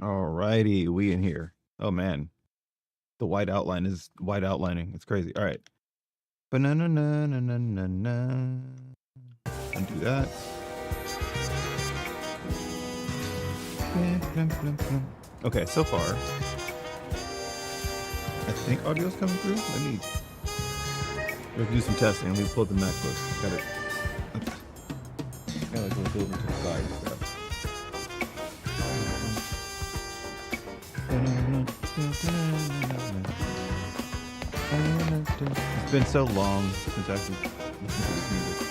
Alrighty, we in here. Oh man, the white outline is white outlining. It's crazy. All right. Banana na na na na na. Undo that. Okay, so far, I think audio's coming through. We have to do some testing. Let me pull the MacBook. Got it. Gotta go over to the side and stuff. It's been so long since I've listened to this music.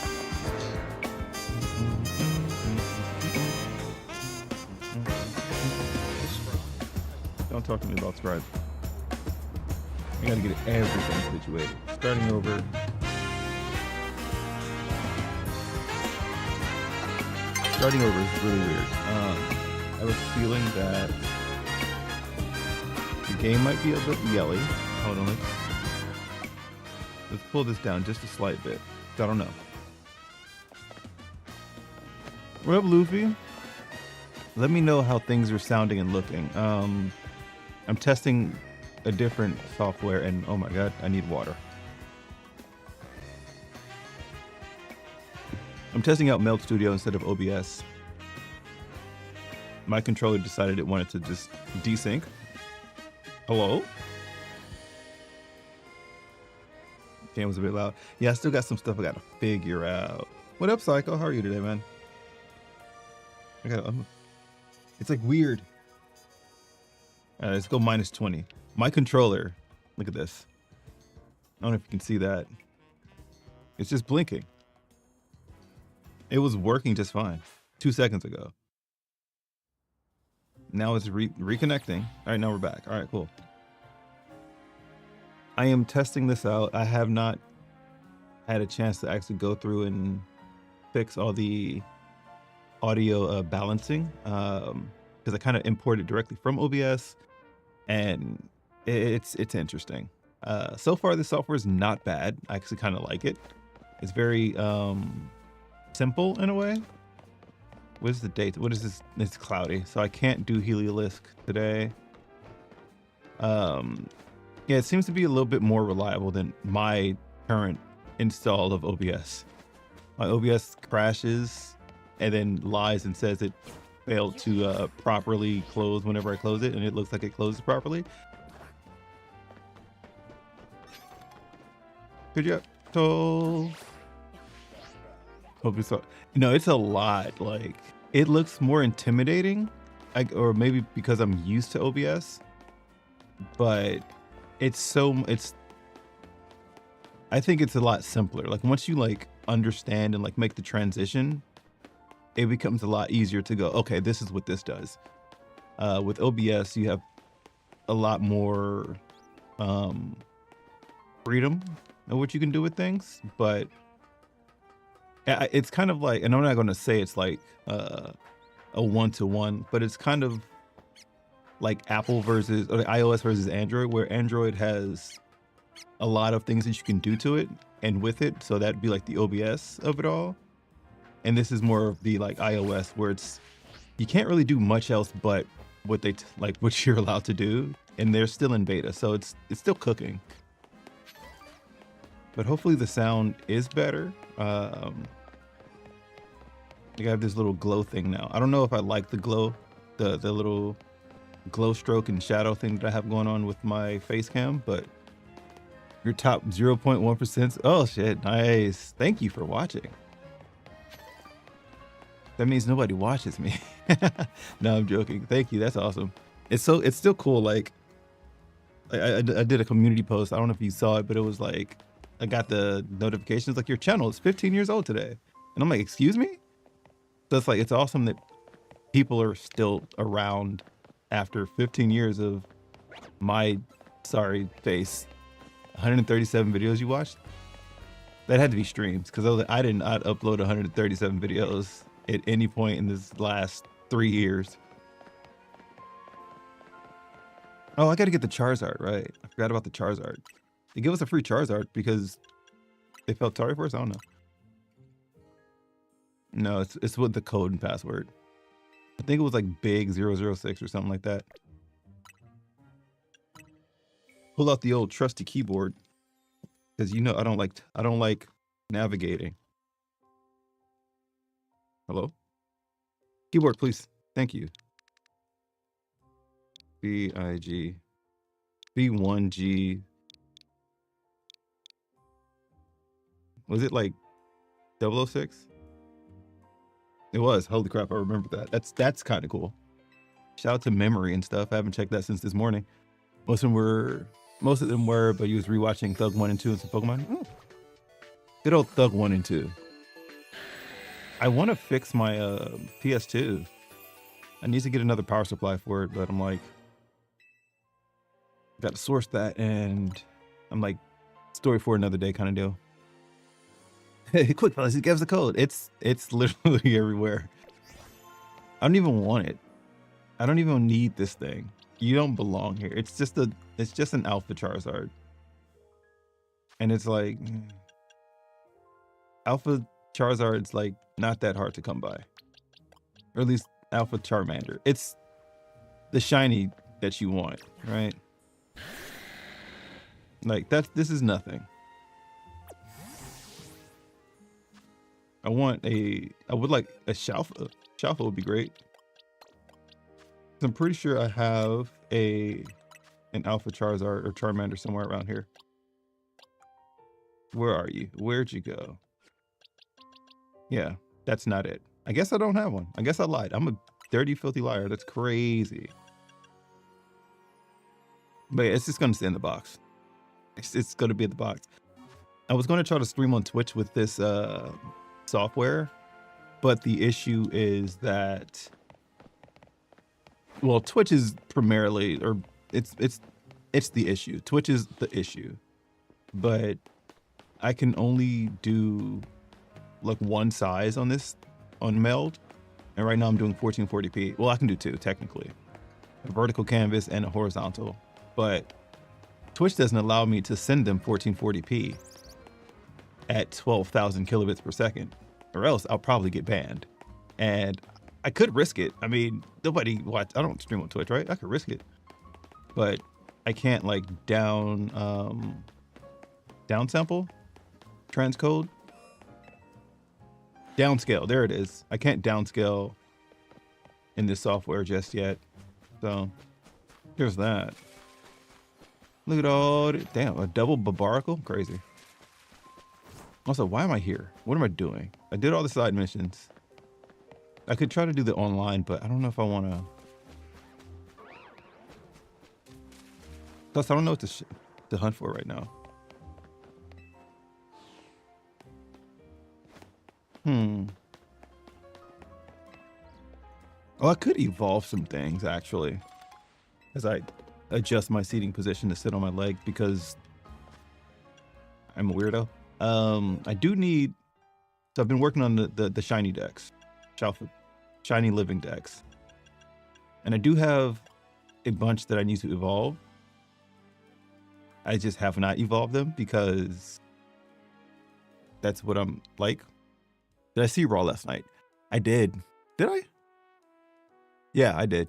Don't talk to me about Scribe. I gotta get everything situated. Starting over. Starting over is really weird. I was feeling that the game might be a bit yelly. Hold on. Let's pull this down just a slight bit. I don't know. What up, Luffy? Let me know how things are sounding and looking. I'm testing a different software and oh my god, I need water. I'm testing out Meld Studio instead of OBS. My controller decided it wanted to just desync. Hello? Game was a bit loud. Yeah, I still got some stuff I gotta figure out. What up, Psycho? How are you today, man? It's like weird. Let's go minus 20. My controller, look at this. I don't know if you can see that. It's just blinking. It was working just fine 2 seconds ago. Now it's reconnecting. All right, now we're back. All right, cool. I am testing this out. I have not had a chance to actually go through and fix all the audio balancing because I kind of imported directly from OBS, and it's interesting. So far, the software is not bad. I actually kind of like it. It's very simple in a way. What is the date? What is this? It's cloudy, so I can't do Heliolisk today. Yeah, it seems to be a little bit more reliable than my current install of OBS. My OBS crashes and then lies and says it failed to properly close whenever I close it, and it looks like it closes properly. Good job, Toll. Hope you saw. No, it's a lot. Like, it looks more intimidating, or maybe because I'm used to OBS, but I think it's a lot simpler. Like, once you like understand and like make the transition, it becomes a lot easier to go, okay, this is what this does. With OBS, you have a lot more freedom of what you can do with things, but it's kind of like, and I'm not going to say it's like a one-to-one, but it's kind of like Apple versus, or iOS versus Android, where Android has a lot of things that you can do to it and with it. So that'd be like the OBS of it all. And this is more of the like iOS, where it's, you can't really do much else but what they like what you're allowed to do, and they're still in beta, so it's still cooking. But hopefully the sound is better. I have this little glow thing now. I don't know if I like the glow, the little glow stroke and shadow thing that I have going on with my face cam, but your top 0.1%. Oh shit, nice. Thank you for watching. That means nobody watches me. No, I'm joking. Thank you. That's awesome. It's still cool. Like, I did a community post. I don't know if you saw it, but it was like, I got the notifications like, your channel is 15 years old today. And I'm like, excuse me? So it's like, it's awesome that people are still around after 15 years of my sorry face. 137 videos you watched? That had to be streams, because I did not upload 137 videos at any point in this last 3 years. Oh, I gotta get the Charizard, right? I forgot about the Charizard. They give us a free Charizard because they felt sorry for us? I don't know. No, it's with the code and password. I think it was like Big 006 or something like that. Pull out the old trusty keyboard, because you know I don't like navigating. Hello? Keyboard, please. Thank you. BIG B1G. Was it like 006? It was. Holy crap, I remember that. That's kind of cool. Shout out to memory and stuff. I haven't checked that since this morning. Most of them were, but he was rewatching Thug 1 and 2 and some Pokemon. Oh. Good old Thug 1 and 2. I want to fix my PS2. I need to get another power supply for it, but I'm like, got to source that, and I'm like, story for another day kind of deal. Hey, quick, fellas, he gives the code. It's literally everywhere. I don't even want it. I don't even need this thing. You don't belong here. It's just an alpha Charizard. And it's like, alpha Charizard's like not that hard to come by. Or at least alpha Charmander. It's the shiny that you want, right? Like this is nothing. I would like a Shalfa. Shalfa would be great. I'm pretty sure I have an alpha Charizard or Charmander somewhere around here. Where are you? Where'd you go? Yeah, that's not it. I guess I don't have one. I guess I lied. I'm a dirty, filthy liar. That's crazy. But yeah, it's just gonna stay in the box. It's gonna be in the box. I was gonna try to stream on Twitch with this software, but the issue is that, well, Twitch is primarily, or it's the issue. Twitch is the issue, but I can only do like one size on Meld, and right now I'm doing 1440p. Well, I can do two technically, a vertical canvas and a horizontal, but Twitch doesn't allow me to send them 1440p at 12,000 kilobits per second, or else I'll probably get banned. And I could risk it. I mean, nobody watch. I don't stream on Twitch, right? I could risk it, but I can't like downsample transcode. Downscale. There it is. I can't downscale in this software just yet. So here's that. Look at all. Damn, a double Babaracle? Crazy. Also, why am I here? What am I doing? I did all the side missions. I could try to do the online, but I don't know if I want to. Plus, I don't know what to hunt for right now. Oh, I could evolve some things actually, as I adjust my seating position to sit on my leg because I'm a weirdo. I do need. So I've been working on the shiny decks, shiny living decks, and I do have a bunch that I need to evolve. I just have not evolved them because that's what I'm like. Did I see Raw last night? I did. Did I? Yeah, I did.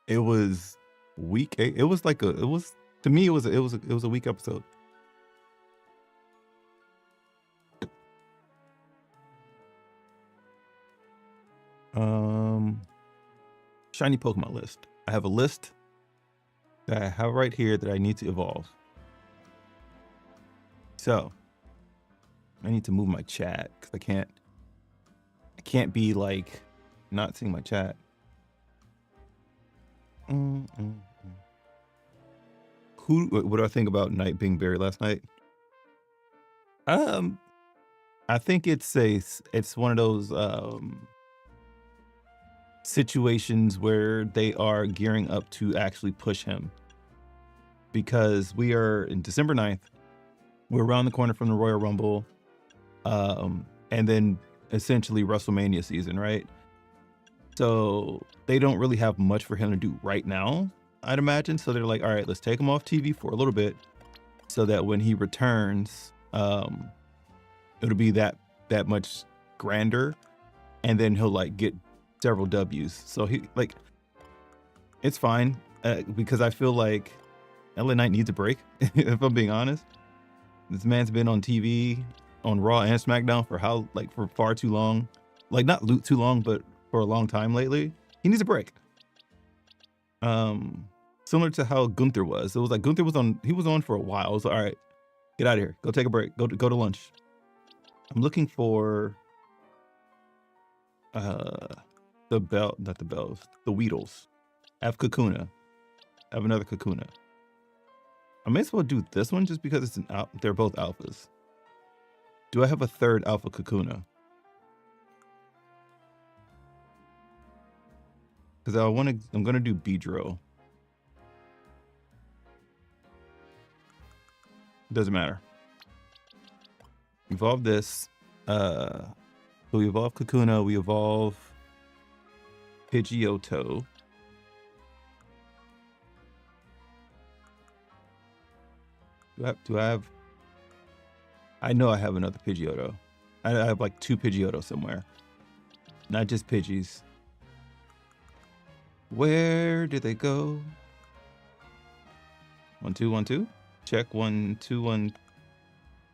It was week 8. It was like it was, to me, it was a weak episode. Shiny Pokemon list. I have a list that I have right here that I need to evolve. So I need to move my chat because I can't be like not seeing my chat. What do I think about Night being buried last night? I think it's one of those situations where they are gearing up to actually push him, because we are in December 9th. We're around the corner from the Royal Rumble, and then essentially WrestleMania season, right? So they don't really have much for him to do right now, I'd imagine. So they're like, all right, let's take him off TV for a little bit so that when he returns, it'll be that much grander. and then he'll like get several W's. So he like, it's fine because I feel like LA Knight needs a break. If I'm being honest, this man's been on TV, on Raw and SmackDown for far too long, like not too long, but for a long time lately. He needs a break. Similar to how Gunther was. It was like Gunther was on. He was on for a while. I was like, all right, get out of here. Go take a break. Go to lunch. I'm looking for the bell, not the bells, the Weedles. I have Kakuna. I have another Kakuna. I may as well do this one just because it's they're both alphas. Do I have a third alpha Kakuna? Because I'm gonna do Beedrill. Doesn't matter. Evolve this. So we evolve Kakuna, we evolve Pidgeotto. Do I have? I know I have another Pidgeotto. I have like 2 Pidgeotto somewhere. Not just Pidgeys. Where did they go? 1 2 1 2. Check 1 2 1.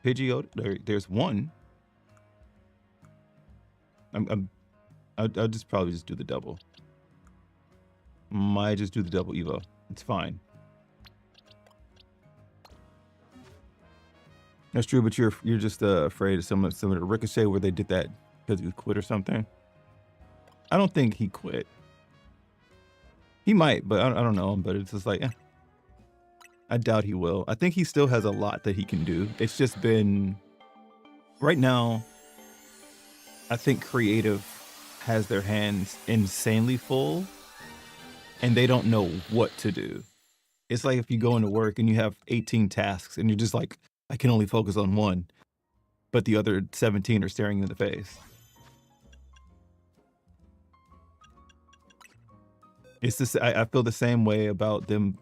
Pidgeotto. There's one. I'll just probably just do the double. Might just do the double Evo. It's fine. That's true, but you're just afraid of some of the Ricochet where they did that because he quit or something. I don't think he quit. He might, but I don't know. But it's just like, I doubt he will. I think he still has a lot that he can do. It's just been right now. I think creative has their hands insanely full, and they don't know what to do. It's like if you go into work and you have 18 tasks, and you're just like, I can only focus on one, but the other 17 are staring you in the face. It's just, I feel the same way about them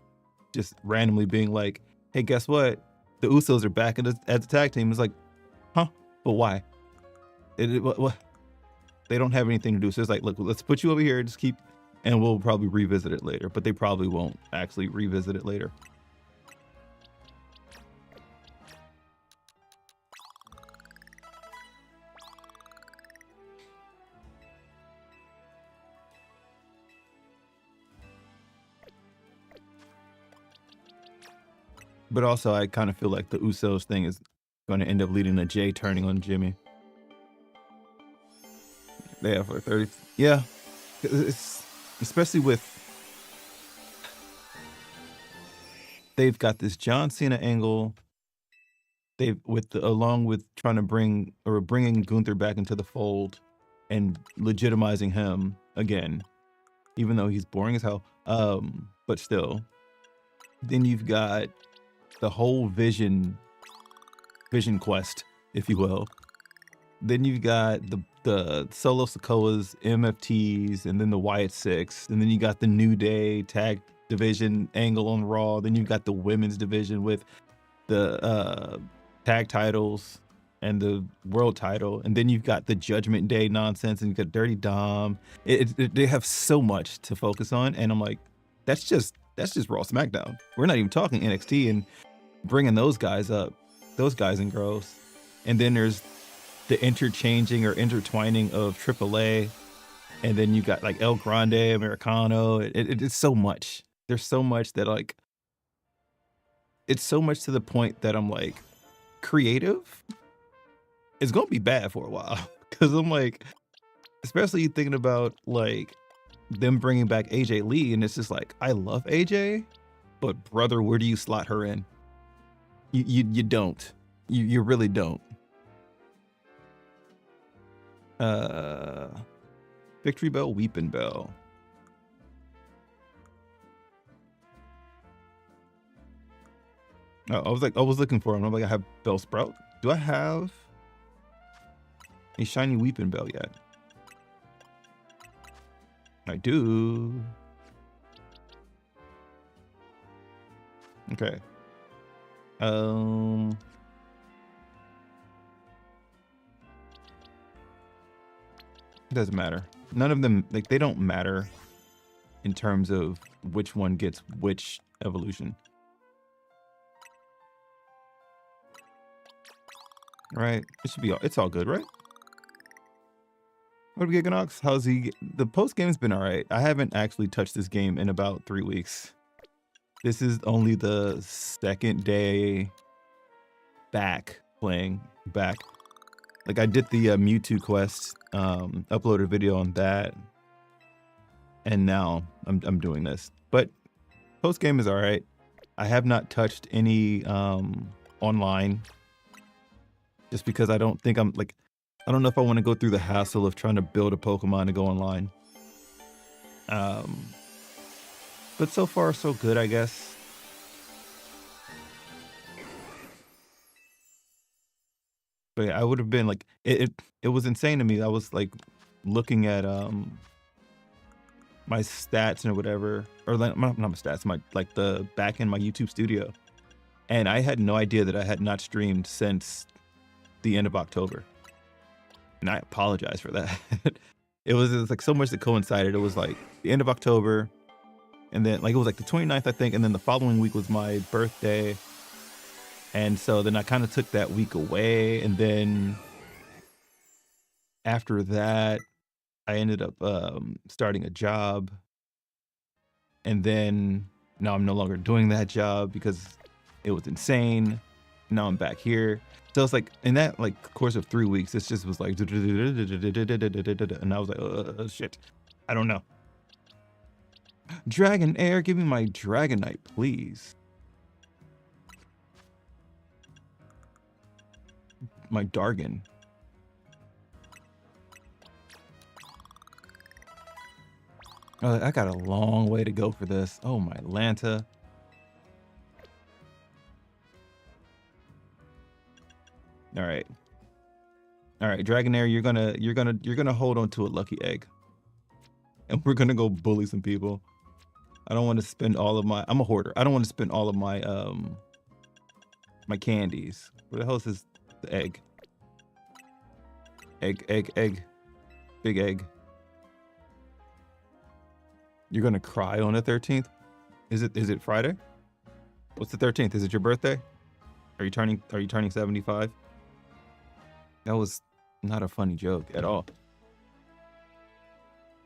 just randomly being like, hey, guess what? The Usos are back as a tag team. It's like, huh? But why? What? They don't have anything to do. So it's like, look, let's put you over here, just keep, and we'll probably revisit it later. But they probably won't actually revisit it later. But also, I kind of feel like the Usos thing is going to end up leading to Jay turning on Jimmy. They have for 30. Yeah. It's, especially with, they've got this John Cena angle. Along with trying to bringing Gunther back into the fold and legitimizing him again, even though he's boring as hell. But still. Then you've got the whole vision quest, if you will. Then you've got the Solo Sikoa's MFTs, and then the Wyatt Six, and then you got the New Day tag division angle on Raw. Then you've got the women's division with the tag titles and the world title, and then you've got the Judgment Day nonsense, and you've got Dirty Dom. They have so much to focus on, and I'm like, that's just Raw SmackDown. We're not even talking NXT and bringing those guys up, those guys and girls. And then there's the interchanging or intertwining of AAA, and then you got like El Grande, Americano. It's so much. There's so much that like, it's so much to the point that I'm like, creative is gonna be bad for a while. Because I'm like, especially thinking about like them bringing back AJ Lee, and it's just like, I love AJ, but brother, where do you slot her in? You don't. You really don't. Victory Bell, Weeping Bell. Oh, I was looking for him. I'm like, I have Bellsprout. Do I have a shiny Weeping Bell yet? I do. Okay. It doesn't matter. None of them, like, they don't matter in terms of which one gets which evolution. Right? It should be all, it's all good, right? What up, Giganox? How's he? The post game's been all right. I haven't actually touched this game in about 3 weeks. This is only the second day back playing back. Like, I did the Mewtwo quest, uploaded a video on that, and now I'm doing this. But post game is all right. I have not touched any online, just because I don't think I'm like, I don't know if I want to go through the hassle of trying to build a Pokemon to go online. But so far so good, I guess. But yeah, I would have been like, it was insane to me. I was like looking at my stats and whatever, or like, not my stats, my like the back in my YouTube studio, and I had no idea that I had not streamed since the end of October, and I apologize for that. It was like so much that coincided. It was like the end of October, and then like it was like the 29th, I think, and then the following week was my birthday. And so then I kind of took that week away, and then after that, I ended up starting a job, and then now I'm no longer doing that job because it was insane. Now I'm back here, so it's like in that like course of 3 weeks, it just was like, and I was like, oh, shit, I don't know. Dragon Air, give me my Dragonite, please. My Dargon. Oh, I got a long way to go for this. Oh, my Lanta. All right. All right, Dragonair, you're gonna hold on to a lucky egg. And we're gonna go bully some people. I don't want to spend all of my, I'm a hoarder. I don't want to spend all of my my candies. Where the hell is this? The egg. Egg. Big egg. You're gonna cry on the 13th? Is it Friday? What's the 13th? Is it your birthday? Are you turning 75? That was not a funny joke at all.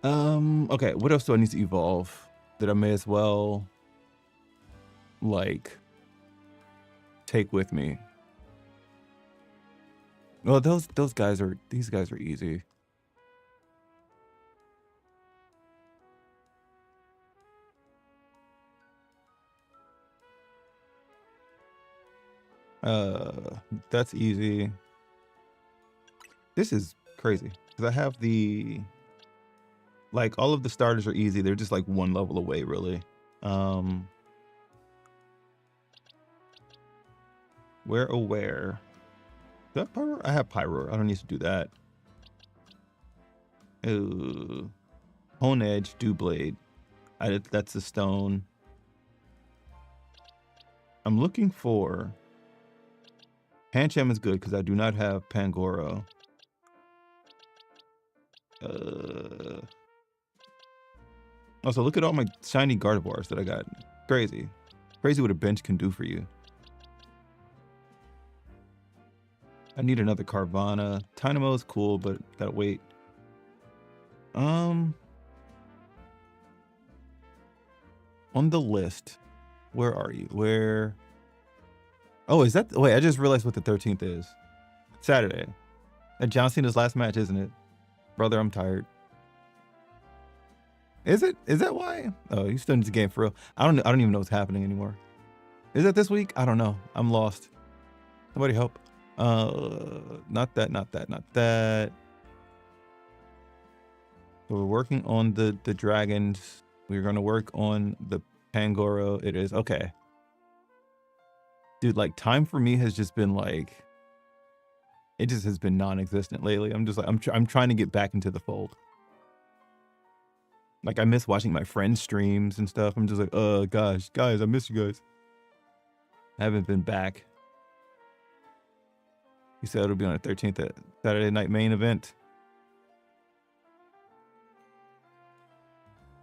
Okay, what else do I need to evolve that I may as well like take with me? Well, these guys are easy. That's easy. This is crazy because I have the, like, all of the starters are easy. They're just like one level away, really. Where? Do I have Pyro? I have Pyro. I don't need to do that. Ooh. Hone Edge, Dewblade. That's a stone. I'm looking for... Pancham is good because I do not have Pangoro. Also, look at all my shiny Gardevoirs that I got. Crazy. Crazy what a bench can do for you. I need another Carvana. Tynamo is cool, but gotta wait. On the list, where are you? Where? Oh, is that? Wait, I just realized what the 13th is. Saturday. At John Cena's last match, isn't it? Brother, I'm tired. Is it? Is that why? Oh, you still need the game for real. I don't even know what's happening anymore. Is that this week? I don't know. I'm lost. Somebody help. Not that. So we're working on the dragons. We're gonna work on the Pangoro. It is okay. Dude, like, time for me has just been like, it just has been non-existent lately. I'm just like, I'm trying to get back into the fold. Like, I miss watching my friends' streams and stuff. I'm just like, gosh, guys, I miss you guys. I haven't been back. You said it'll be on the 13th at Saturday night main event.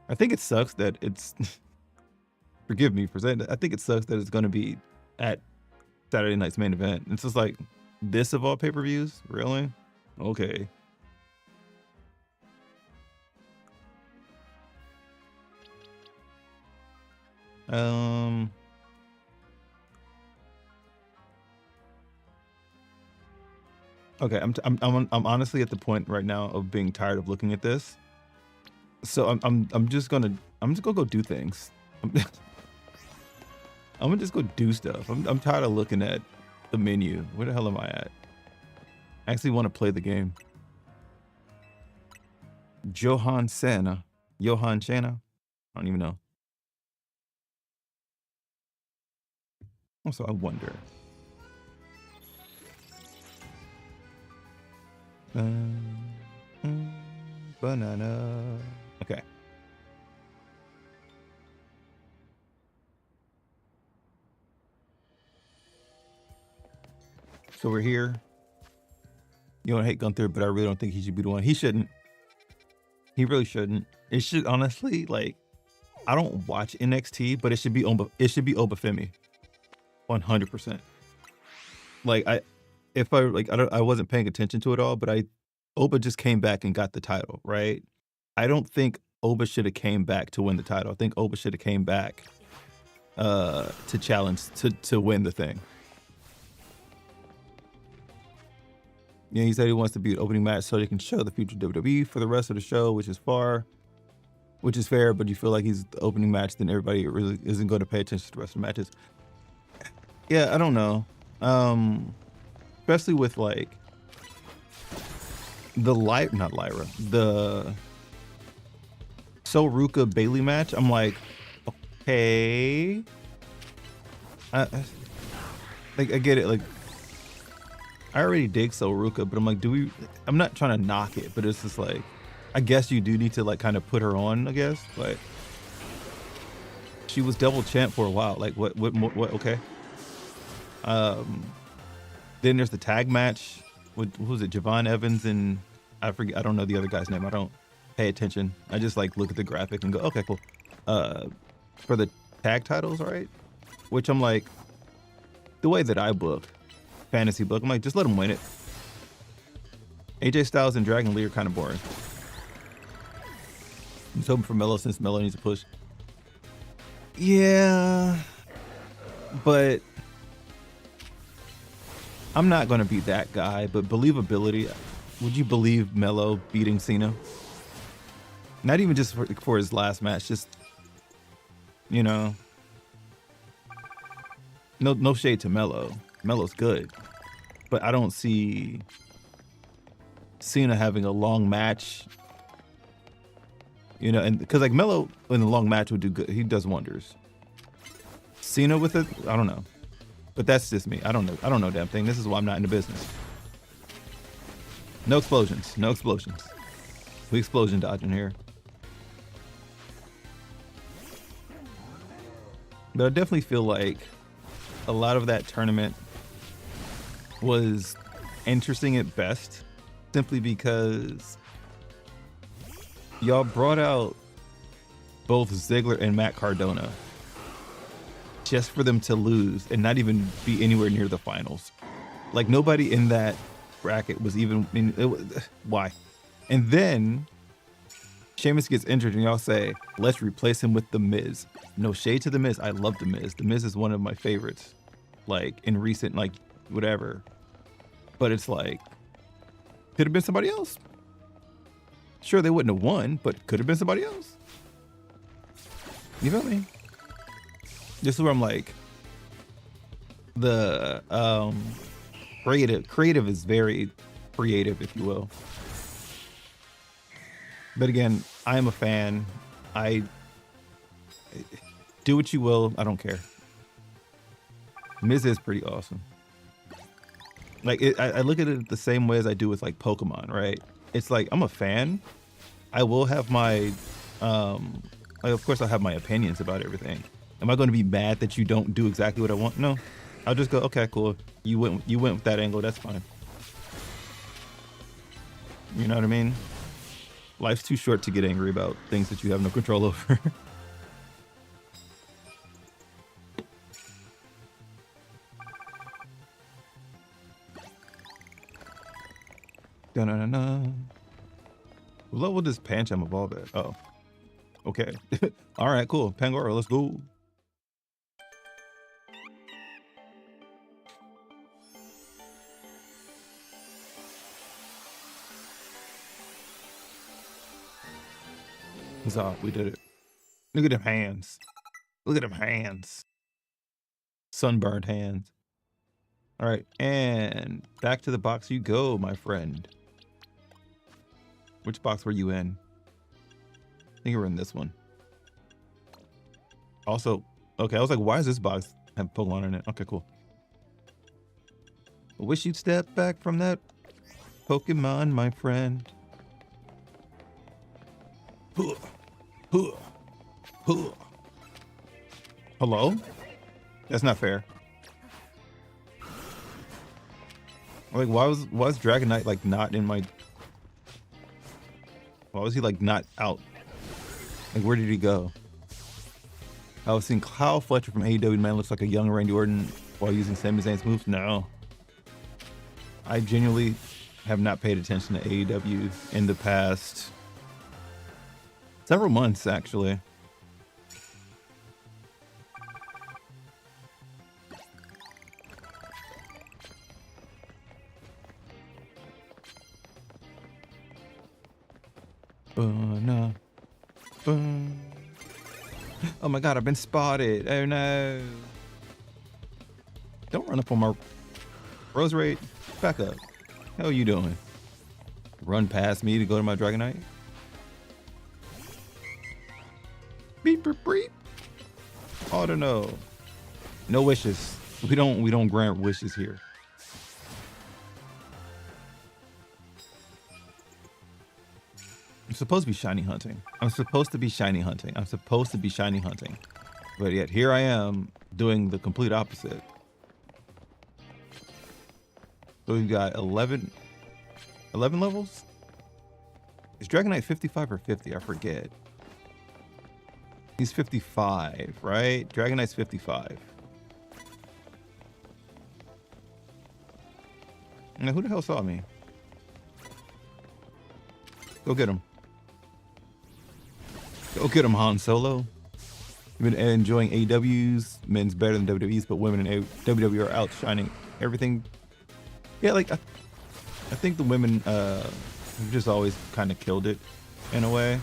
I think it sucks that it's forgive me for saying that. I think it sucks that it's going to be at Saturday night's main event. It's just like this of all pay-per-views, really? Okay. Okay, I'm honestly at the point right now of being tired of looking at this. So I'm just gonna go do things. I'm gonna just go do stuff. I'm tired of looking at the menu. Where the hell am I at? I actually want to play the game. Johan Chana. I don't even know. Also, I wonder. Banana. Okay. So we're here. You don't hate Gunther, but I really don't think he should be the one. He shouldn't. He really shouldn't. It should honestly, like, I don't watch NXT, but it should be Obafemi. 100%. Like I wasn't paying attention to it all, but Oba just came back and got the title, right? I don't think Oba should have came back to win the title. I think Oba should have came back to challenge to win the thing. Yeah, he said he wants to be an opening match so they can show the future WWE for the rest of the show, which is fair, but you feel like he's the opening match, then everybody really isn't going to pay attention to the rest of the matches. Yeah, I don't know. Especially with like the Soruka Bailey match. I'm like, okay. I get it. Like, I already dig Soruka, but I'm like, I'm not trying to knock it, but it's just like, I guess you do need to like kind of put her on, I guess. But she was double champ for a while. Like what, okay. Then there's the tag match with, who's it? Javon Evans and I forget. I don't know the other guy's name. I don't pay attention. I just like look at the graphic and go, okay, cool. For the tag titles, right? Which I'm like, the way that I book, fantasy book, I'm like, just let them win it. AJ Styles and Dragon Lee are kind of boring. I'm just hoping for Melo since Melo needs a push. Yeah, but I'm not going to be that guy, but believability, would you believe Melo beating Cena? Not even just for his last match, just, you know, no shade to Melo. Melo's good, but I don't see Cena having a long match, you know, and because like Melo in a long match would do good. He does wonders. Cena with it, I don't know. But that's just me. I don't know damn thing. This is why I'm not in the business. No explosions. We explosion dodging here. But I definitely feel like a lot of that tournament was interesting at best, simply because y'all brought out both Ziggler and Matt Cardona just for them to lose and not even be anywhere near the finals. Like nobody in that bracket was even why? And then Sheamus gets injured and y'all say, let's replace him with The Miz. No shade to The Miz. I love The Miz. The Miz is one of my favorites, like in recent, like whatever. But it's like, could have been somebody else. Sure, they wouldn't have won, but could have been somebody else. You feel me? This is where I'm like, the creative is very creative, if you will. But again, I am a fan. I do what you will. I don't care. Miz is pretty awesome. Like I look at it the same way as I do with like Pokemon, right? It's like I'm a fan. I will have my, like of course I'll have my opinions about everything. Am I going to be mad that you don't do exactly what I want? No. I'll just go, okay, cool. You went with that angle. That's fine. You know what I mean? Life's too short to get angry about things that you have no control over. Da-na-na-na. What level does Pancham evolve at? Oh, okay. All right, cool. Pangoro, let's go. Huzzah, we did it. Look at them hands. Look at them hands. Sunburned hands. All right, and back to the box you go, my friend. Which box were you in? I think you were in this one. Also, okay, I was like, why does this box have Pokemon in it? Okay, cool. I wish you'd step back from that Pokemon, my friend. Hello? That's not fair. Like, why was Dragonite like not in my? Why was he like not out? Like, where did he go? I was seeing Kyle Fletcher from AEW. Man looks like a young Randy Orton while using Sami Zayn's moves. No, I genuinely have not paid attention to AEW in the past several months, actually. No. Oh my god, I've been spotted. Oh no. Don't run up on my Rose Rate. Back up. How are you doing? Run past me to go to my Dragonite? Beep beep beep. Oh no. No wishes. We don't grant wishes here. I'm supposed to be shiny hunting. I'm supposed to be shiny hunting. I'm supposed to be shiny hunting. But yet here I am doing the complete opposite. So we've got 11 levels? Is Dragonite 55 or 50? I forget. He's 55, right? Dragonite's 55. Now who the hell saw me? Go get him. Go get him, Han Solo. You've been enjoying AEWs. Men's better than WWE's, but women in WWE are outshining everything. Yeah, like I think the women have just always kind of killed it in a way.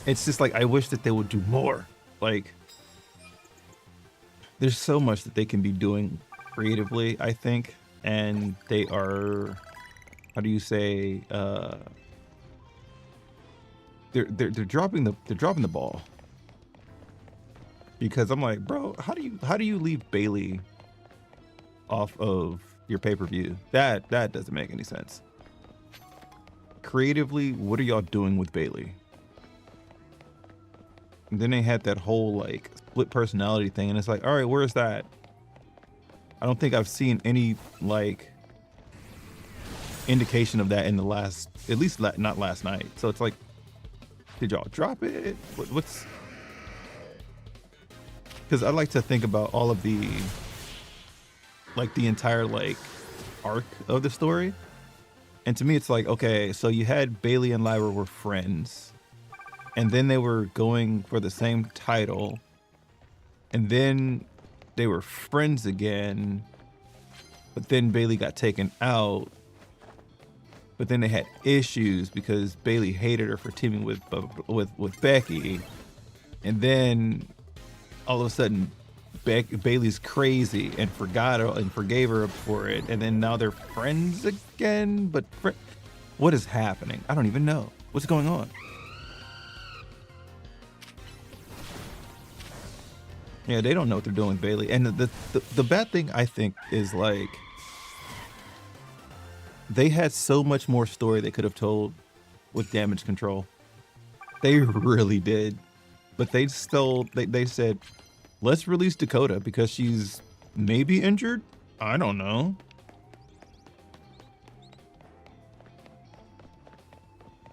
It's just like I wish that they would do more. Like there's so much that they can be doing creatively, I think, and they are, how do you say, they're dropping the ball. Because I'm like, bro, how do you leave Bailey off of your pay-per-view? That doesn't make any sense. Creatively, what are y'all doing with Bailey? And then they had that whole like split personality thing, and it's like, all right, where's that? I don't think I've seen any like indication of that in the last, at least not last night. So it's like, did y'all drop it? What's? Because I like to think about all of the, like the entire like arc of the story, and to me it's like, okay, so you had Bailey and Lyra were friends, and then they were going for the same title, and then they were friends again, but then Bailey got taken out. But then they had issues because Bailey hated her for teaming with Becky, and then all of a sudden Bailey's crazy and forgot her and forgave her for it, and then now they're friends again. But what is happening? I don't even know what's going on. Yeah, they don't know what they're doing with Bailey, and the bad thing I think is like, they had so much more story they could have told with Damage Control. They really did. But they said, let's release Dakota because she's maybe injured? I don't know.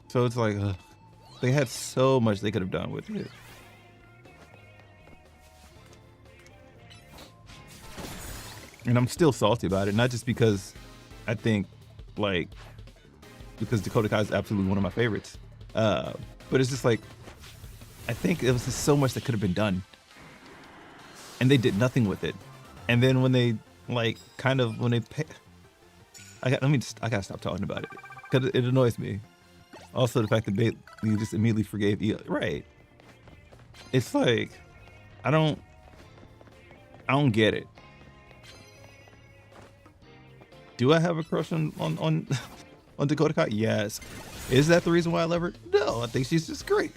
So it's like, they had so much they could have done with it. And I'm still salty about it, not just because I think, like, because Dakota Kai is absolutely one of my favorites. But it's just like, I think it was just so much that could have been done. And they did nothing with it. And then when they, like, kind of, when they pay, I gotta stop talking about it, because it annoys me. Also, the fact that you just immediately forgave EO. Right. It's like, I don't get it. Do I have a crush on Dakota Kai? Yes. Is that the reason why I love her? No, I think she's just great.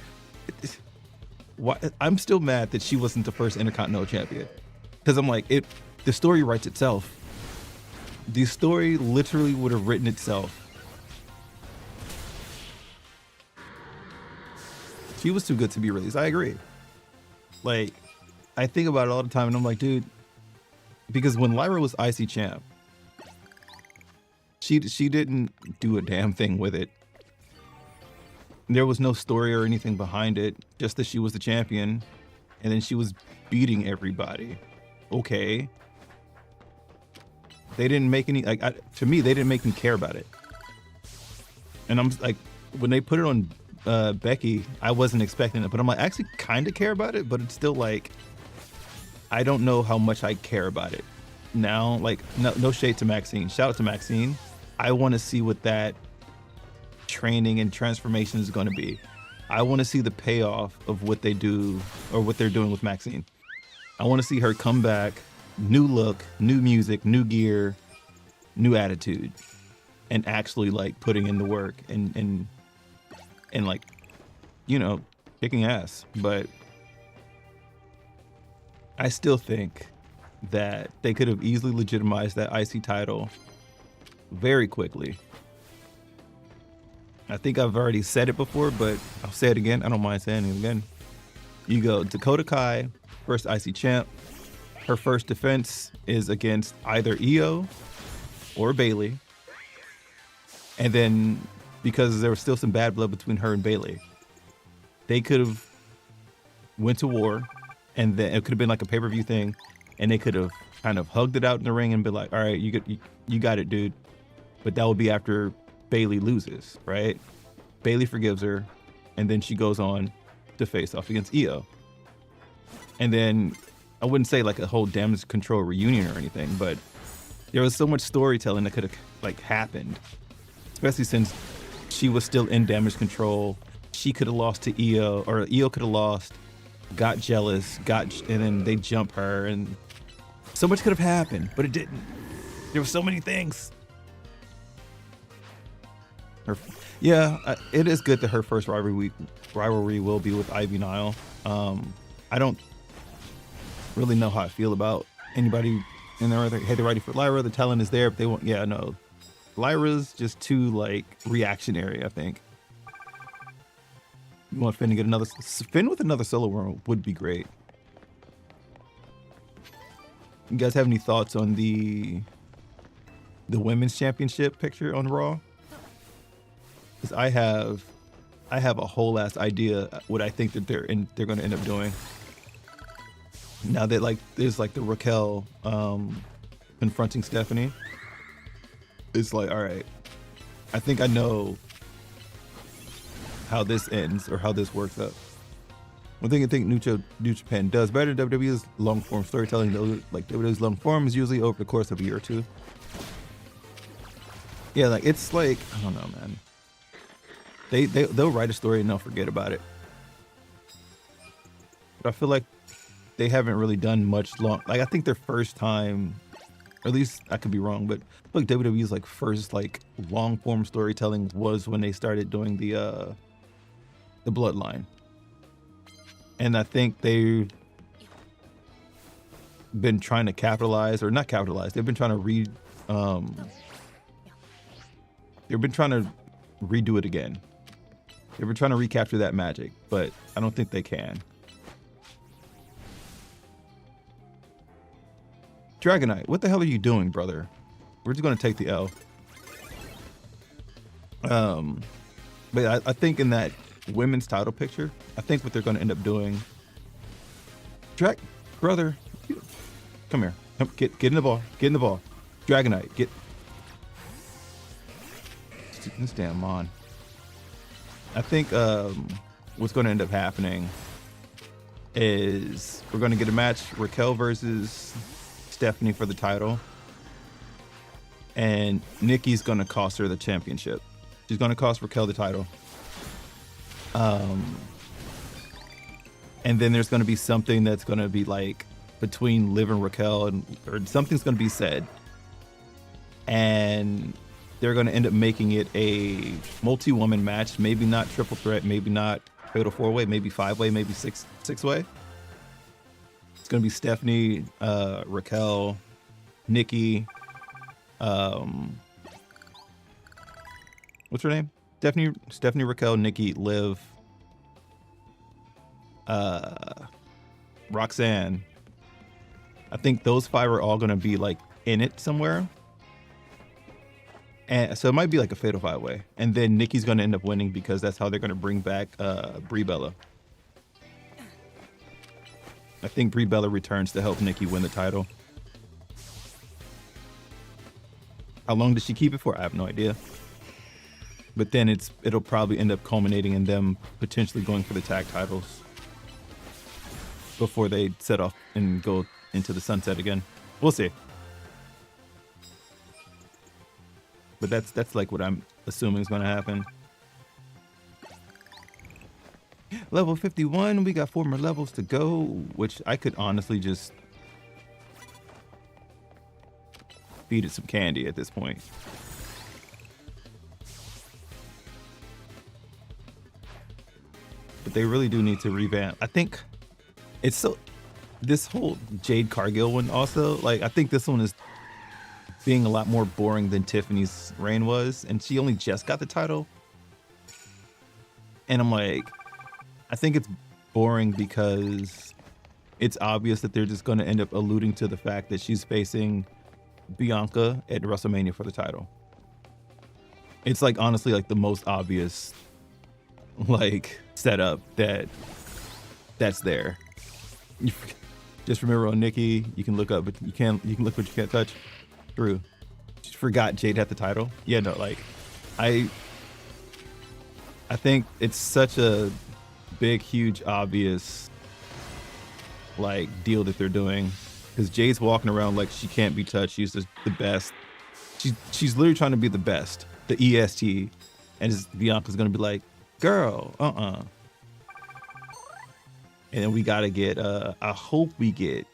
Why, I'm still mad that she wasn't the first Intercontinental champion. Because I'm like, the story writes itself. The story literally would have written itself. She was too good to be released. I agree. Like, I think about it all the time, and I'm like, dude, because when Lyra was IC champ, she didn't do a damn thing with it. There was no story or anything behind it, just that she was the champion, and then she was beating everybody. Okay. They didn't make any, like, to me, they didn't make me care about it. And I'm like, when they put it on Becky, I wasn't expecting it, but I'm like, I actually kind of care about it, but it's still like, I don't know how much I care about it. Now, like, no shade to Maxine. Shout out to Maxine. I want to see what that training and transformation is going to be. I want to see the payoff of what they do, or what they're doing with Maxine. I want to see her come back, new look, new music, new gear, new attitude, and actually, like, putting in the work and like, you know, kicking ass. But I still think that they could have easily legitimized that IC title very quickly. I think I've already said it before, but I'll say it again. I don't mind saying it again. You go Dakota Kai, first IC champ. Her first defense is against either Io or Bayley. And then, because there was still some bad blood between her and Bayley, they could have went to war, and then it could have been like a pay-per-view thing, and they could have kind of hugged it out in the ring and been like, all right, you got it, dude. But that would be after Bayley loses, right? Bayley forgives her, and then she goes on to face off against Io. And then, I wouldn't say like a whole damage control reunion or anything, but there was so much storytelling that could have, like, happened, especially since she was still in damage control. She could have lost to Io, or Io could have lost, got jealous, and then they jump her, and so much could have happened, but it didn't. There were so many things. It is good that her first rivalry will be with Ivy Nile. I don't really know how I feel about anybody in there. Hey, they're ready for Lyra. The talent is there, but they won't. Yeah, no. Lyra's just too, like, reactionary, I think. You want Finn to get another Finn with another solo run would be great. You guys have any thoughts on the women's championship picture on Raw? Because I have a whole ass idea what I think that they're going to end up doing. Now that, like, there's like the Raquel confronting Stephanie. It's like, all right, I think I know how this ends or how this works out. One thing I think New Japan does better than WWE is long form storytelling. Though, like, WWE's long form is usually over the course of a year or two. Yeah, like, it's like, I don't know, man. They'll write a story and they'll forget about it. But I feel like they haven't really done much long. Like, I think their first time, or at least I could be wrong, but I feel like WWE's like first, like, long form storytelling was when they started doing the Bloodline. And I think they've been trying to capitalize, or not capitalize. They've been trying to redo it again. They've been trying to recapture that magic, but I don't think they can. Dragonite, what the hell are you doing, brother? We're just going to take the L. But I think in that women's title picture, I think what they're going to end up doing. Brother, come here. Come, get in the ball. Get in the ball. Dragonite, get. This damn Mon. I think what's going to end up happening is we're going to get a match, Raquel versus Stephanie for the title. And Nikki's going to cost her the championship. She's going to cost Raquel the title. And then there's going to be something that's going to be like between Liv and Raquel, or something's going to be said. And they're going to end up making it a multi-woman match. Maybe not triple threat, maybe not fatal four-way, maybe five-way, maybe six-way. It's going to be Stephanie, Raquel, Nikki, what's her name? Stephanie, Raquel, Nikki, Liv, Roxanne. I think those five are all going to be like in it somewhere. And so it might be like a fatal five-way. And then Nikki's going to end up winning because that's how they're going to bring back Brie Bella. I think Brie Bella returns to help Nikki win the title. How long does she keep it for? I have no idea. But then it'll probably end up culminating in them potentially going for the tag titles before they set off and go into the sunset again. We'll see. But that's like what I'm assuming is going to happen. Level 51, we got 4 more levels to go, which I could honestly just feed it some candy at this point. But they really do need to revamp. I think it's so, this whole Jade Cargill one also, like I think this one is being a lot more boring than Tiffany's reign was, and she only just got the title. And I'm like, I think it's boring because it's obvious that they're just going to end up alluding to the fact that she's facing Bianca at WrestleMania for the title. It's like honestly like the most obvious like setup that's there. Just remember on Nikki, you can look up, but you can look but you can't touch. True. Just forgot Jade had the title. Yeah, no, like I think it's such a big, huge, obvious like deal that they're doing, because Jade's walking around like she can't be touched. She's just the best. She's literally trying to be the best, the EST, and Bianca's gonna be like, girl, And then we gotta get. I hope we get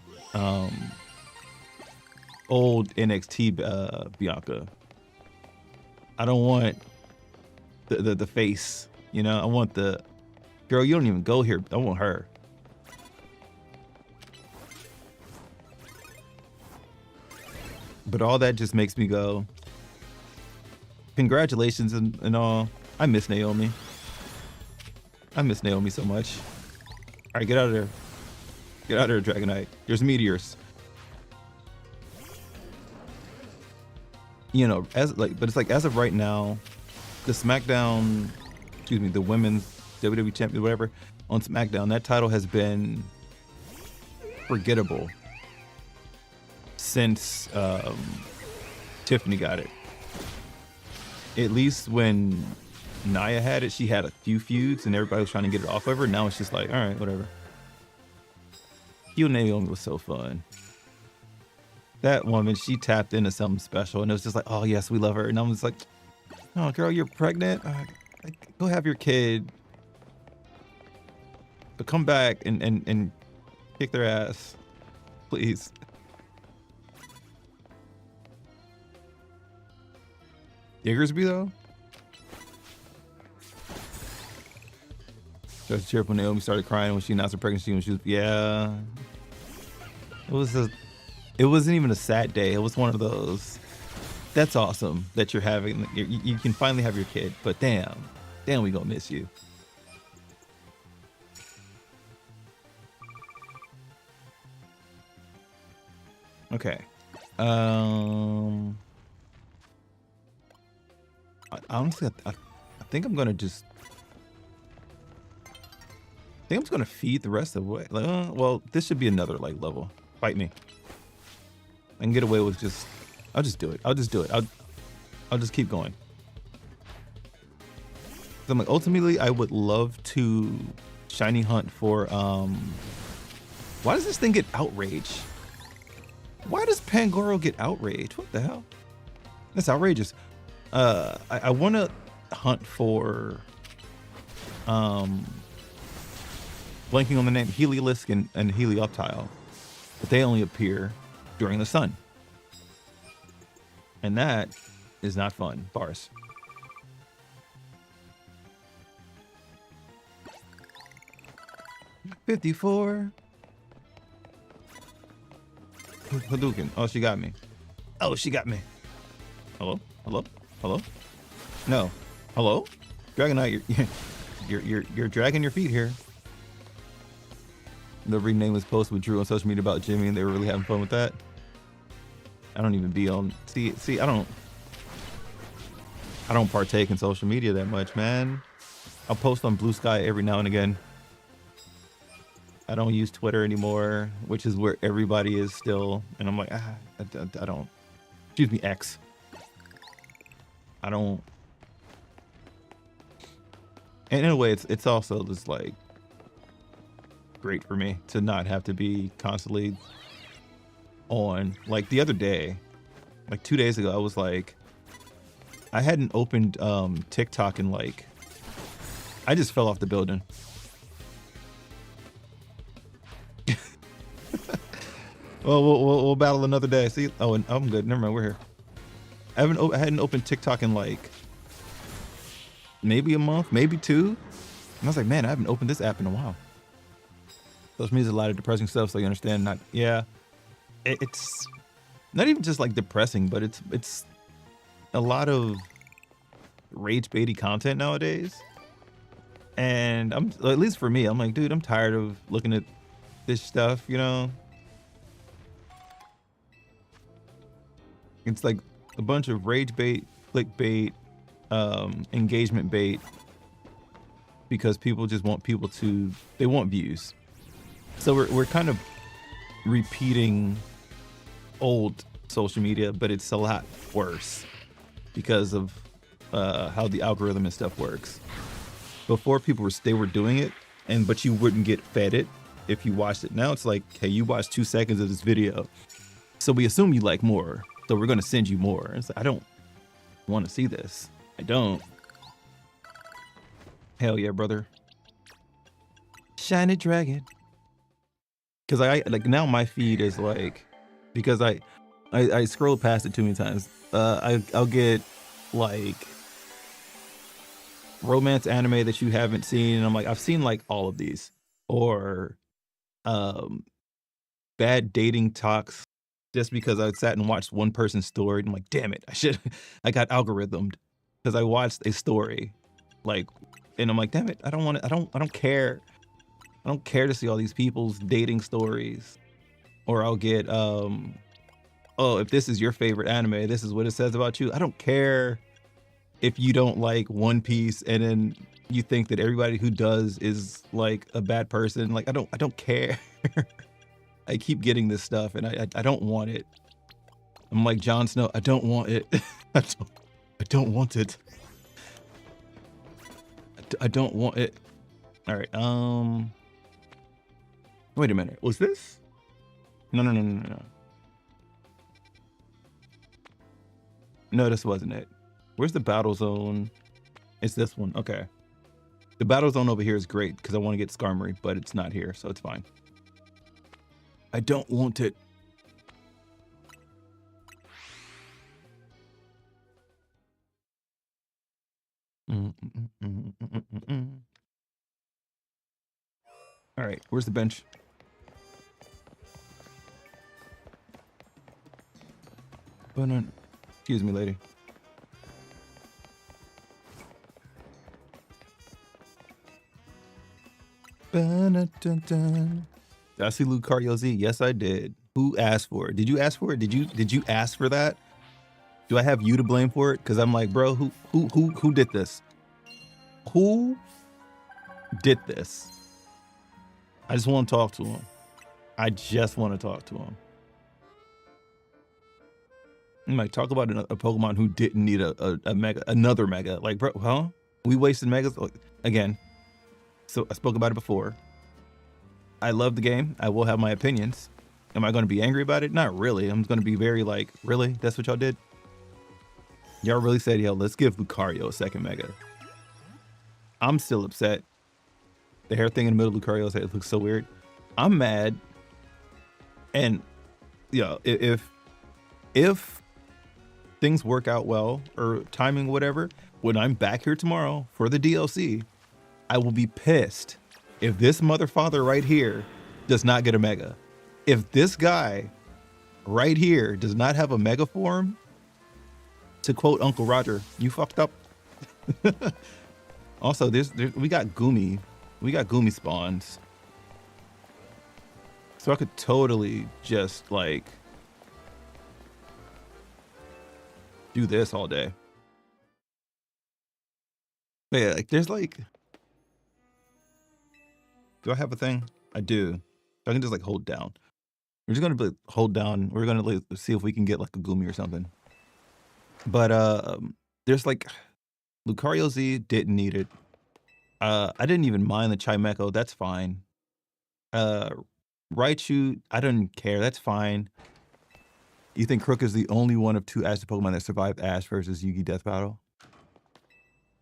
old NXT Bianca. I don't want the face, you know. I want the girl. You don't even go here. I want her. But all that just makes me go, congratulations and all. I miss Naomi. I miss Naomi so much. All right, get out of there. Get out of there, Dragonite. There's meteors. You know, but it's like as of right now, the SmackDown, the women's WWE champion, whatever, on SmackDown, that title has been forgettable since Tiffany got it. At least when Nia had it, she had a few feuds and everybody was trying to get it off of her. Now it's just like, all right, whatever. You and Naomi was so fun. That woman, she tapped into something special, and it was just like, oh yes, we love her. And I was like, oh girl, you're pregnant. Go have your kid, but come back and kick their ass, please. Diggersby though. Just cheerful. Naomi started crying when she announced her pregnancy. When she was, yeah. It wasn't even a sad day. It was one of those. That's awesome that you're having. You can finally have your kid. But damn, we gonna miss you. Okay. Honestly, I think I'm gonna just think I'm just gonna feed the rest of the way. Like, well, this should be another like level. Fight me. I can get away with just. I'll just do it. I'll just do it. I'll just keep going. So I'm like, ultimately, I would love to shiny hunt for. Why does this thing get outraged? Why does Pangoro get outraged? What the hell? That's outrageous. I want to hunt for. Blanking on the name, Heliolisk and Helioptile, but they only appear during the sun. And that is not fun. Bars. $54. Hadouken. Oh, she got me. Oh, she got me. Hello? Hello? Hello? No. Hello? Dragonite, you're dragging your feet here. The nameless post with Drew on social media about Jimmy, and they were really having fun with that. I don't even be on. See, I don't partake in social media that much, man. I'll post on Bluesky every now and again. I don't use Twitter anymore, which is where everybody is still. And I'm like, I don't. Excuse me, X. I don't. And in a way, it's also just like great for me to not have to be constantly on. Like the other day, like 2 days ago, I was like, I hadn't opened TikTok in like, I just fell off the building. Well, we'll battle another day. See, oh, and I'm good. Never mind, we're here. I hadn't opened TikTok in like maybe a month, maybe 2. And I was like, man, I haven't opened this app in a while. Social media is a lot of depressing stuff, so you understand. Not, yeah, it's not even just like depressing, but it's a lot of rage baity content nowadays. And I'm, at least for me, I'm like, dude, I'm tired of looking at this stuff, you know. It's like a bunch of rage bait, clickbait, engagement bait, because people just want people to, they want views. So we're kind of repeating old social media, but it's a lot worse because of how the algorithm and stuff works. Before people were doing it, but you wouldn't get fed it if you watched it. Now it's like, hey, you watched 2 seconds of this video, so we assume you like more, so we're gonna send you more. It's like, I don't want to see this. I don't. Hell yeah, brother. Shiny dragon. Because I like, now my feed is like, because I scrolled past it too many times. I'll get like romance anime that you haven't seen, and I'm like, I've seen like all of these, or bad dating talks, just because I sat and watched one person's story, and I'm like, damn it, I got algorithmed because I watched a story, like, and I'm like, damn it, I don't care. I don't care to see all these people's dating stories. Or I'll get, oh, if this is your favorite anime, this is what it says about you. I don't care if you don't like One Piece and then you think that everybody who does is like a bad person. Like, I don't care. I keep getting this stuff and I don't want it. I'm like Jon Snow, I don't want it. I don't want it. I don't want it. All right, wait a minute, was this? No. No, this wasn't it. Where's the battle zone? It's this one, okay. The battle zone over here is great because I want to get Skarmory, but it's not here, so it's fine. I don't want it. All right, where's the bench? Excuse me, lady. Did I see Lucario Z? Yes, I did. Who asked for it? Did you ask for it? Did you ask for that? Do I have you to blame for it? Because I'm like, bro, who did this? Who did this? I just want to talk to him. I just want to talk to him. I'm like, talk about a Pokemon who didn't need a mega, another mega. Like, bro, huh? We wasted megas again. So I spoke about it before. I love the game. I will have my opinions. Am I going to be angry about it? Not really. I'm going to be very like, really? That's what y'all did? Y'all really said, yo, let's give Lucario a second mega. I'm still upset. The hair thing in the middle of Lucario's head looks so weird. I'm mad. And yeah, if things work out well or timing, whatever, when I'm back here tomorrow for the DLC, I will be pissed if this motherfather right here does not get a mega. If this guy right here does not have a mega form, to quote Uncle Roger, you fucked up. Also, we got Goomy. We got Goomy spawns. So I could totally just like do this all day. But yeah, like there's like, do I have a thing? I do. I can just like hold down. We're just gonna hold down. We're gonna like, see if we can get like a Goomy or something. But there's like Lucario Z didn't need it. I didn't even mind the Chimecho. That's fine. Raichu, I don't care. That's fine. You think Crook is the only one of 2 Ash Pokemon that survived Ash versus Yugi Death Battle?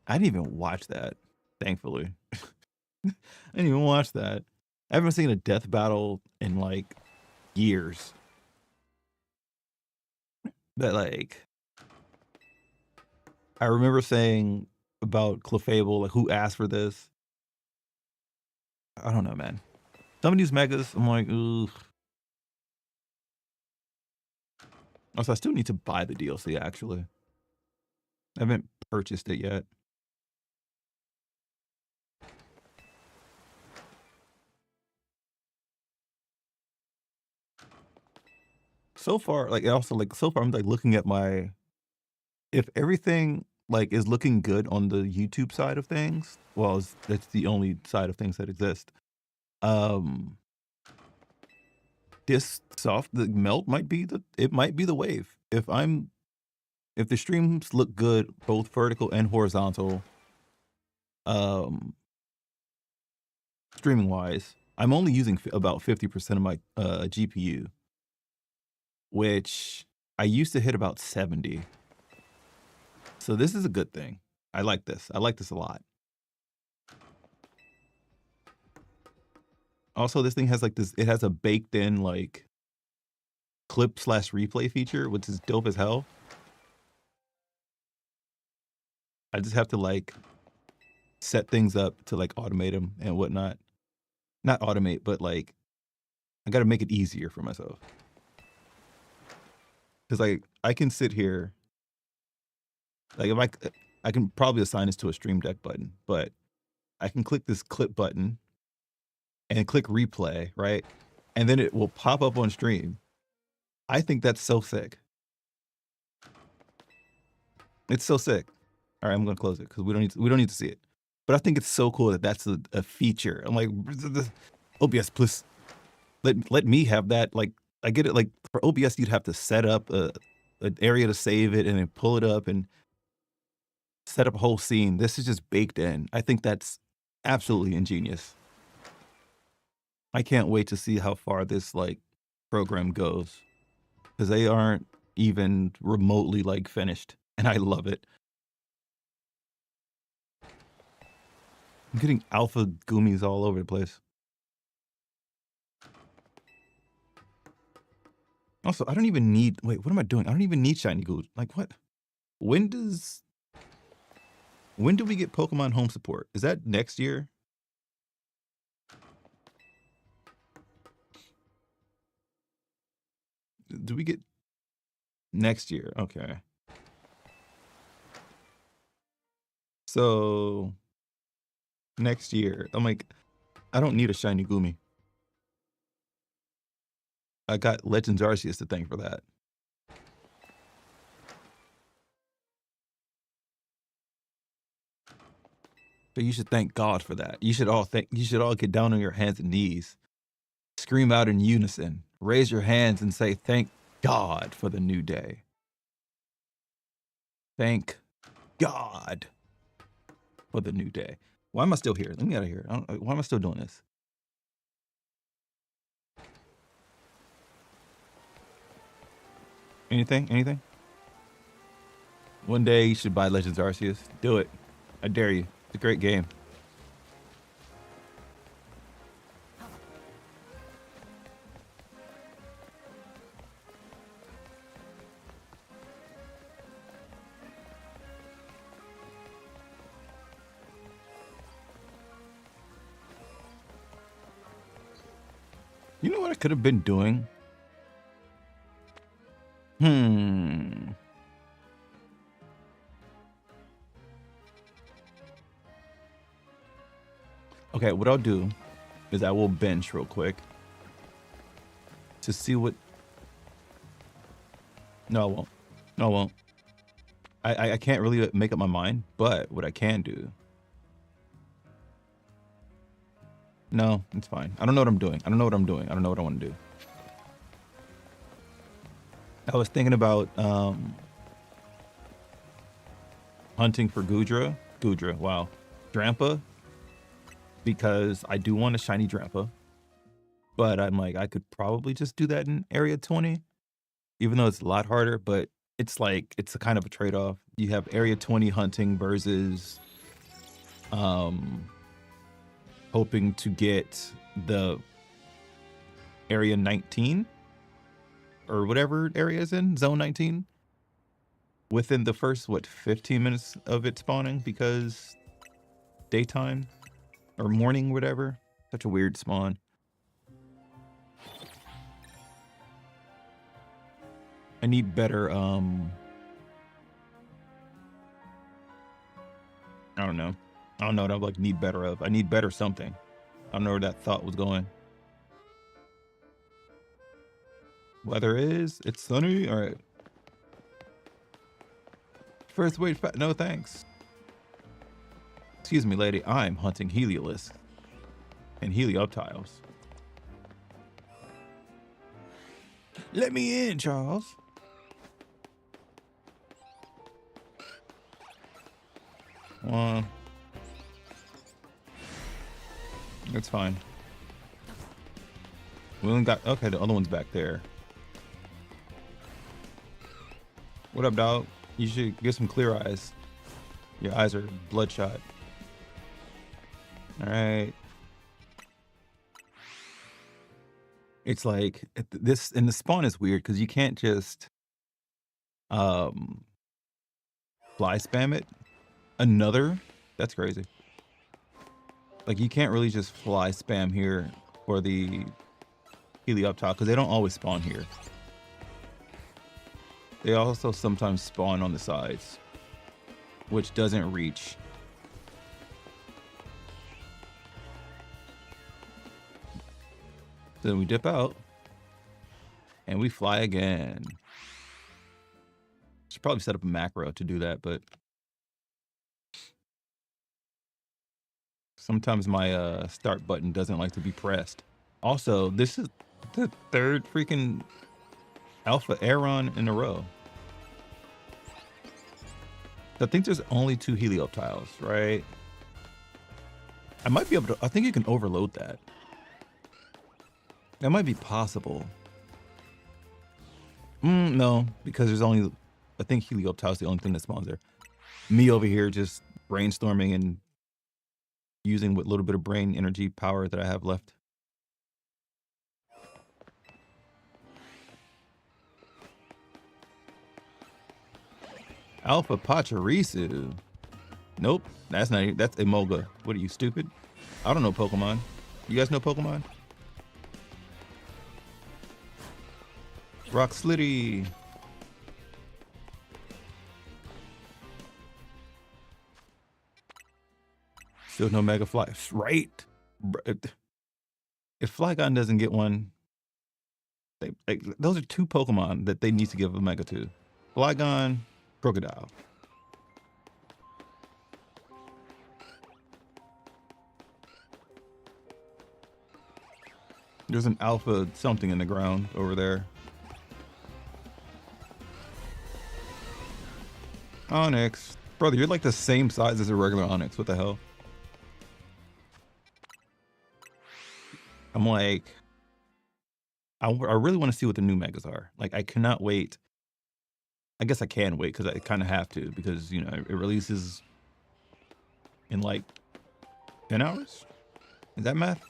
I didn't even watch that, thankfully. I didn't even watch that. I haven't seen a death battle in like years. But like, I remember saying about Clefable, like who asked for this? I don't know, man. Some of these megas, I'm like, ugh. Also, I still need to buy the DLC, actually. I haven't purchased it yet. So far, like, also, like, so far, I'm, like, looking at my... If everything, like, is looking good on the YouTube side of things, well, that's the only side of things that exist. This the Meld might be the wave. If the streams look good, both vertical and horizontal, streaming wise, I'm only using about 50% of my GPU, which I used to hit about 70. So this is a good thing. I like this. I like this a lot. Also, this thing has like this, it has a baked in like clip/replay feature, which is dope as hell. I just have to like set things up to like automate them and whatnot. Not automate, but like I got to make it easier for myself. Because like I can sit here, like if I can probably assign this to a Stream Deck button, but I can click this clip button and click replay, right? And then it will pop up on stream. I think that's so sick. It's so sick. All right, I'm gonna close it because we don't need to see it. But I think it's so cool that that's a feature. I'm like, OBS, please let me have that. Like, I get it. Like for OBS, you'd have to set up an area to save it and then pull it up and set up a whole scene. This is just baked in. I think that's absolutely ingenious. I can't wait to see how far this like program goes because they aren't even remotely like finished, and I love it. I'm getting alpha Goomies all over the place. Also, I don't even need, wait, what am I doing? I don't even need shiny Goo. Like what? When do we get Pokemon home support? Is that next year? Do we get next year? Okay. So next year, I'm like, I don't need a shiny Goomy. I got Legends Arceus to thank for that. So you should thank God for that. You should all get down on your hands and knees, scream out in unison, raise your hands and say, thank God for the new day. Thank God for the new day. Why am I still here? Let me out of here. Why am I still doing this? Anything? One day you should buy Legends Arceus. Do it. I dare you. It's a great game. You know what I could have been doing? Okay, what I'll do is I will bench real quick to see what... No, I won't. No, I won't. I can't really make up my mind, but what I can do... No, it's fine. I don't know what I'm doing. I don't know what I'm doing. I don't know what I want to do. I was thinking about hunting for Gudra. Wow. Drampa. Because I do want a shiny Drampa. But I'm like, I could probably just do that in Area 20. Even though it's a lot harder, but it's like, it's a kind of a trade-off. You have Area 20 hunting versus hoping to get the Area 19 or whatever area is in, Zone 19, within the first, 15 minutes of it spawning, because daytime or morning, whatever. Such a weird spawn. I need better, I don't know. I don't know what I like need better of. I need better something. I don't know where that thought was going. Weather is, it's sunny. All right. First wait, no thanks. Excuse me, lady. I'm hunting Heliolisk and Helioptiles. Let me in, Charles. That's fine. We only got, okay, the other one's back there. What up, dog? You should get some clear eyes. Your eyes are bloodshot. All right. It's like this, and the spawn is weird because you can't just fly spam it. That's crazy. Like you can't really just fly spam here for the Helioptile because they don't always spawn here. They also sometimes spawn on the sides, which doesn't reach. Then we dip out and we fly again. Should probably set up a macro to do that, but sometimes my start button doesn't like to be pressed. Also, this is the third freaking Alpha Aeron in a row. I think there's only 2 Helioptiles, right? I might be able to, I think you can overload that. That might be possible. No, because there's only, I think Helioptile is the only thing that spawns there. Me over here just brainstorming and using what little bit of brain energy power that I have left. Alpha Pachirisu. Nope, that's not, that's Emolga. What are you, stupid? I don't know Pokemon. You guys know Pokemon? Rock Slitty. Still no Mega Fly. Right? If Flygon doesn't get one, those are 2 Pokemon that they need to give a Mega to. Flygon, Crocodile. There's an alpha something in the ground over there. Onyx. Brother, you're like the same size as a regular Onyx. What the hell? I'm like, I really want to see what the new megas are. Like, I cannot wait. I guess I can wait because I kind of have to because, you know, it releases in like 10 hours. Is that math?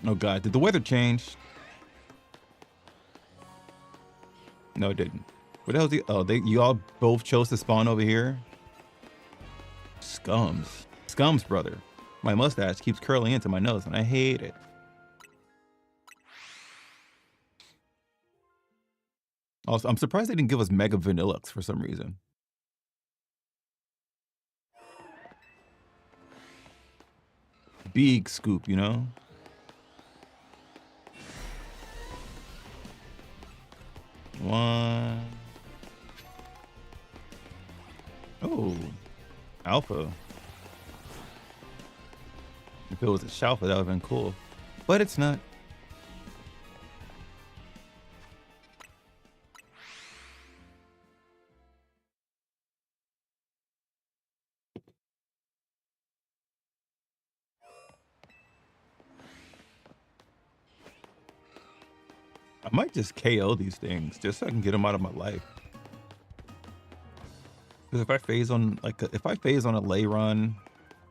Oh, God. Did the weather change? No, it didn't. What the hell is the... Oh, you all both chose to spawn over here? Scums. Scums, brother. My mustache keeps curling into my nose, and I hate it. Also, I'm surprised they didn't give us Mega Vanillux for some reason. Big scoop, you know? One. Oh, alpha. If it was a Shalfa, that would have been cool. But it's not. I might just KO these things just so I can get them out of my life. Because if I phase on if I phase on a lay run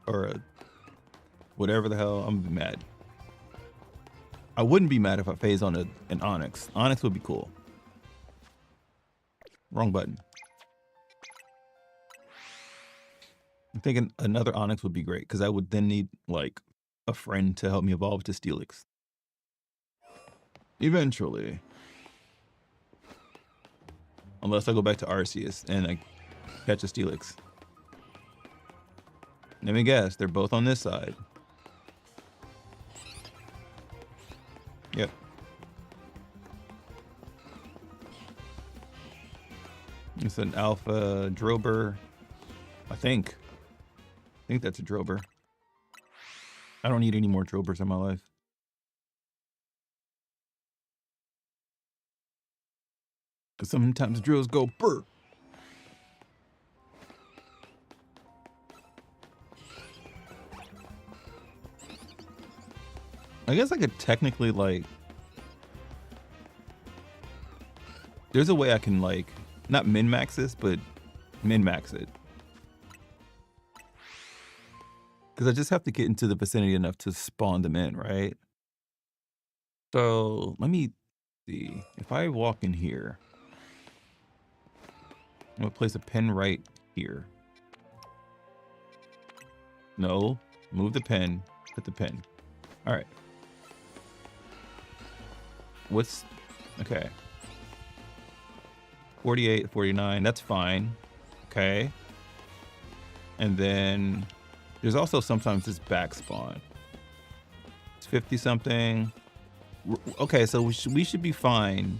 or a whatever the hell, I'm gonna be mad. I wouldn't be mad if I phase on an Onyx. Onyx would be cool. Wrong button. I'm thinking another Onyx would be great because I would then need like a friend to help me evolve to Steelix. Eventually. Unless I go back to Arceus and I catch a Steelix. Let me guess, they're both on this side. Yep. It's an alpha Drober. I think that's a Drober. I don't need any more Drobers in my life. Because sometimes drills go burr. I guess I could technically like... There's a way I can like, not min-max this, but min-max it. Because I just have to get into the vicinity enough to spawn them in, right? So let me see. If I walk in here, I'm gonna place a pin right here. No, move the pin, put the pin. All right. What's, okay. 48, 49, that's fine. Okay. And then there's also sometimes this back spawn. It's 50 something. Okay, so we should be fine.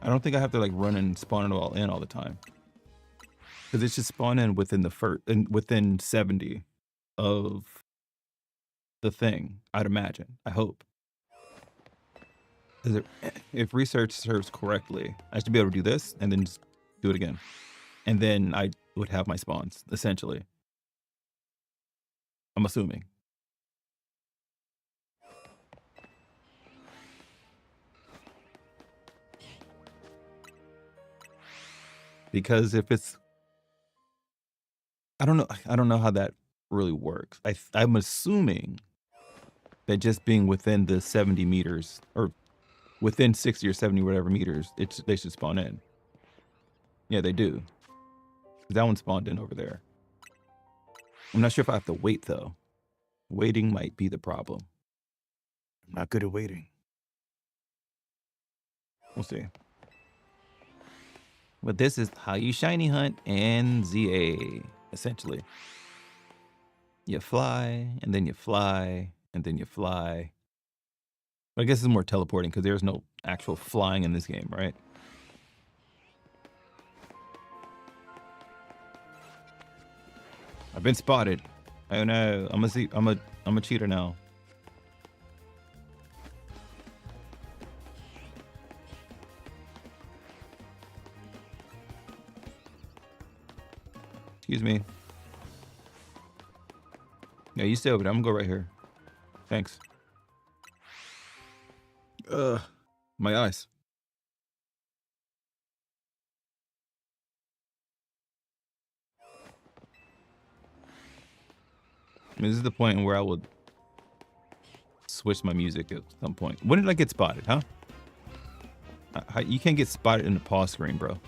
I don't think I have to like run and spawn it all in all the time. Because it should spawn in within the within 70 of the thing, I'd imagine. I hope. If research serves correctly, I should be able to do this and then just do it again. And then I would have my spawns, essentially. I'm assuming. Because if it's... I don't know how that really works. I'm assuming that just being within the 70 meters, or within 60 or 70 whatever meters, they should spawn in. Yeah, they do. That one spawned in over there. I'm not sure if I have to wait, though. Waiting might be the problem. I'm not good at waiting. We'll see. But this is how you shiny hunt and ZA, essentially. You fly, and then you fly, and then you fly. But I guess it's more teleporting because there's no actual flying in this game, right? I've been spotted. Oh no, I'm a cheater now. Excuse me. Yeah, you stay over there. I'm gonna go right here. Thanks. My eyes. I mean, this is the point where I would switch my music at some point. When did I get spotted, huh? You can't get spotted in the pause screen, bro.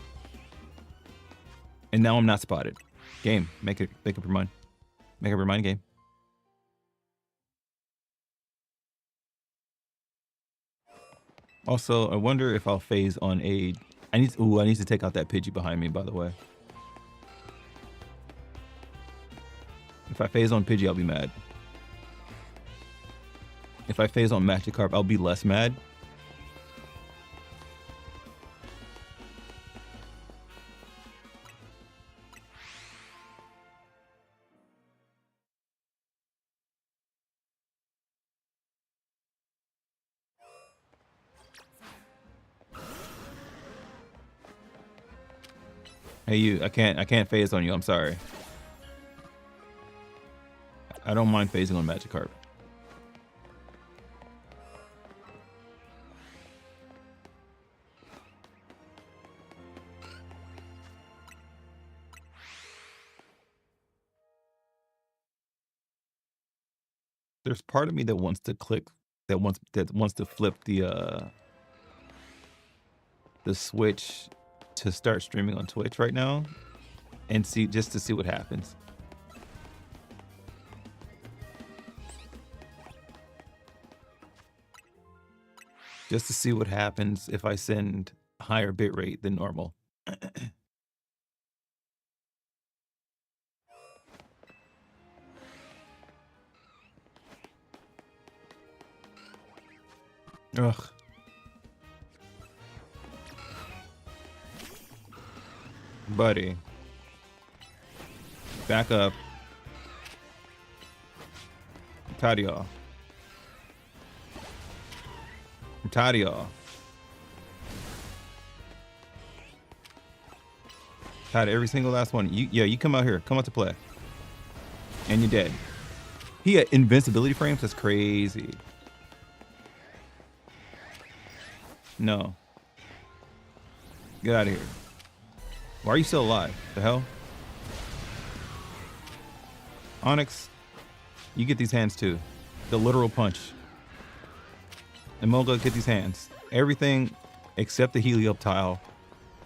And now I'm not spotted. Game, make up your mind. Make up your mind, game. Also, I wonder if I'll phase on a. I need to take out that Pidgey behind me, by the way. If I phase on Pidgey, I'll be mad. If I phase on Magikarp, I'll be less mad. Hey you, I can't phase on you, I'm sorry. I don't mind phasing on Magikarp. There's part of me that wants to click, that wants to flip the switch to start streaming on Twitch right now and just to see what happens. Just to see what happens if I send a higher bitrate than normal. Ugh. Buddy. Back up. I'm tired of y'all. I'm tired of y'all. Tired of every single last one. You come out here. Come out to play. And you're dead. He had invincibility frames? That's crazy. No. Get out of here. Why are you still alive? The hell? Onyx, you get these hands too. The literal punch. Emolga, get these hands. Everything except the Helioptile,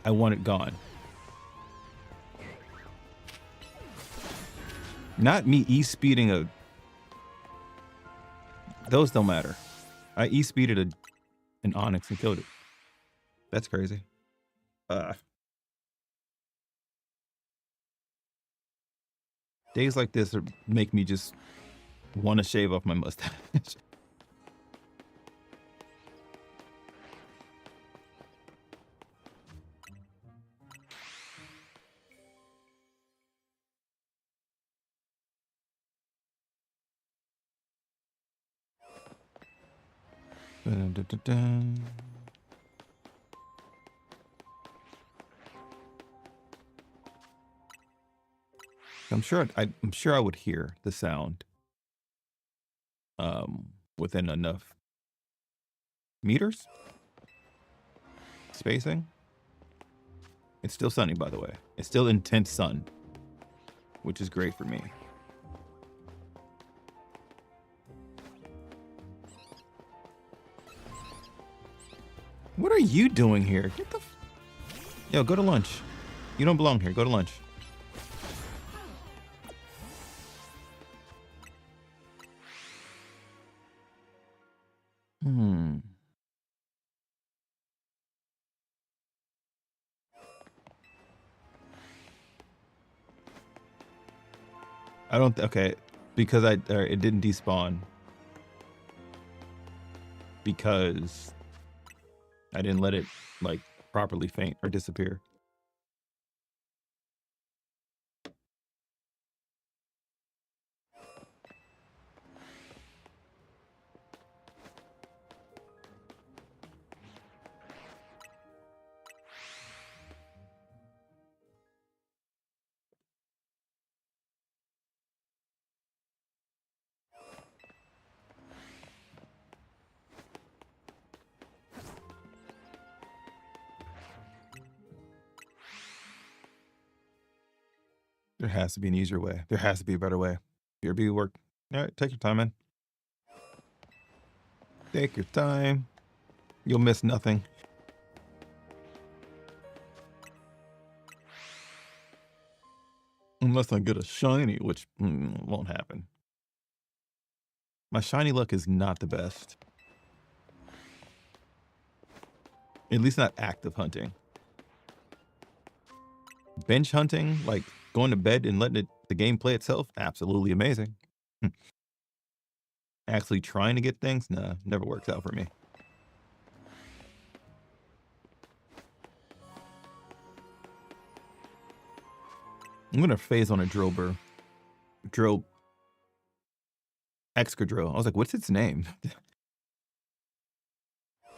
I want it gone. Not me E-speeding a... Those don't matter. I E-speeded an Onyx and killed it. That's crazy. Days like this make me just want to shave off my mustache. I'm sure I would hear the sound within enough meters spacing. It's still sunny, by the way. It's still intense sun, which is great for me. What are you doing here? Get the Yo, go to lunch. You don't belong here. Go to lunch. I don't, okay, because it didn't despawn. Because I didn't let it, like, properly faint or disappear. There has to be an easier way. There has to be a better way. BRB work. All right, take your time, man. Take your time. You'll miss nothing. Unless I get a shiny, which won't happen. My shiny luck is not the best. At least not active hunting. Bench hunting, like going to bed and letting the game play itself, absolutely amazing. Actually trying to get things, nah, never works out for me. I'm gonna phase on a drill burr. Drill. Excadrill. I was like, what's its name?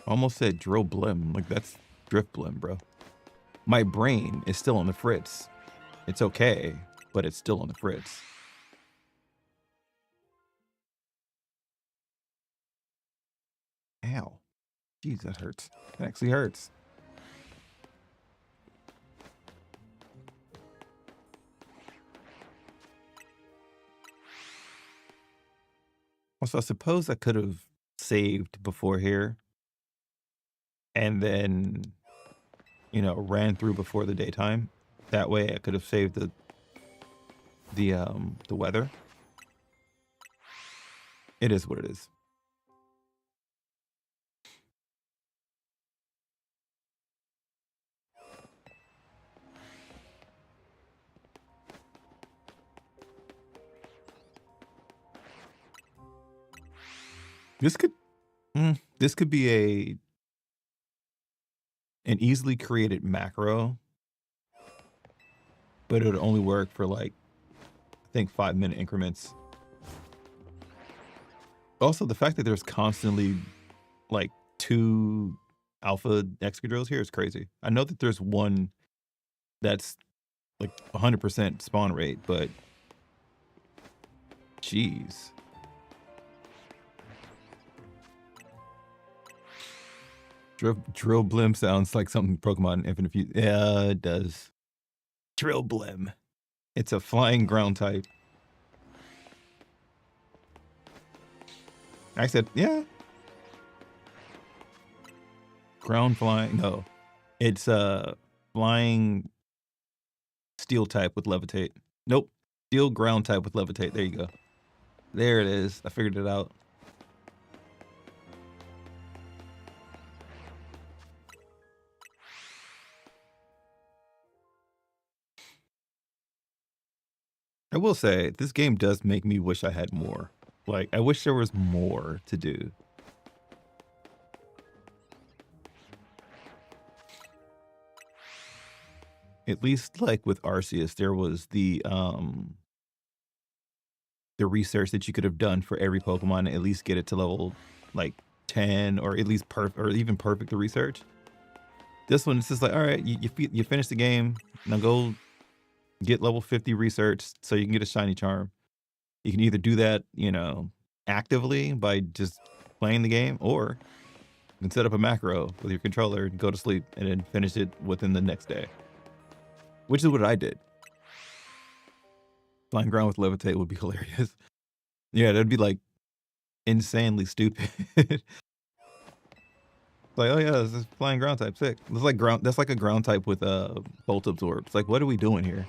Almost said drill blim. Like, that's drift blim, bro. My brain is still on the fritz. It's okay, but it's still on the fritz. Ow. Jeez, that hurts. That actually hurts. So I suppose I could have saved before here and then, you know, ran through before the daytime. That way I could have saved the weather. It is what it is. This could be an easily created macro, but it would only work for like, I think 5-minute increments. Also, the fact that there's constantly like 2 alpha excadrills here is crazy. I know that there's one that's like 100% spawn rate, but jeez. Drill Blim sounds like something Pokemon Infinite Fuse. Yeah, it does. Drill Blim. It's a flying ground type. I said, yeah. Ground flying. No. It's a flying steel type with levitate. Nope. Steel ground type with levitate. There you go. There it is. I figured it out. I will say, this game does make me wish I had more. Like, I wish there was more to do. At least, like, with Arceus, there was the research that you could have done for every Pokemon to at least get it to level, like, 10, or at least or even perfect the research. This one, it's just like, all right, you finish the game, now go get level 50 research so you can get a shiny charm. You can either do that, you know, actively by just playing the game, or you can set up a macro with your controller and go to sleep and then finish it within the next day. Which is what I did. Flying ground with levitate would be hilarious. Yeah, that'd be like insanely stupid. Like, oh yeah, this is flying ground type, sick. That's like that's like a ground type with a bolt absorb. It's like, what are we doing here?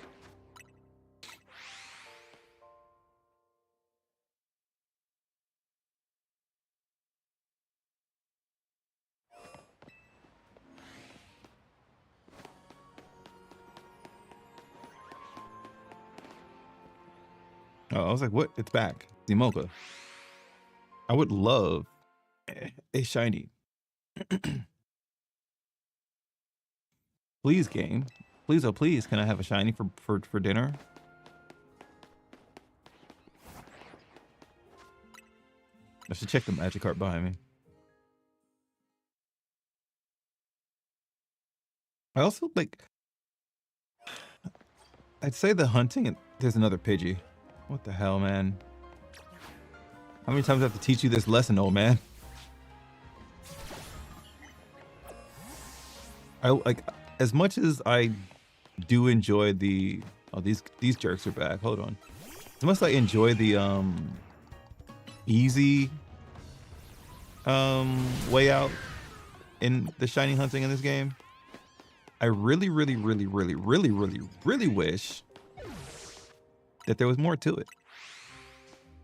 Oh, I was like, what? It's back. The Mocha. I would love a shiny. Please, game. Please, oh please, can I have a shiny for dinner? I should check the magic card behind me. I also like, I'd say the hunting, and there's another Pidgey. What the hell, man? How many times do I have to teach you this lesson, old man? I like, as much as I do enjoy the Oh, these jerks are back. Hold on. I must like enjoy the easy way out in the shiny hunting in this game. I really wish that there was more to it.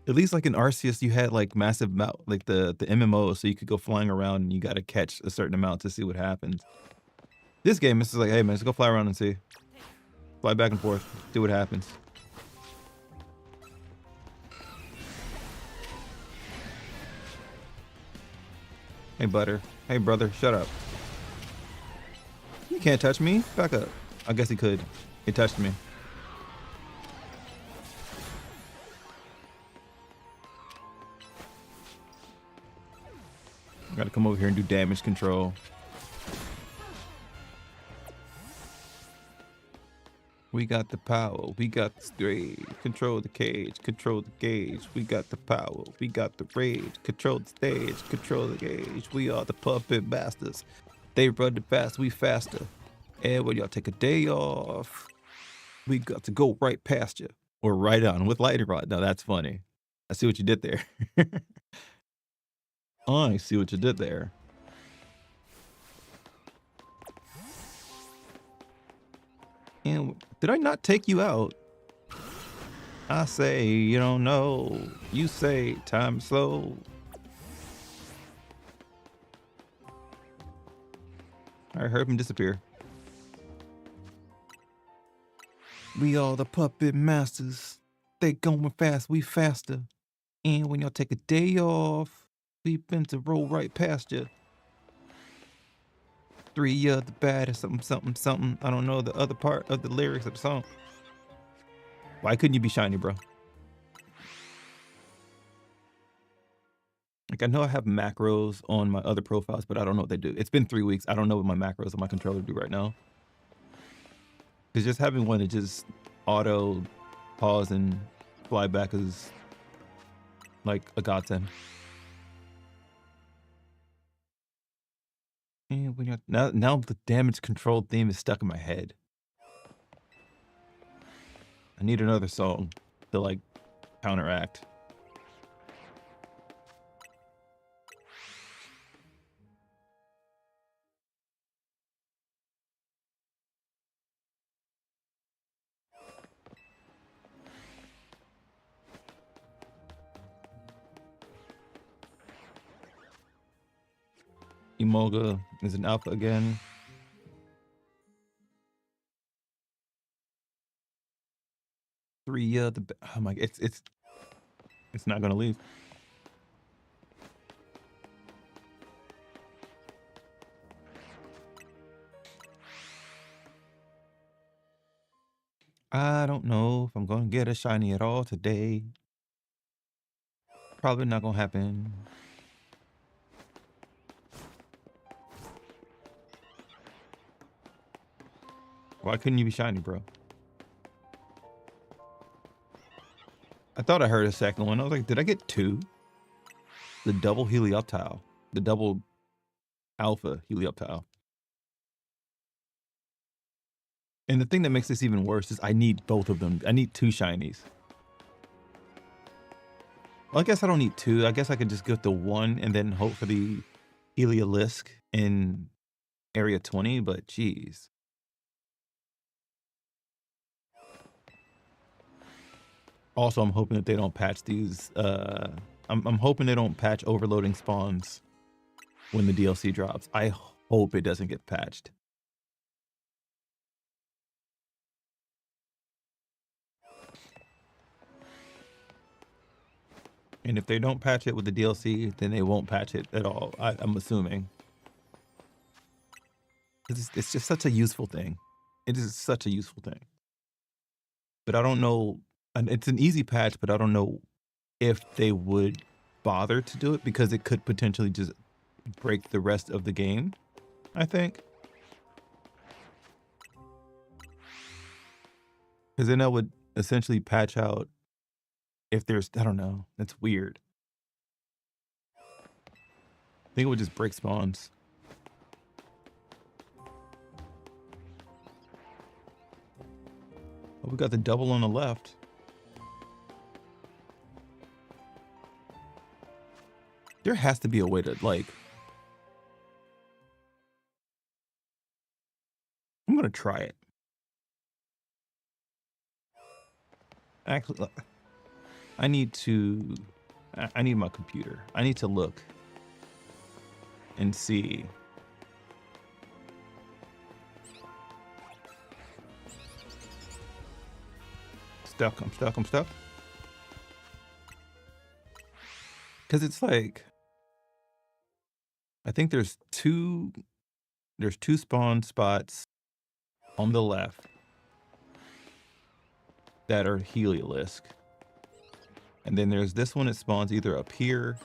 At least like in Arceus, you had like massive amount, like the MMO, so you could go flying around and you got to catch a certain amount to see what happens. This game, it's just like, hey man, let's go fly around and see. Fly back and forth, see what happens. Hey butter, hey brother, shut up. You can't touch me, back up. I guess he could. He touched me. Gotta come over here and do damage control. We got the power, we got the stage, control the cage, control the gauge. We got the power, we got the rage, control the stage, control the gauge. We are the puppet masters. They run the fast, we faster. And when y'all take a day off, we got to go right past you. Or right on with lightning rod. Now that's funny. I see what you did there. I see what you did there. And did I not take you out? I say you don't know. You say time slow. I heard him disappear. We are the puppet masters. They going fast, we faster. And when y'all take a day off, we been to roll right past you. 3 of the baddest, something. I don't know the other part of the lyrics of the song. Why couldn't you be shiny, bro? Like, I know I have macros on my other profiles, but I don't know what they do. It's been 3 weeks. I don't know what my macros on my controller do right now. Because just having one to just auto pause and fly back is like a godsend. And when you're, now the damage control theme is stuck in my head. I need another song to like counteract. Emolga is an alpha again. Oh my, it's not gonna leave. I don't know if I'm gonna get a shiny at all today. Probably not gonna happen. Why couldn't you be shiny, bro? I thought I heard a second one. I was like, did I get 2? The double Helioptile. The double alpha Helioptile. And the thing that makes this even worse is I need both of them. I need 2 shinies. Well, I guess I don't need 2. I guess I could just get the 1 and then hope for the Heliolisk in Area 20, but geez. Also, I'm hoping that they don't patch these. I'm hoping they don't patch overloading spawns when the DLC drops. I hope it doesn't get patched. And if they don't patch it with the DLC, then they won't patch it at all. I'm assuming. It's just such a useful thing. It is such a useful thing. But I don't know. And it's an easy patch, but I don't know if they would bother to do it because it could potentially just break the rest of the game, I think. Because then that would essentially patch out if there's, I don't know, that's weird. I think it would just break spawns. Oh, we got the double on the left. There has to be a way to, like... I'm gonna try it. Actually, look, I need my computer. I need to look and see. I'm stuck. Because it's like, I think there's two spawn spots on the left that are Heliolisk. And then there's this one that spawns either up here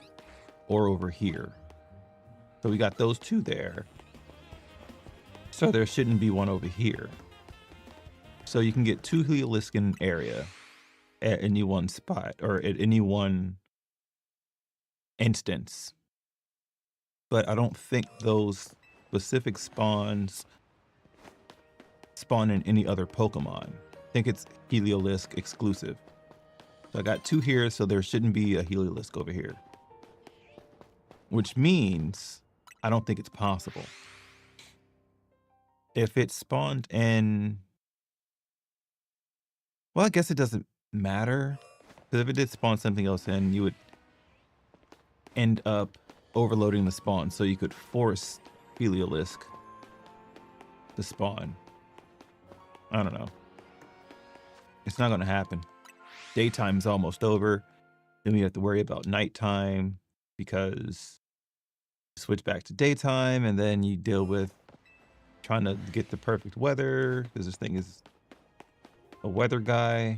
or over here. So we got those two there. So there shouldn't be one over here. So you can get 2 Heliolisk in an area at any one spot or at any one instance. But I don't think those specific spawns spawn in any other Pokemon. I think it's Heliolisk exclusive. So I got 2 here, so there shouldn't be a Heliolisk over here. Which means I don't think it's possible. If it spawned in... Well, I guess it doesn't matter. Because if it did spawn something else in, you would end up overloading the spawn. So you could force Heliolisk to spawn. I don't know. It's not going to happen. Daytime's almost over. Then we have to worry about nighttime because you switch back to daytime, and then you deal with trying to get the perfect weather because this thing is a weather guy.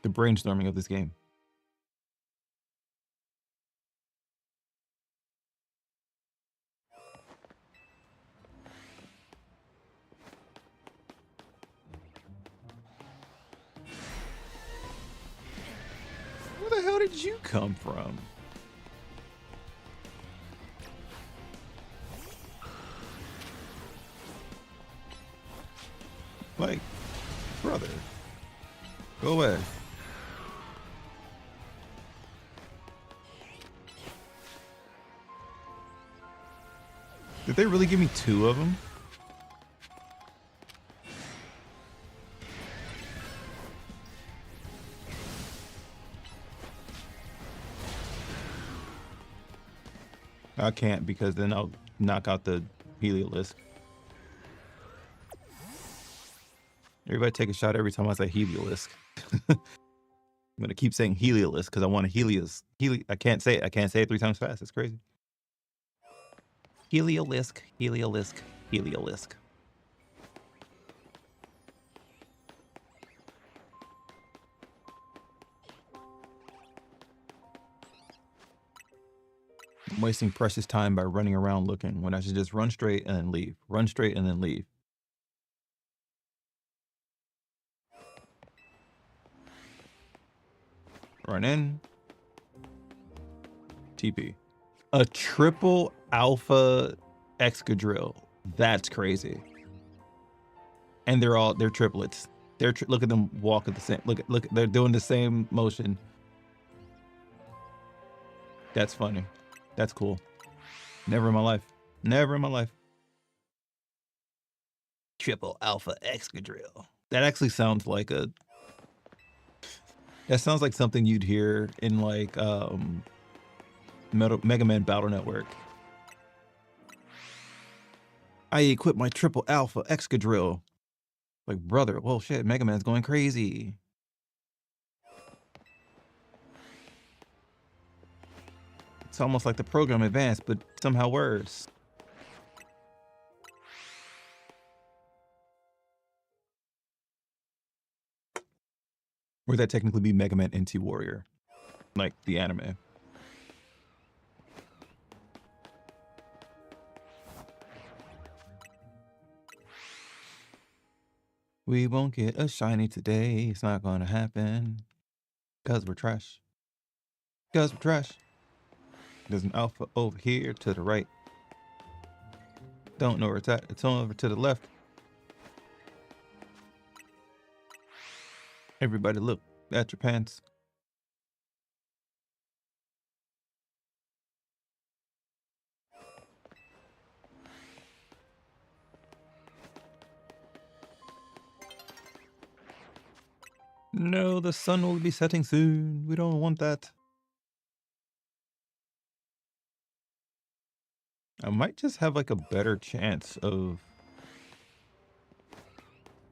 The brainstorming of this game. Where the hell did you come from? Like, brother, go away. Did they really give me 2 of them? I can't because then I'll knock out the Heliolisk. Everybody take a shot every time I say Heliolisk. I'm gonna keep saying Heliolisk because I want a Helios. I can't say it. I can't say it 3 times fast. It's crazy. Heliolisk, Heliolisk, Heliolisk. I'm wasting precious time by running around looking when I should just run straight and then leave. Run straight and then leave. Run in. TP. A triple alpha Excadrill. That's crazy. And they're triplets. Look at them walk at the same. Look, they're doing the same motion. That's funny. That's cool. Never in my life. Never in my life. Triple alpha Excadrill. That actually sounds like a... That sounds like something you'd hear in like Mega Man Battle Network. I equipped my triple alpha Excadrill. Like, brother, well shit, Mega Man's going crazy. It's almost like the program advanced, but somehow worse. Or would that technically be Mega Man NT Warrior? Like the anime. We won't get a shiny today. It's not gonna happen. Cause we're trash. Cause we're trash. There's an alpha over here to the right. Don't know where it's at. It's on over to the left. Everybody look at your pants. No, the sun will be setting soon. We don't want that. I might just have like a better chance of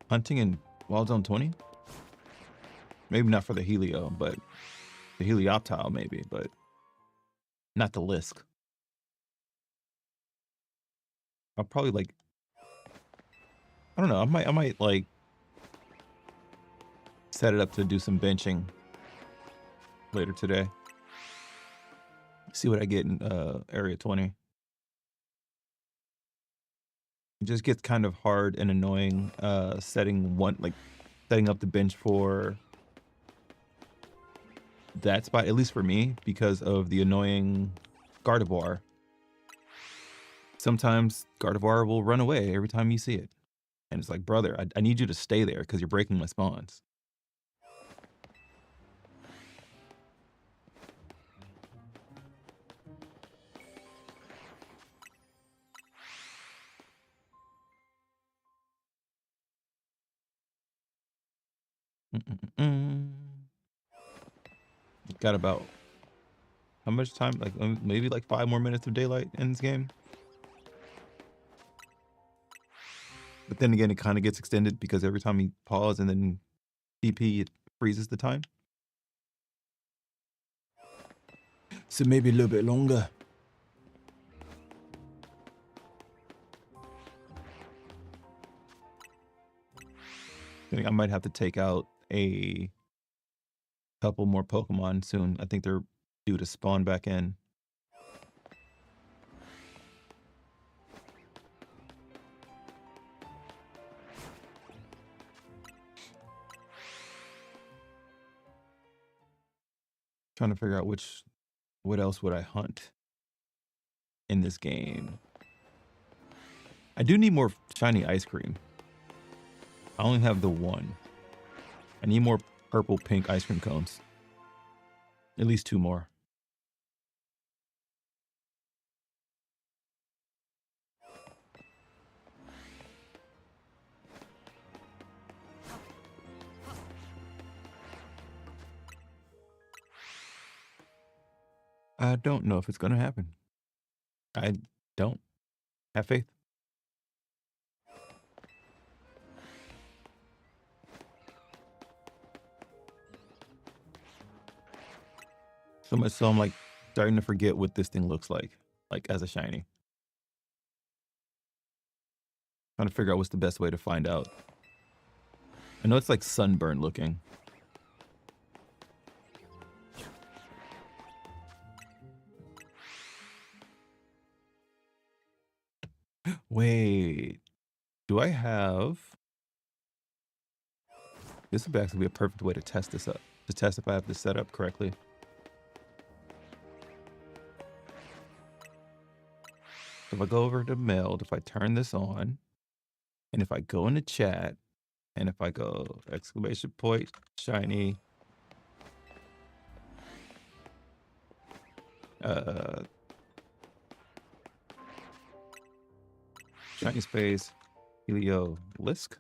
hunting in Wild Zone 20. Maybe not for the Helio, but the Helioptile maybe, but not the Lisk. I'll probably like, I don't know, I might like set it up to do some benching later today. See what I get in Area 20. It just gets kind of hard and annoying setting up the bench for that spot, at least for me, because of the annoying Gardevoir. Sometimes Gardevoir will run away every time you see it. And it's like, brother, I need you to stay there because you're breaking my spawns. Got about how much time? Like maybe like 5 more minutes of daylight in this game. But then again, it kind of gets extended because every time you pause and then TP, it freezes the time. So maybe a little bit longer. I think I might have to take out a couple more Pokemon soon. I think they're due to spawn back in. Trying to figure out what else would I hunt in this game. I do need more shiny ice cream. I only have the one. I need more purple pink ice cream cones. At least 2 more. I don't know if it's going to happen. I don't have faith. So much so I'm like starting to forget what this thing looks like as a shiny. Trying to figure out what's the best way to find out. I know it's like sunburn looking. Wait, do I have... This would actually be a perfect way to test this up. To test if I have this set up correctly. So if I go over to Meld, if I turn this on, and if I go into chat, and if I go exclamation point, shiny, shiny space, Helio Lisk.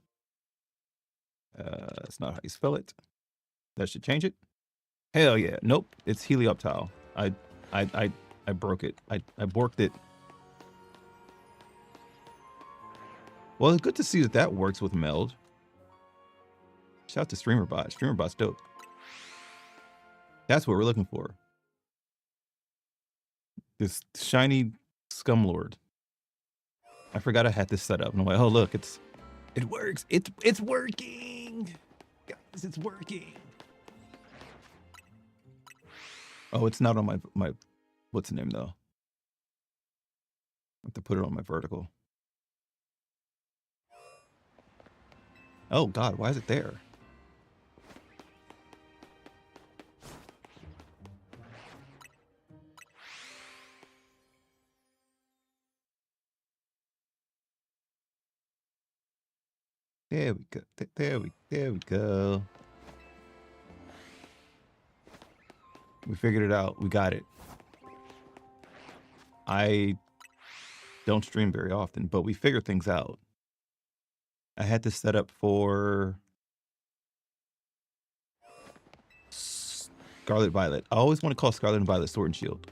That's not how you spell it. That should change it. Hell yeah. Nope. It's Helioptile. I broke it. I borked it. Well, it's good to see that works with Meld. Shout out to StreamerBot. StreamerBot's dope. That's what we're looking for. This shiny Scumlord. I forgot I had this set up. And I'm like, oh look, it works. It's working. Guys, it's working. Oh, it's not on my what's the name though? I have to put it on my vertical. Oh God, why is it there? There we go. There we go. We figured it out. We got it. I don't stream very often, but we figure things out. I had this set up for Scarlet Violet. I always want to call Scarlet and Violet Sword and Shield.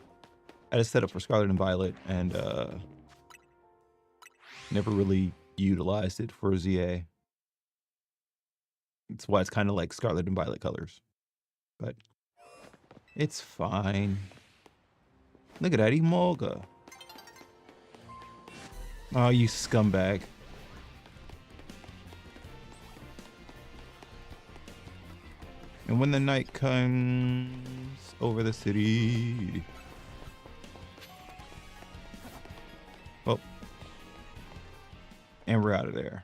I had it set up for Scarlet and Violet and never really utilized it for ZA. That's why it's kind of like Scarlet and Violet colors. But it's fine. Look at that, Emolga. Oh, you scumbag. And when the night comes over the city. Oh. And we're out of there.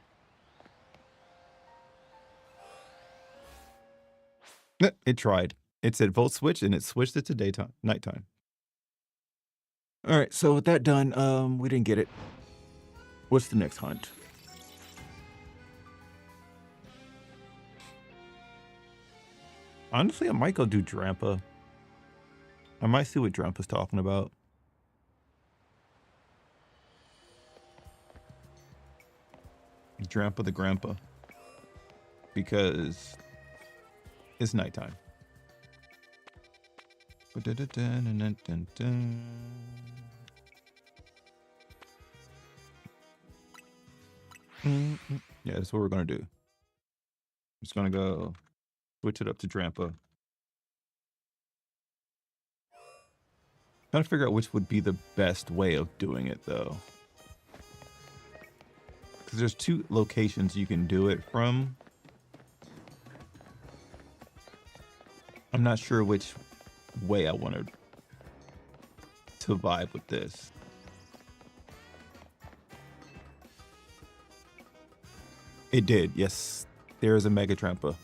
It tried. It said vote switch and it switched it to nighttime. All right, so with that done, we didn't get it. What's the next hunt? Honestly, I might go do Drampa. I might see what Drampa's talking about. Drampa the Grandpa. Because it's nighttime. Yeah, that's what we're gonna do. I'm just gonna go switch it up to Drampa. Trying to figure out which would be the best way of doing it though. Because there's two locations you can do it from. I'm not sure which way I wanted to vibe with this. It did, yes. There is a Mega Trampa.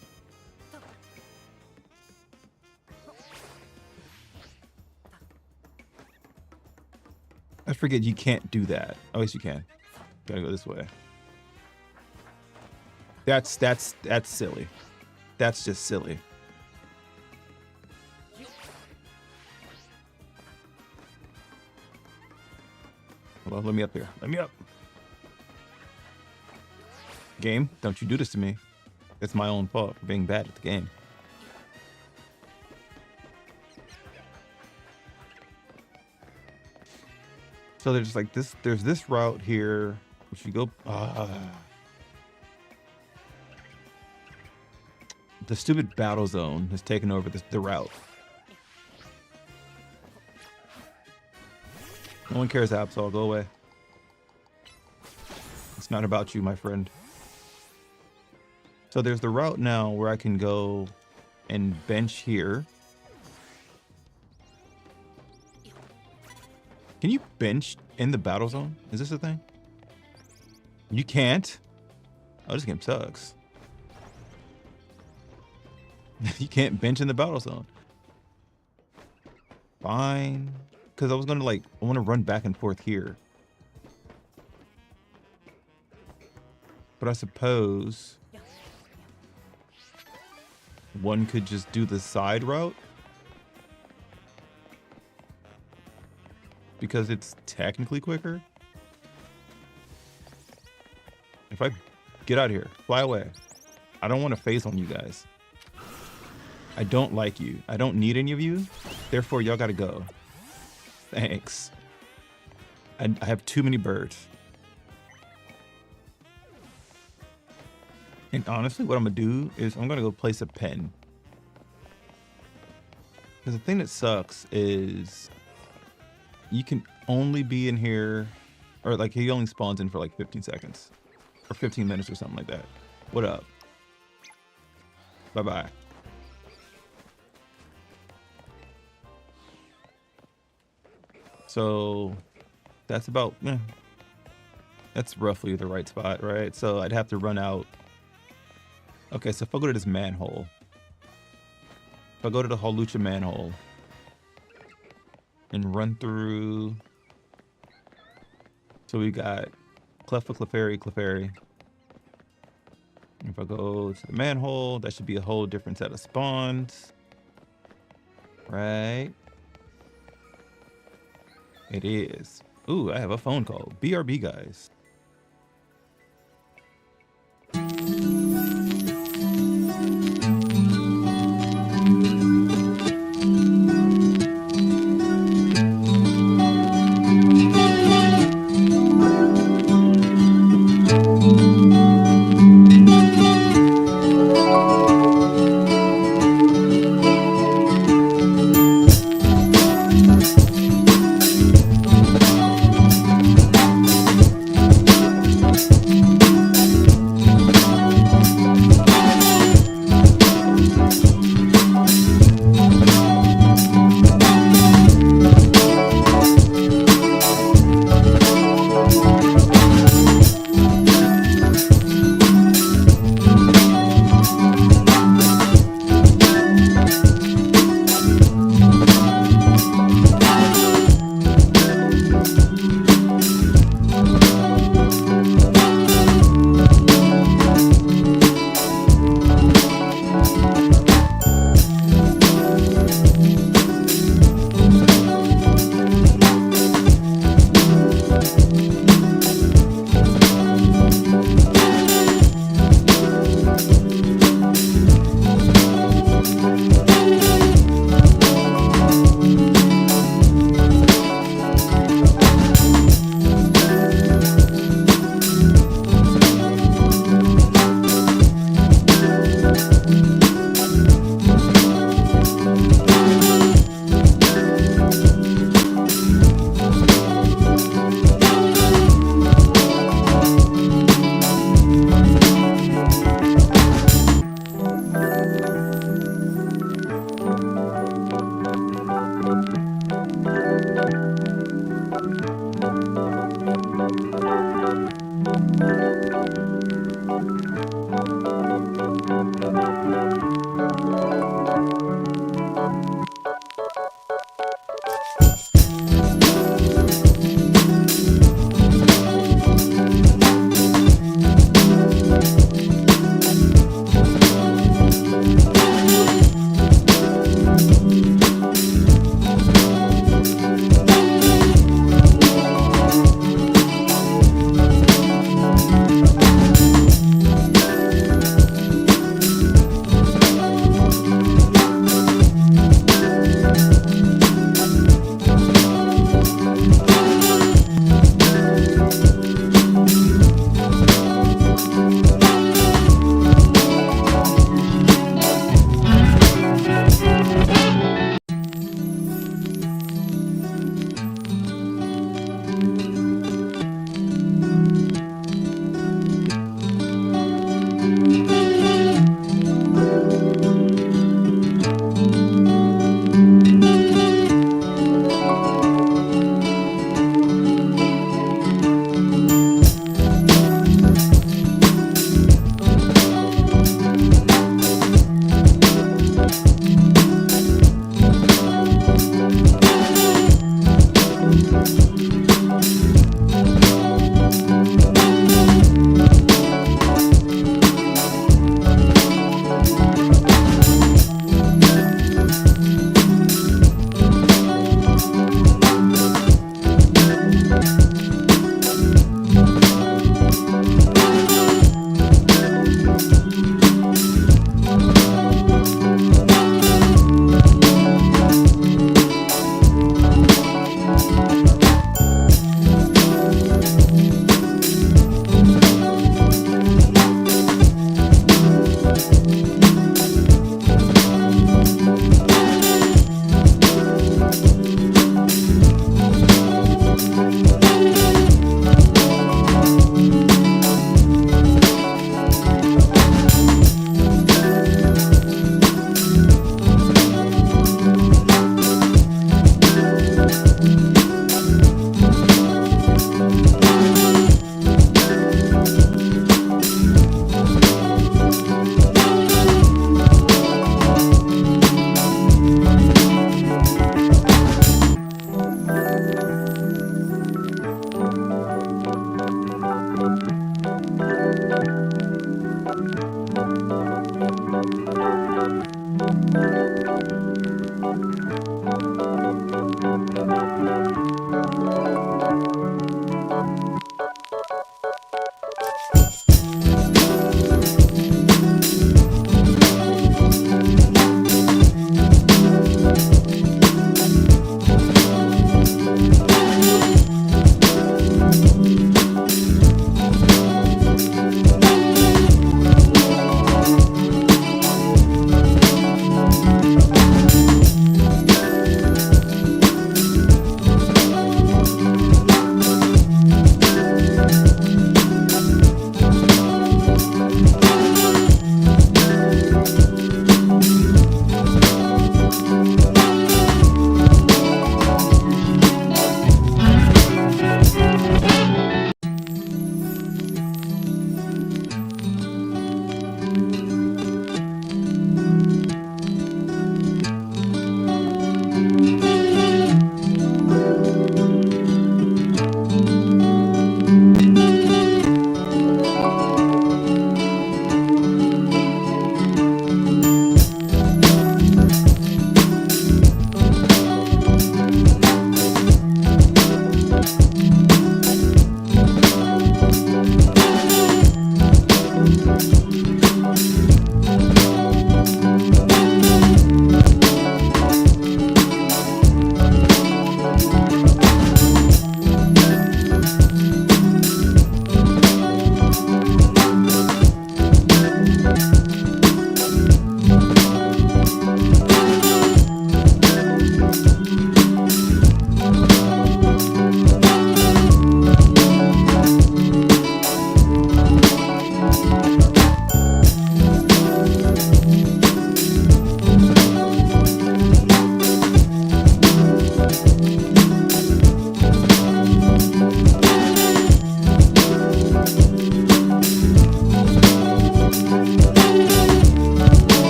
I forget you can't do that. Oh, yes, you can. Gotta go this way. That's silly. That's just silly. Hold on, let me up here. Let me up. Game, don't you do this to me. It's my own fault for being bad at the game. So there's like this, there's this route here, which you go, the stupid battle zone has taken over the route. No one cares, Absol, go away. It's not about you, my friend. So there's the route now where I can go and bench here. Can you bench in the battle zone? Is this a thing? You can't? Oh, this game sucks. You can't bench in the battle zone. Fine. Because I was going to I want to run back and forth here. But I suppose one could just do the side route. Because it's technically quicker. If I get out of here, fly away. I don't want to phase on you guys. I don't like you. I don't need any of you. Therefore, y'all gotta go. Thanks. I have too many birds. And honestly, what I'm gonna do is I'm gonna go place a pen. Because the thing that sucks is you can only be in here, or he only spawns in for 15 seconds or 15 minutes or something like that. What up? Bye-bye. So that's about, that's roughly the right spot, right? So I'd have to run out. Okay, so if I go to this manhole, if I go to the Holucha manhole and run through, so we got Cleffa, Clefairy. If I go to the manhole, that should be a whole different set of spawns. Right. It is. Ooh, I have a phone call. BRB, guys.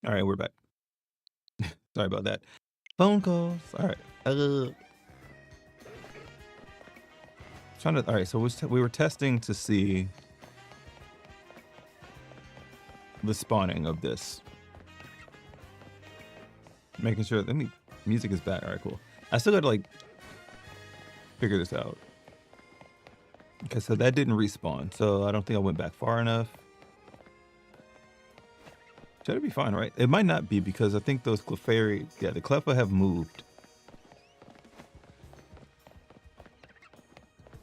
All right, we're back. Sorry about that. Phone calls. All right. Trying to. All right. So we were testing to see the spawning of this. Making sure. Music is back. All right. Cool. I still got to like figure this out. Okay. So that didn't respawn. So I don't think I went back far enough. Should it be fine, right? It might not be because I think those Clefairy, the Cleffa have moved.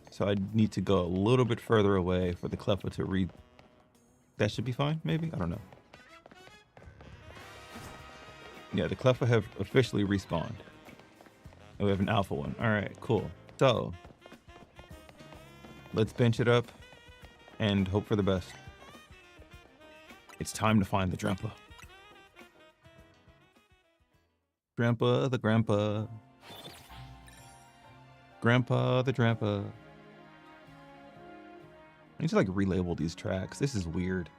So I need to go a little bit further away for the Cleffa to read. That should be fine, maybe? I don't know. Yeah, the Cleffa have officially respawned. And we have an alpha one. All right, cool. So let's bench it up and hope for the best. It's time to find the Drampa. Grandpa the Grandpa. Grandpa the Drampa. I need to like relabel these tracks. This is weird.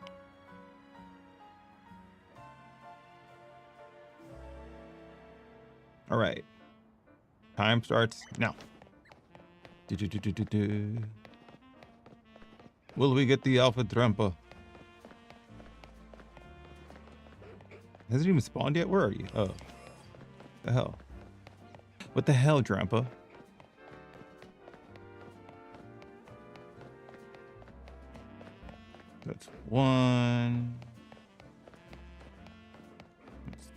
All right. Time starts now. Will we get the Alpha Drampa? Has it even spawned yet? Where are you? Oh. The hell? What the hell, Drampa? That's one. That's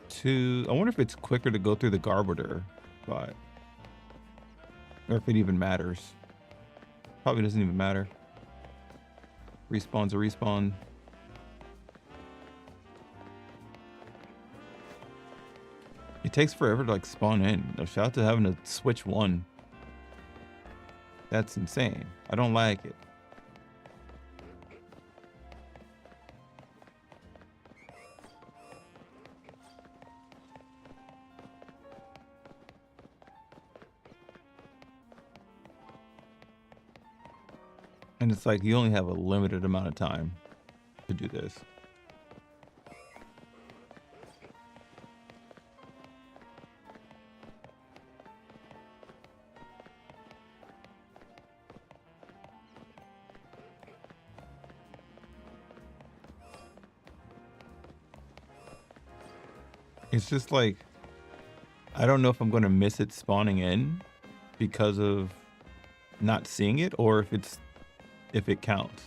two. I wonder if it's quicker to go through the Garbiter spot. Or if it even matters. Probably doesn't even matter. Respawn's a respawn. It takes forever to like spawn in. No, shout out to having to switch one. That's insane. I don't like it. And it's like you only have a limited amount of time to do this. It's just like, I don't know if I'm going to miss it spawning in because of not seeing it, or if it counts.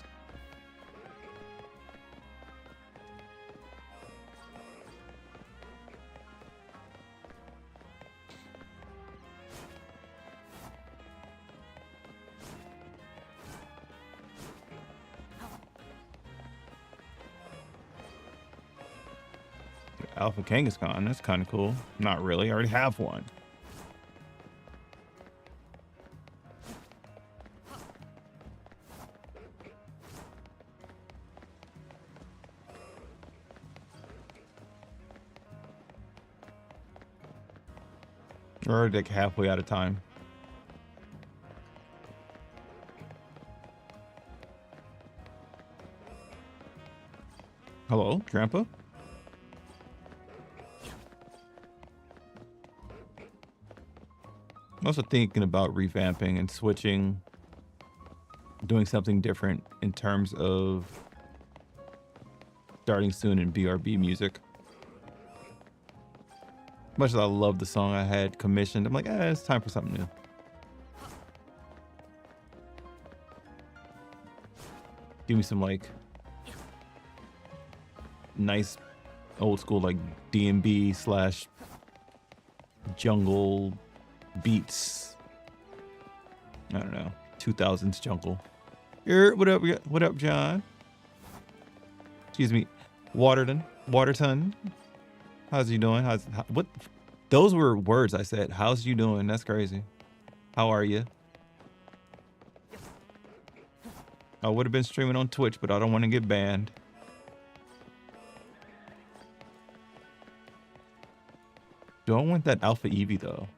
Alpha Kangaskhan, that's kind of cool. Not really, I already have one. We're already like halfway out of time. Hello, Grandpa? I'm also thinking about revamping and switching, doing something different in terms of starting soon in BRB music. Much as I love the song I had commissioned, I'm like, it's time for something new. Give me some like nice old school like D&B / jungle beats. I don't know, 2000s jungle. Here, what up? What up, John? Excuse me, Waterton. How's you doing? What? Those were words I said. How's you doing? That's crazy. How are you? I would have been streaming on Twitch, but I don't want to get banned. Do I want that Alpha Eevee though?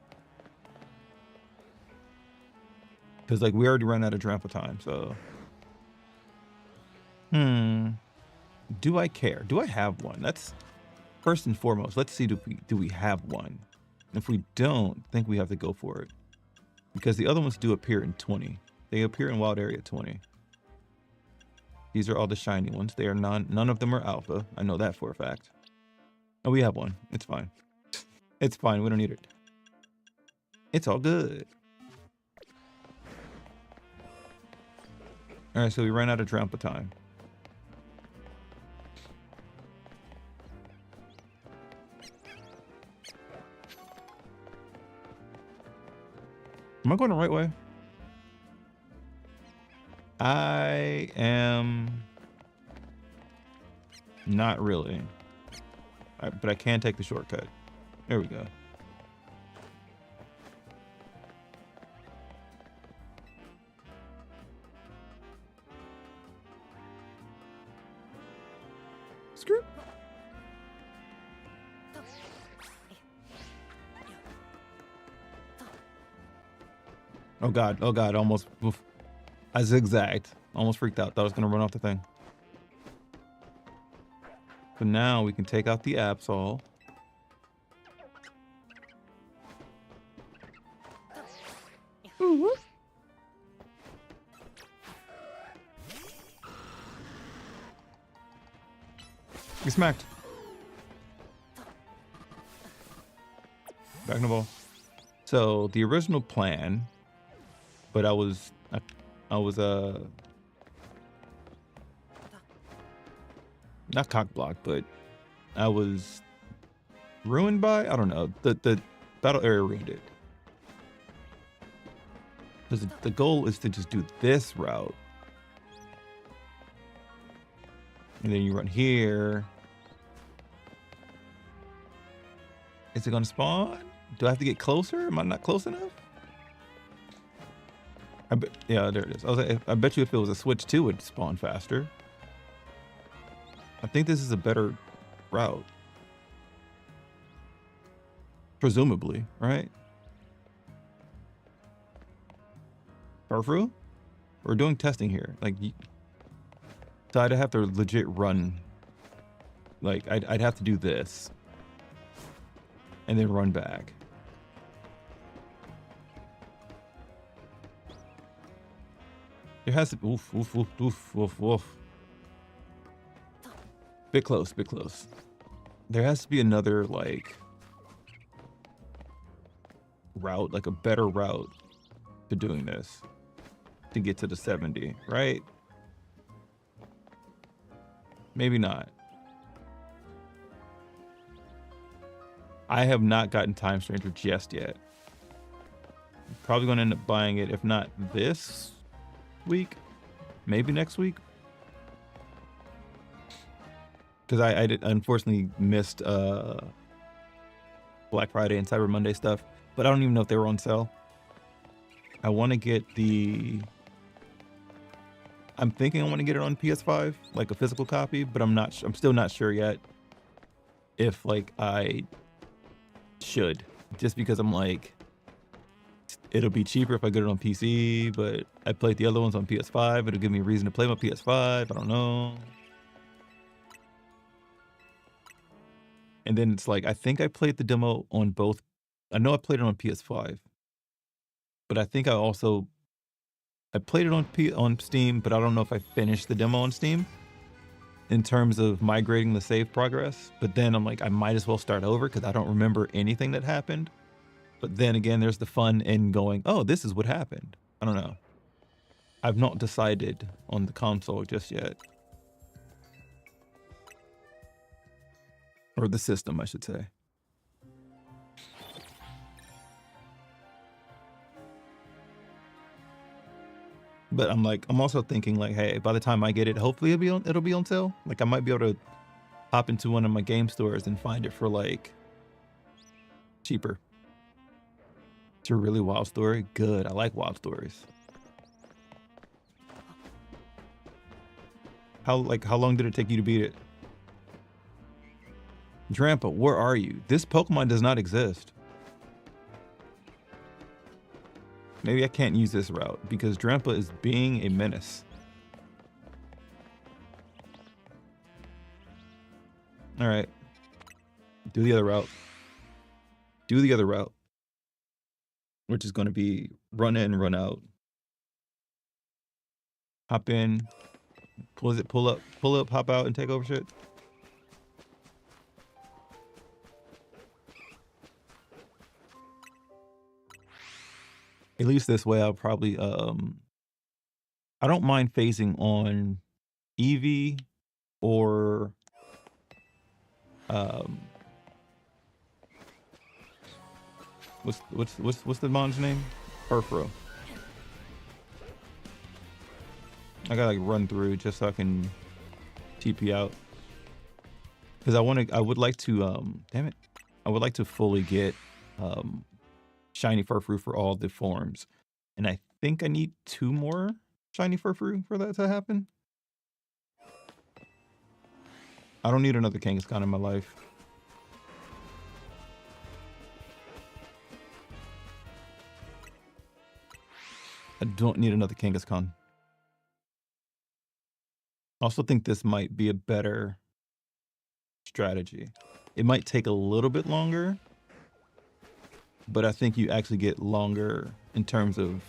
Because like we already ran out of Drampa time, so. Do I care? Do I have one? first and foremost, let's see, do we have one? If we don't, I think we have to go for it. Because the other ones do appear in 20. They appear in Wild Area 20. These are all the shiny ones. They are none of them are alpha. I know that for a fact. Oh, we have one. It's fine. It's fine. We don't need it. It's all good. All right, so we ran out of trample time. Am I going the right way? I am not really. But I can take the shortcut. There we go. Screw. Oh God, almost. Oof. I zigzagged. Almost freaked out. Thought I was going to run off the thing. But now we can take out the Absol. You smacked. Back in the ball. So the original plan, but I was not cock blocked, but I was ruined by, I don't know, the battle area ruined it. Because the goal is to just do this route. And then you run here. Is it gonna spawn? Do I have to get closer? Am I not close enough? Yeah, there it is. I bet you if it was a switch 2, it'd spawn faster. I think this is a better route. Presumably, right? Furfru? We're doing testing here. Like, so I'd have to legit run. Like, I'd have to do this. And then run back. There has to be, oof, oof, oof, oof, oof, oof. Bit close, bit close. There has to be another, like, route, like a better route to doing this to get to the 70, right? Maybe not. I have not gotten Time Stranger just yet. Probably going to end up buying it, if not this week, maybe next week. Because I unfortunately missed Black Friday and Cyber Monday stuff, but I don't even know if they were on sale. I want to get I'm thinking I want to get it on PS5, like a physical copy, but I'm still not sure yet if like I should, just because I'm like, it'll be cheaper if I get it on PC, but I played the other ones on PS5. It'll give me a reason to play my PS5. I don't know. And then it's like, I think I played the demo on both. I know I played it on PS5, but I think I played it on Steam, but I don't know if I finished the demo on Steam in terms of migrating the save progress. But then I'm like, I might as well start over because I don't remember anything that happened. But then again, there's the fun in going, oh, this is what happened. I don't know. I've not decided on the console just yet. Or the system, I should say. But I'm also thinking like, hey, by the time I get it, hopefully it'll be on sale. Like I might be able to hop into one of my game stores and find it for like cheaper. It's a really wild story. Good. I like wild stories. How long did it take you to beat it? Drampa, where are you? This Pokemon does not exist. Maybe I can't use this route because Drampa is being a menace. All right. Do the other route. Do the other route. Which is going to be run in, run out. Hop in. Pull up, hop out, and take over shit. At least this way, I'll probably I don't mind phasing on Eevee or what's the mon's name? Furfro. I gotta like run through just so I can TP out. Because I would like to damn it. I would like to fully get shiny Furfru for all the forms. And I think I need 2 more shiny Furfru for that to happen. I don't need another Kangaskhan in my life. I don't need another Kangaskhan. I also think this might be a better strategy. It might take a little bit longer, but I think you actually get longer in terms of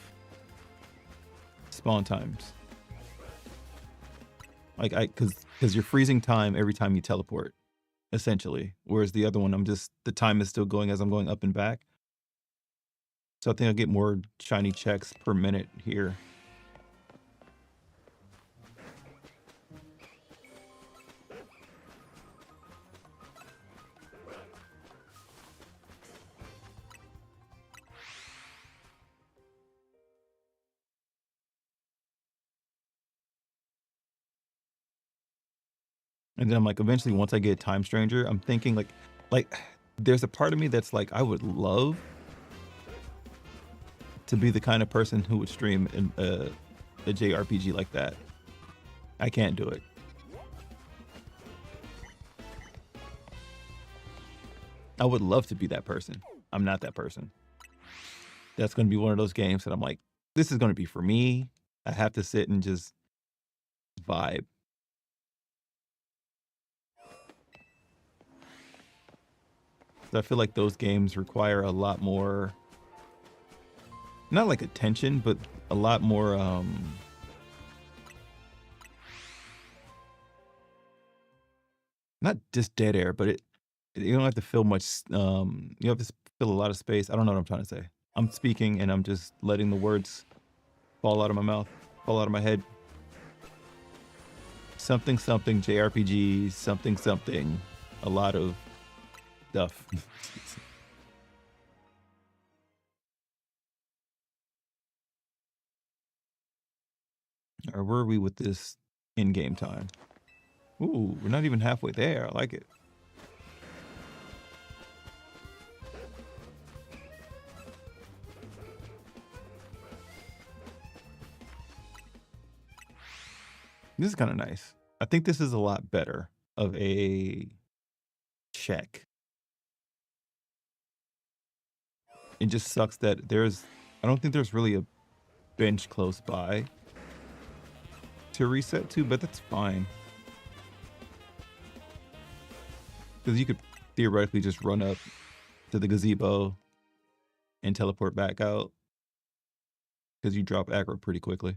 spawn times. Like because you're freezing time every time you teleport, essentially. Whereas the other one, the time is still going as I'm going up and back. So I think I'll get more shiny checks per minute here. And then I'm like, eventually, once I get Time Stranger, I'm thinking like there's a part of me that's like, I would love to be the kind of person who would stream in a JRPG like that. I can't do it. I would love to be that person. I'm not that person. That's going to be one of those games that I'm like, this is going to be for me. I have to sit and just vibe. So I feel like those games require a lot more, not like attention, but a lot more not just dead air, but you don't have to fill much you have to fill a lot of space. I don't know what I'm trying to say. I'm speaking and I'm just letting the words fall out of my mouth, fall out of my head. Something something JRPG, something something, a lot of stuff. Or where are we with this in-game time? Ooh, we're not even halfway there. I like it. This is kind of nice. I think this is a lot better of a check. It just sucks that I don't think there's really a bench close by to reset to, but that's fine. Because you could theoretically just run up to the gazebo and teleport back out. Because you drop aggro pretty quickly.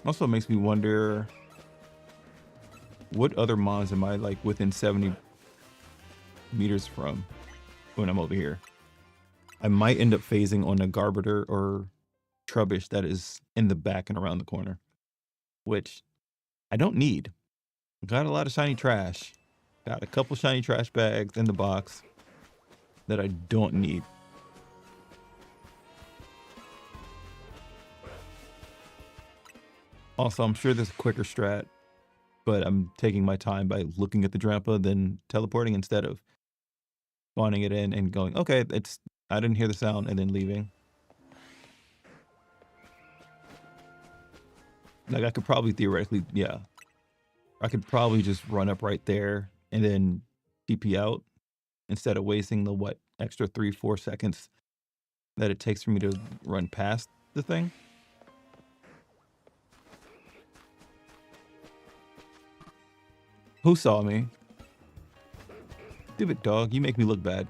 Also makes me wonder, what other mons am I like within 70 meters from when I'm over here? I might end up phasing on a Garbiter or Trubbish that is in the back and around the corner, which I don't need. Got a lot of shiny trash. Got a couple shiny trash bags in the box that I don't need. Also, I'm sure there's a quicker strat, but I'm taking my time by looking at the Drampa, then teleporting instead of spawning it in and going, okay, I didn't hear the sound, and then leaving. Like, I could probably theoretically, yeah. I could probably just run up right there and then TP out instead of wasting the, extra 3-4 seconds that it takes for me to run past the thing. Who saw me? Stupid dog, you make me look bad.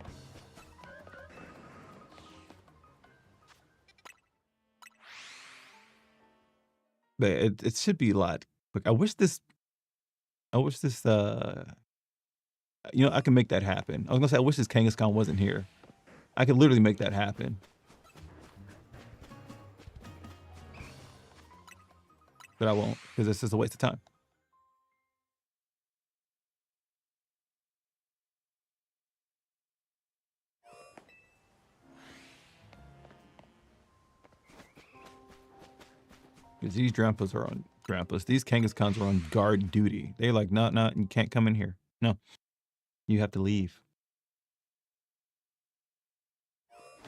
But it should be a lot. Like I wish this you know, I can make that happen. I was gonna say I wish this Kangaskhan wasn't here. I could literally make that happen. But I won't, because it's just a waste of time. Because these Drampas are on Drampas. These Kangaskhan's are on guard duty. They're like, no, you can't come in here. No. You have to leave.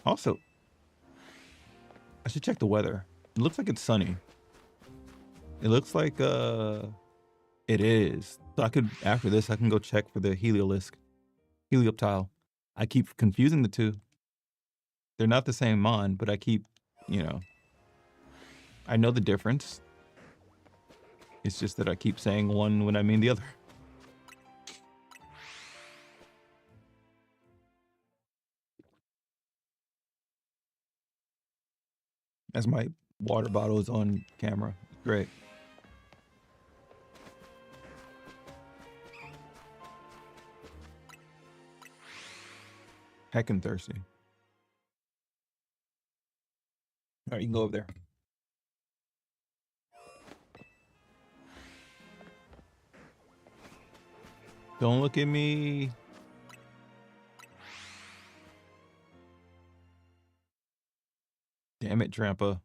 Also, I should check the weather. It looks like it's sunny. It looks like it is. So I could, after this, I can go check for the Helioptile. I keep confusing the two. They're not the same mon, but I keep, you know, I know the difference. It's just that I keep saying one when I mean the other. As my water bottle is on camera. Great. Heckin' thirsty. All right, you can go over there. Don't look at me. Damn it, Drampa.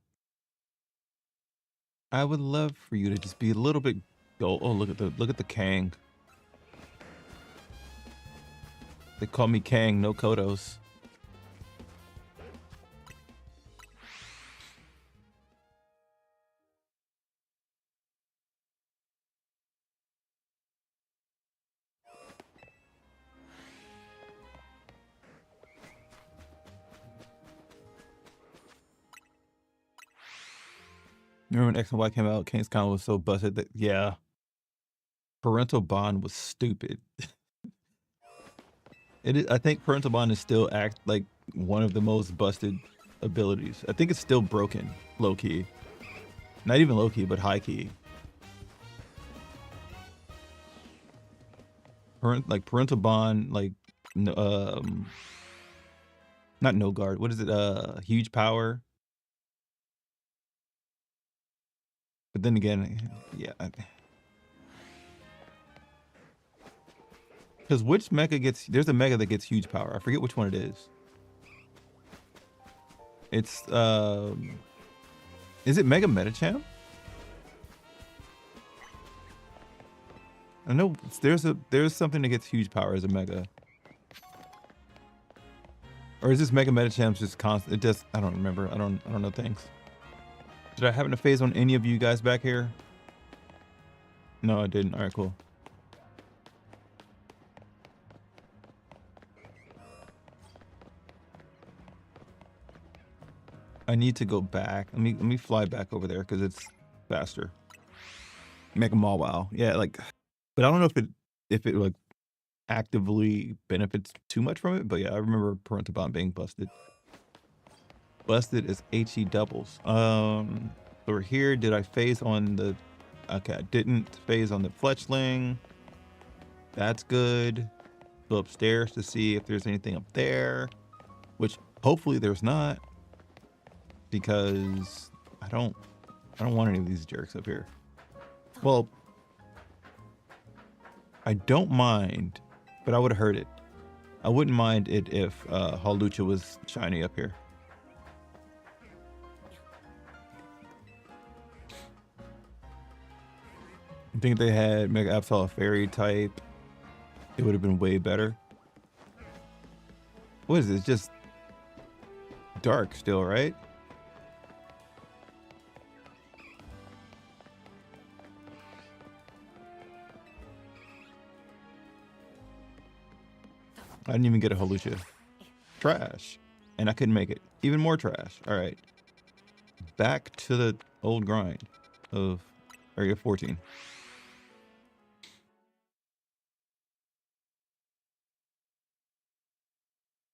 I would love for you to just be a little bit gold. Oh, look at the Kang. They call me Kang, no Kodos. Remember when X and Y came out, Kangaskhan was so busted that, yeah. Parental Bond was stupid. I think Parental Bond is still like one of the most busted abilities. I think it's still broken, low key. Not even low key, but high key. Parental Bond, like, not no guard. What is it? Huge power. But then again, yeah. Because which mega there's a mega that gets huge power. I forget which one it is. It's, is it Mega Metachamp? I know there's something that gets huge power as a mega. Or is this Mega Metachamp just constant? It just, I don't remember. I don't know things. Did I happen to phase on any of you guys back here? No, I didn't. All right, cool. I need to go back. Let me fly back over there because it's faster. Make them all wow. Yeah, like, but I don't know if it like actively benefits too much from it. But yeah, I remember Parental Bond being busted. Busted is HE doubles. Over here, did I phase on the? Okay, I didn't phase on the Fletchling. That's good. Go upstairs to see if there's anything up there, which hopefully there's not, because I don't want any of these jerks up here. Well, I don't mind, but I would have heard it. I wouldn't mind it if Hawlucha was shiny up here. I think they had Mega Absol Fairy type, it would have been way better. What is this? Just dark still, right? I didn't even get a Hawlucha. Trash. And I couldn't make it. Even more trash. All right. Back to the old grind of Area 14.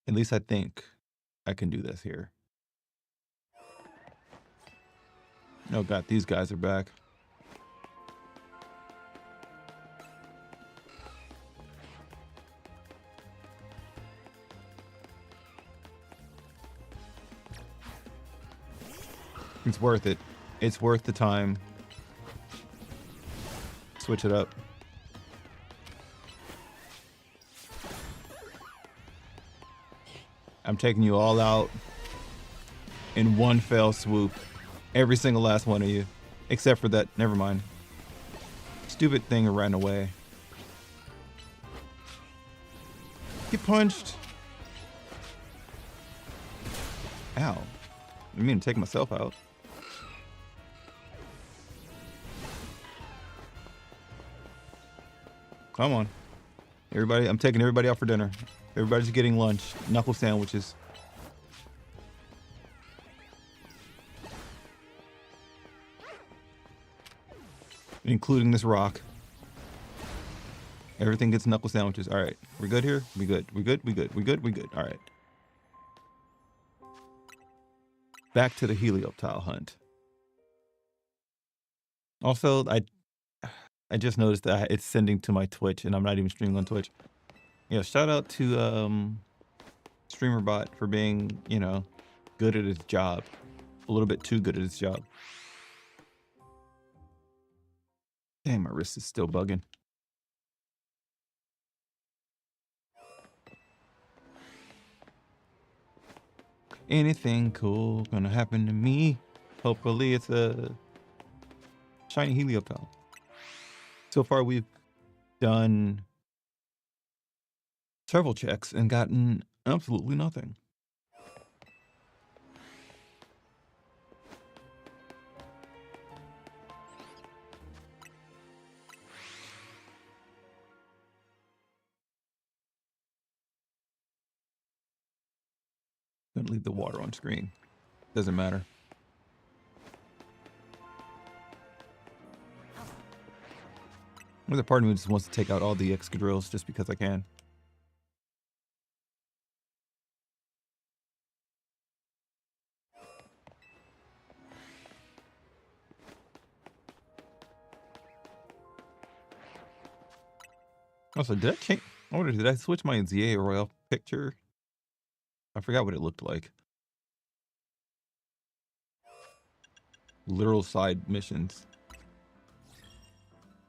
At least I think I can do this here. Oh god, these guys are back. It's worth it. It's worth the time. Switch it up. I'm taking you all out in one fell swoop. Every single last one of you. Except for that. Never mind. Stupid thing ran away. Get punched. Ow. I mean to take myself out. Come on. Everybody, I'm taking everybody out for dinner. Everybody's getting lunch. Knuckle sandwiches. Including this rock. Everything gets knuckle sandwiches. All right. We're good here? We good. We good? We good. We good? We good. All right. Back to the helioptile hunt. Also, I just noticed that it's sending to my Twitch, and I'm not even streaming on Twitch. Yeah, shout out to StreamerBot for being, you know, good at his job. A little bit too good at his job. Damn, my wrist is still bugging. Anything cool gonna happen to me? Hopefully it's a shiny helioptile. So far we've done several checks and gotten absolutely nothing. Gonna leave the water on screen. Doesn't matter. Another part of me just wants to take out all the Excadrills just because I can. Also, did I change? I wonder, did I switch my ZA Royale picture? I forgot what it looked like. Literal side missions.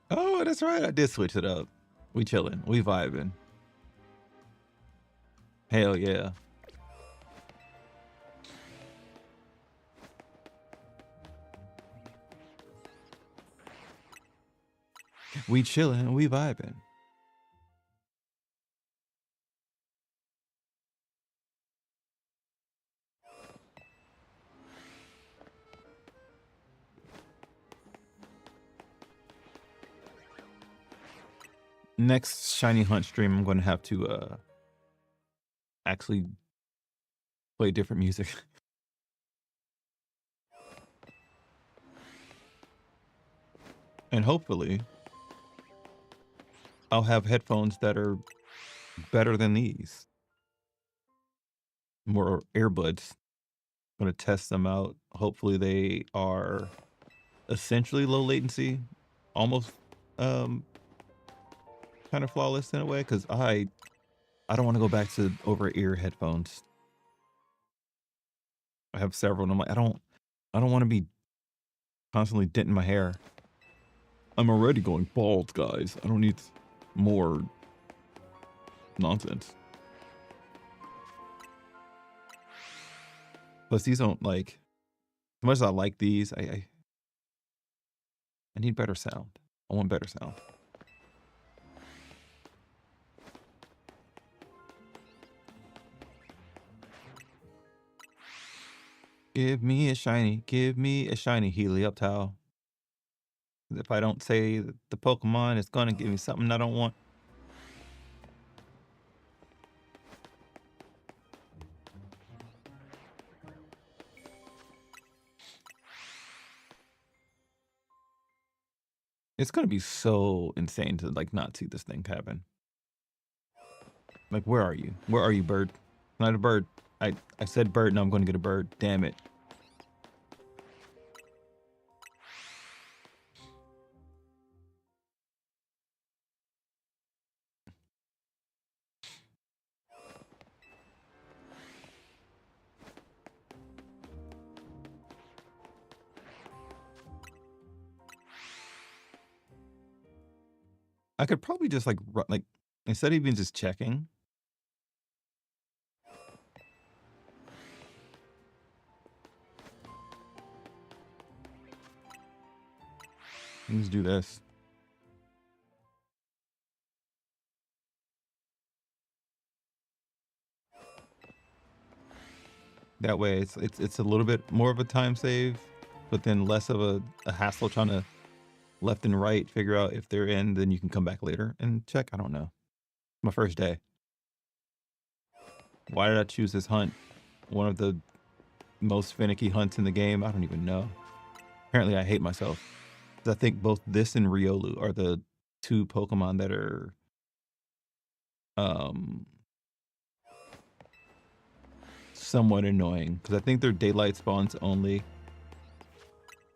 Oh, that's right. I did switch it up. We chilling. We vibing. Hell yeah. We chilling. We vibing. Next shiny hunt stream, I'm going to have to actually play different music. And hopefully I'll have headphones that are better than these. More earbuds. I'm going to test them out. Hopefully they are essentially low latency, almost kind of flawless in a way, because I don't want to go back to over ear headphones. I have several, and I'm like, I don't want to be constantly denting my hair. I'm already going bald, guys. I don't need more nonsense. Plus, these don't, like, as much as I like these, I need better sound. I want better sound. Give me a shiny helioptile. If I don't say the Pokemon, it's gonna give me something I don't want. It's gonna be so insane to like not see this thing happen. Like, where are you? Where are you, bird? Can I have a bird? I said bird, now I'm going to get a bird. Damn it. I could probably just like run, like instead of even just checking. Let's do this. That way it's a little bit more of a time save, but then less of a hassle trying to left and right figure out if they're in, then you can come back later and check. I don't know. My first day. Why did I choose this hunt? One of the most finicky hunts in the game? I don't even know. Apparently I hate myself. I think both this and Riolu are the two Pokemon that are somewhat annoying, because I think they're daylight spawns only,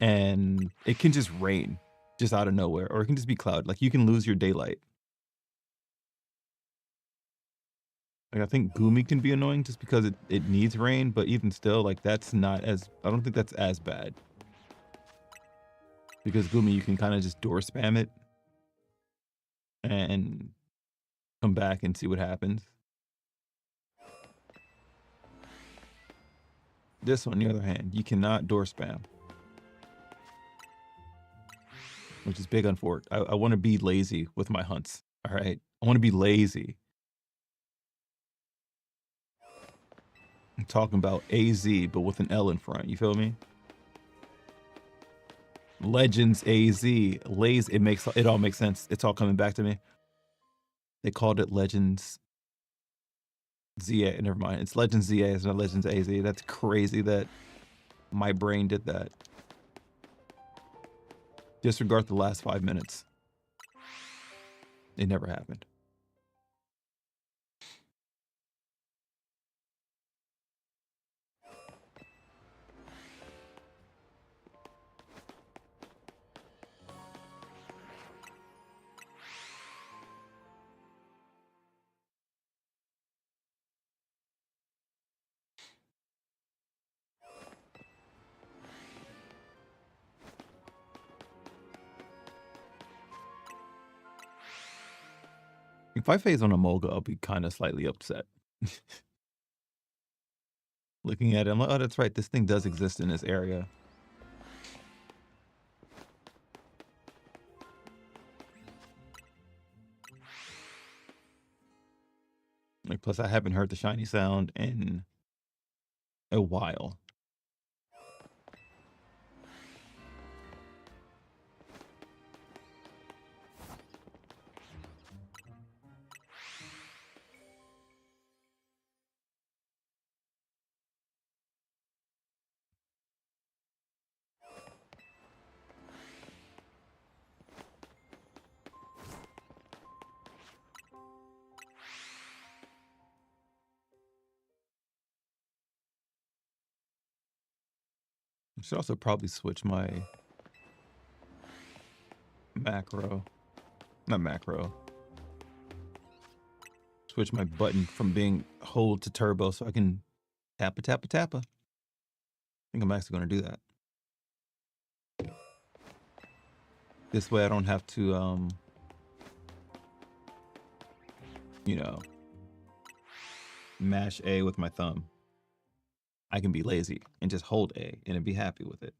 and it can just rain just out of nowhere, or it can just be cloud. Like you can lose your daylight. Like I think Gumi can be annoying just because it needs rain, but even still, like that's not as, I don't think that's as bad. Because Gumi, you can kind of just door spam it and come back and see what happens. This one, on the other hand, you cannot door spam, which is big on Fort. I want to be lazy with my hunts. All right, I want to be lazy. I'm talking about AZ, but with an L in front. You feel me? Legends AZ, Lays. It all makes sense. It's all coming back to me. They called it Legends ZA. Never mind. It's Legends ZA. It's not Legends AZ. That's crazy that my brain did that. Disregard the last 5 minutes. It never happened. If I phase on a Molga, I'll be kind of slightly upset. Looking at it, I'm like, oh, that's right. This thing does exist in this area. Like, plus, I haven't heard the shiny sound in a while. I should also probably switch my macro. Not macro. Switch my button from being hold to turbo so I can tappa, tappa, tappa. I think I'm actually going to do that. This way I don't have to, you know, mash A with my thumb. I can be lazy and just hold A and be happy with it.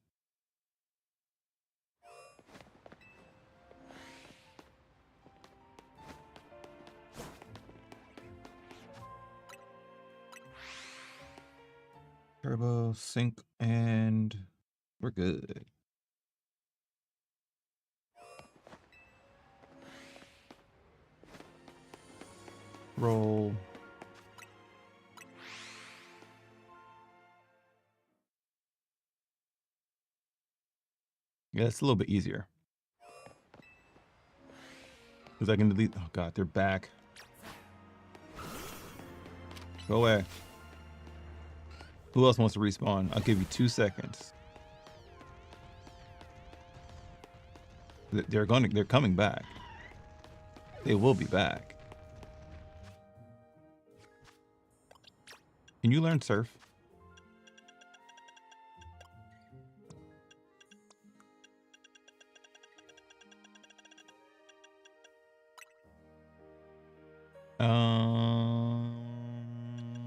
Turbo, sync, and we're good. Roll. Yeah, it's a little bit easier. Because I can delete, oh God, they're back. Go away. Who else wants to respawn? I'll give you 2 seconds. They're coming back. They will be back. Can you learn surf?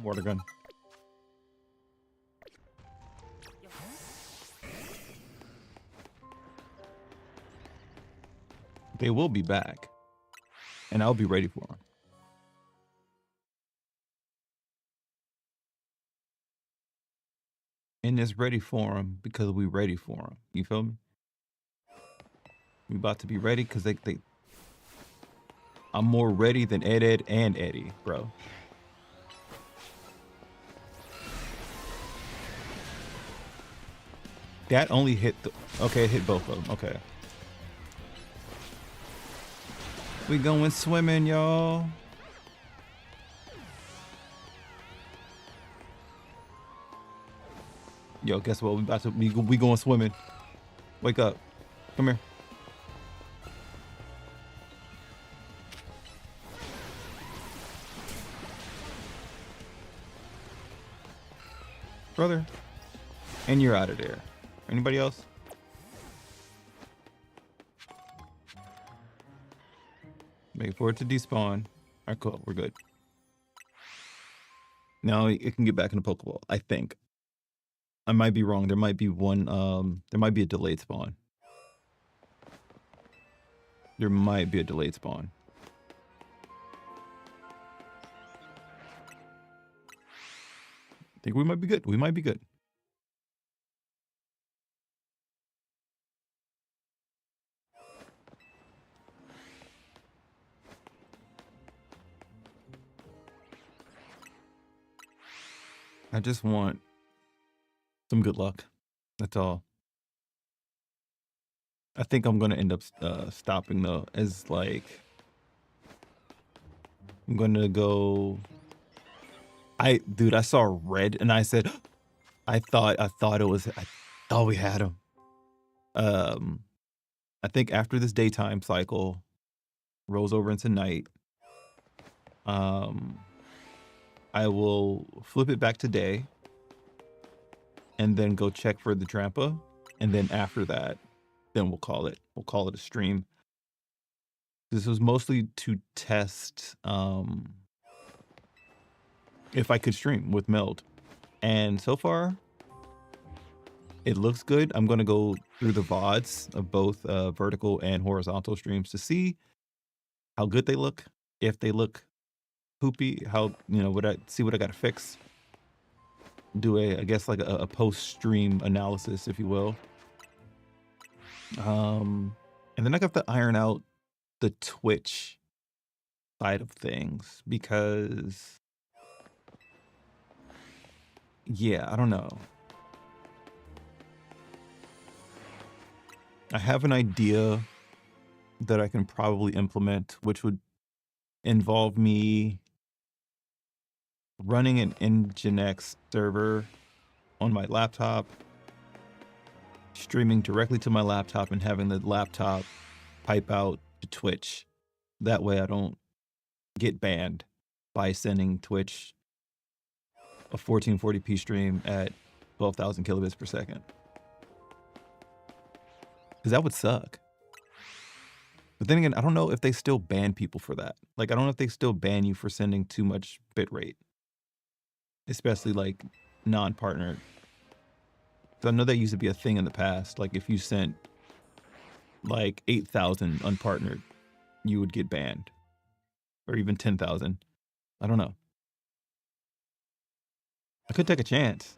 Water gun. They will be back, and I'll be ready for them. And it's ready for them because we ready for them. You feel me? We about to be ready because I'm more ready than Ed and Eddie, bro. That only hit the... Okay, it hit both of them. Okay. We going swimming, y'all. Yo, guess what? We going swimming. Wake up. Come here. Brother. And you're out of there. Anybody else? Wait for it to despawn. All right, cool. We're good. Now it can get back in the Pokeball, I think. I might be wrong. There might be one, there might be a delayed spawn. There might be a delayed spawn. I think we might be good. We might be good. I just want some good luck. That's all. I think I'm going to end up stopping though, as like, I'm going to go, dude, I saw red and I said, I thought we had him. I think after this daytime cycle rolls over into night, I will flip it back to day and then go check for the Trampa. And then after that, then we'll call it a stream. This was mostly to test if I could stream with Meld. And so far, it looks good. I'm going to go through the VODs of both vertical and horizontal streams to see how good they look, if they look poopy, how, you know, see what I got to fix. Do I guess like a post-stream analysis, if you will. And then I got to iron out the Twitch side of things because, yeah, I don't know. I have an idea that I can probably implement, which would involve me running an Nginx server on my laptop, streaming directly to my laptop and having the laptop pipe out to Twitch. That way I don't get banned by sending Twitch a 1440p stream at 12,000 kilobits per second. Because that would suck. But then again, I don't know if they still ban people for that. Like, I don't know if they still ban you for sending too much bitrate. Especially, like, non-partnered. So I know that used to be a thing in the past. Like, if you sent, like, 8,000 unpartnered, you would get banned. Or even 10,000. I don't know. I could take a chance.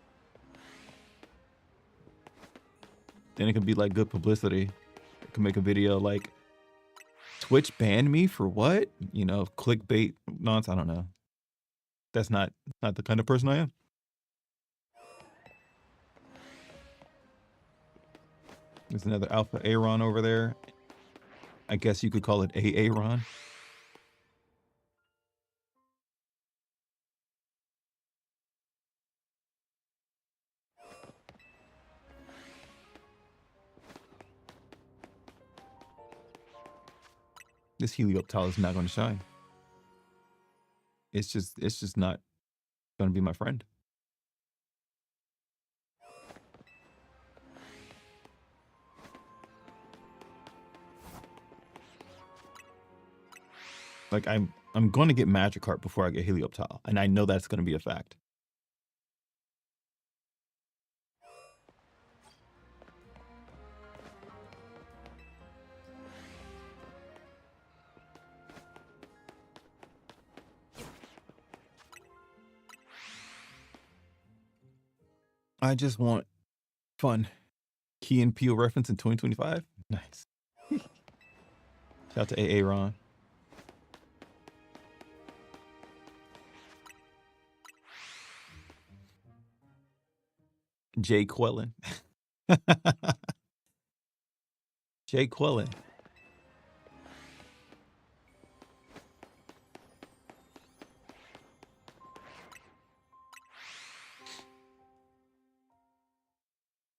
Then it could be, like, good publicity. I could make a video, like, Twitch banned me for what? You know, clickbait nonsense. I don't know. That's not the kind of person I am. There's another Alpha Aaron over there. I guess you could call it Aaron. This Helioptile is not going to shine. It's just not going to be my friend. Like I'm going to get Magikarp before I get Helioptile, and I know that's going to be a fact. I just want fun. Key and Peele reference in 2025. Nice. Shout out to AA Ron. Jay Quellen. Jay Quellen.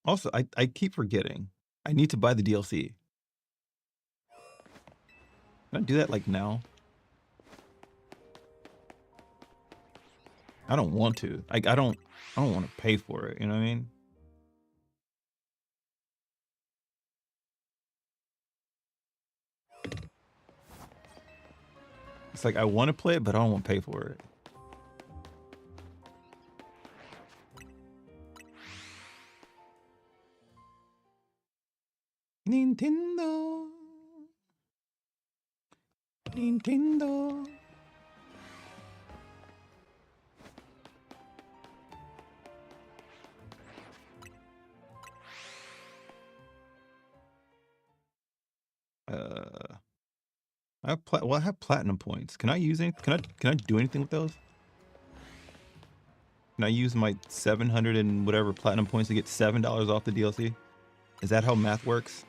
Also, I keep forgetting. I need to buy the DLC. Can I do that like now? I don't want to. Like I don't want to pay for it, you know what I mean? It's like I want to play it, but I don't want to pay for it. Nintendo. Nintendo. I have platinum points. Can I use any? Can I do anything with those? Can I use my 700 and whatever platinum points to get $7 off the DLC? Is that how math works?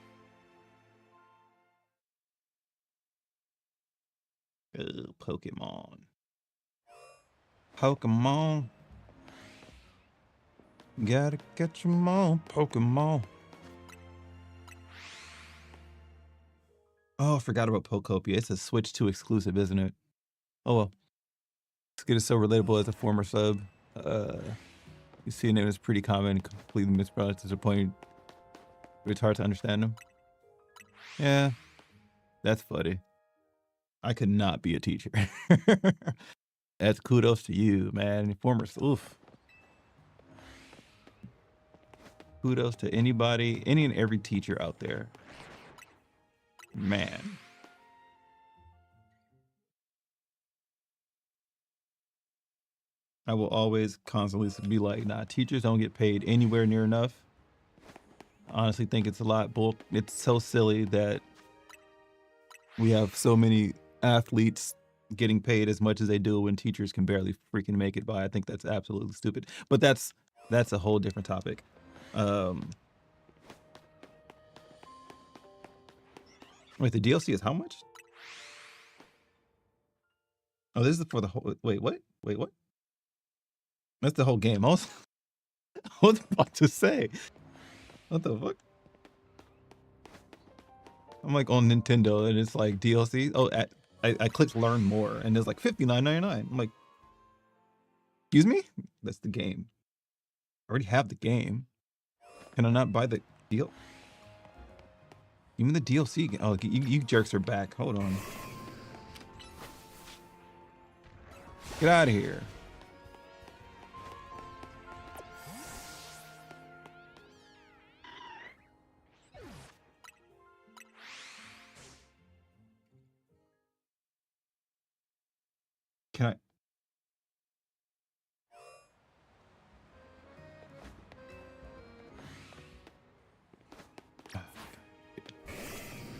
Pokemon. Pokemon. Gotta catch them all, Pokemon. Oh, I forgot about Pokopia. It's a Switch 2 exclusive, isn't it? Oh well. It's good. It's so relatable as a former sub. You see, it was pretty common, completely mispronounced, disappointing. It's hard to understand them. Yeah, that's funny. I could not be a teacher. That's kudos to you, man. Former, oof. Kudos to anybody, any and every teacher out there. Man. I will always constantly be like, nah, teachers don't get paid anywhere near enough. I honestly think it's a lot it's so silly that we have so many athletes getting paid as much as they do when teachers can barely freaking make it by. I think that's absolutely stupid. But that's a whole different topic. Wait, the DLC is how much? Oh, this is for the whole. Wait, what? Wait, what? That's the whole game. I was about to say, what the fuck? I'm like on Nintendo and it's like DLC. Oh, I clicked learn more and there's like $59.99. I'm like, excuse me? That's the game. I already have the game. Can I not buy the deal? Even the DLC. Oh, you jerks are back. Hold on. Get out of here. Can I?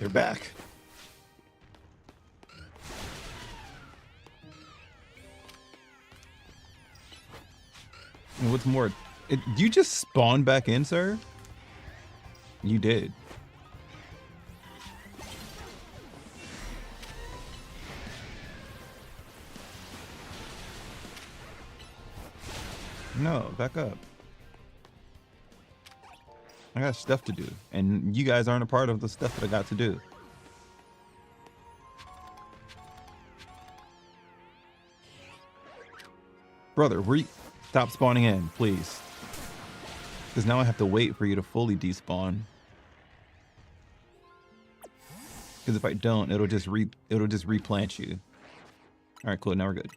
They're back. And what's more, you just spawned back in, sir? You did. No, back up. I got stuff to do, and you guys aren't a part of the stuff that I got to do. Brother, stop spawning in, please. Because now I have to wait for you to fully despawn. Because if I don't, it'll just replant you. All right, cool. Now we're good.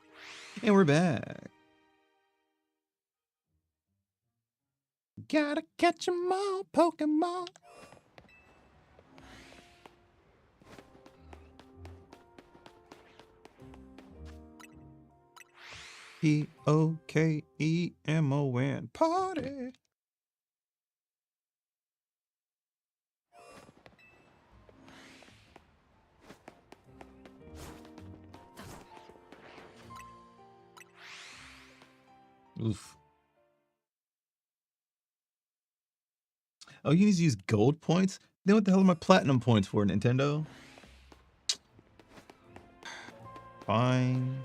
And we're back. Gotta catch 'em all, Pokemon. Pokemon party. Oof. Oh, you need to use gold points? Then what the hell are my platinum points for, Nintendo? Fine.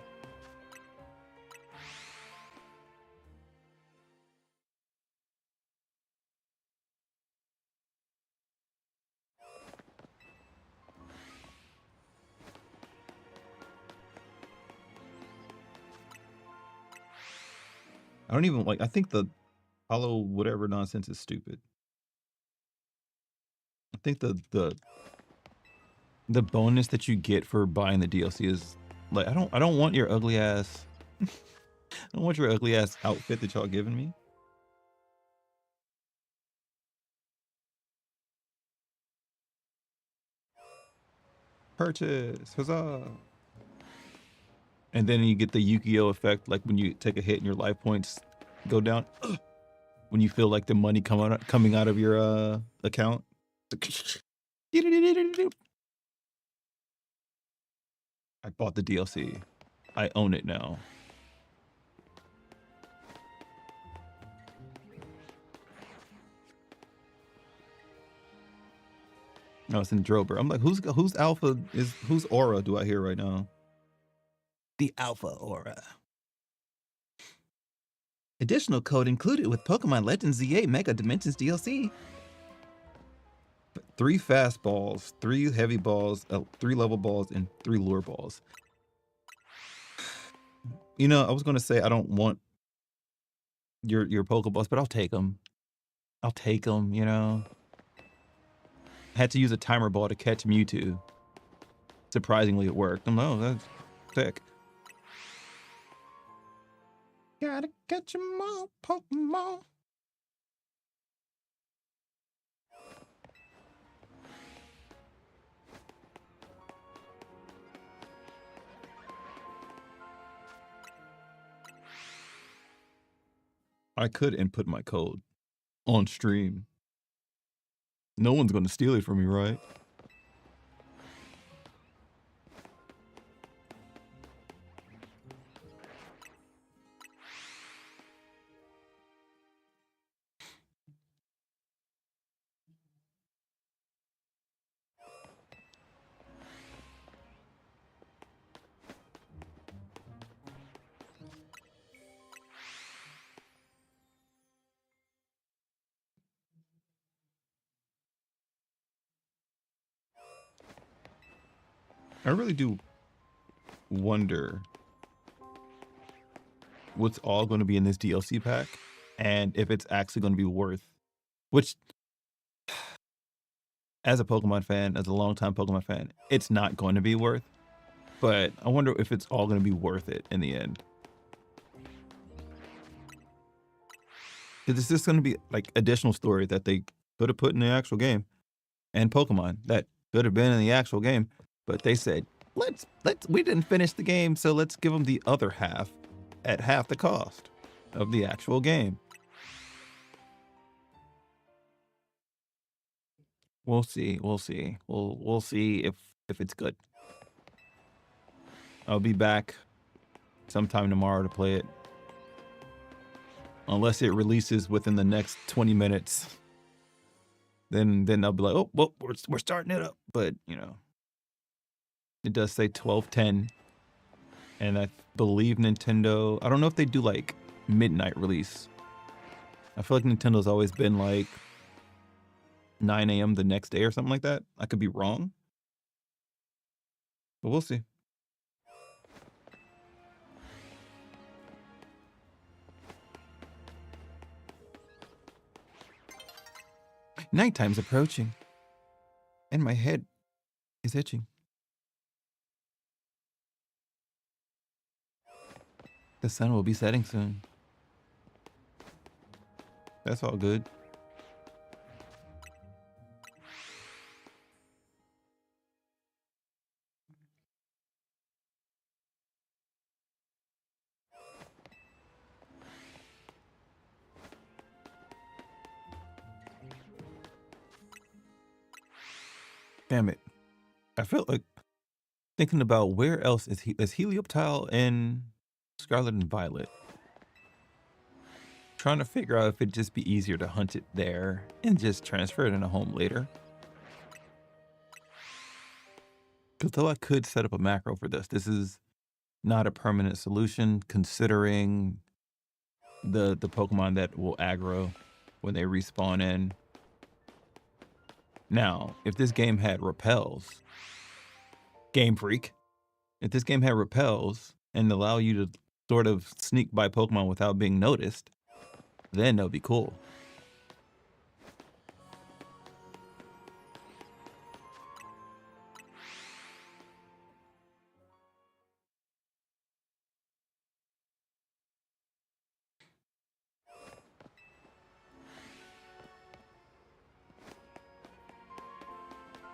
I don't even I think the hollow whatever nonsense is stupid. I think the bonus that you get for buying the DLC is like I don't want your ugly ass I don't want your ugly ass outfit that y'all giving me. Purchase, huzzah! And then you get the Yu-Gi-Oh effect, like when you take a hit and your life points go down. When you feel like the money coming out of your account. I bought the DLC. I own it now. No, it's in Drober. I'm like, who's aura do I hear right now? The Alpha Aura. Additional code included with Pokemon Legends Z8 Mega Dimensions DLC. 3 fast balls, 3 heavy balls, 3 level balls, and 3 lure balls. You know, I was gonna say I don't want your Pokeballs, but I'll take them. I'll take them, you know. I had to use a timer ball to catch Mewtwo. Surprisingly, it worked. I'm like, oh, that's sick. Gotta catch 'em all, Pokemon. I could input my code on stream. No one's gonna steal it from me, right? I really do wonder what's all going to be in this DLC pack and if it's actually going to be worth, which as a Pokemon fan, as a longtime Pokemon fan, it's not going to be worth, but I wonder if it's all going to be worth it in the end. Is this going to be like additional story that they could have put in the actual game and Pokemon that could have been in the actual game, but they said, we didn't finish the game, so let's give them the other half at half the cost of the actual game. We'll see. We'll see. We'll see if it's good. I'll be back sometime tomorrow to play it. Unless it releases within the next 20 minutes. Then I'll be like, oh, well, we're starting it up. But, you know, it does say 12/10. And I believe Nintendo, I don't know if they do like midnight release. I feel like Nintendo's always been like 9 a.m. the next day or something like that. I could be wrong. But we'll see. Nighttime's approaching, and my head is itching. The sun will be setting soon. That's all good. Damn it. I feel like thinking about where else is Helioptile in Scarlet and Violet. Trying to figure out if it'd just be easier to hunt it there and just transfer it in a home later. Because though I could set up a macro for this, this is not a permanent solution considering the Pokemon that will aggro when they respawn in. Now, if this game had repels, Game Freak, if this game had repels and allow you to sort of sneak by Pokemon without being noticed, then that would be cool.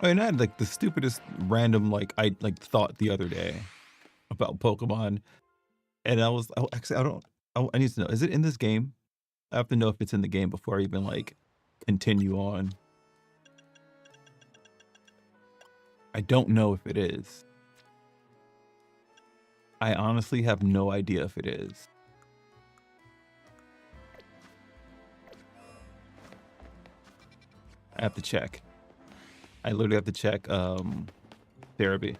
I mean, I had like the stupidest random thought the other day about Pokemon, and I need to know, is it in this game? I have to know if it's in the game before I even like continue on. I don't know if it is. I honestly have no idea if it is. I have to check. I literally have to check therapy.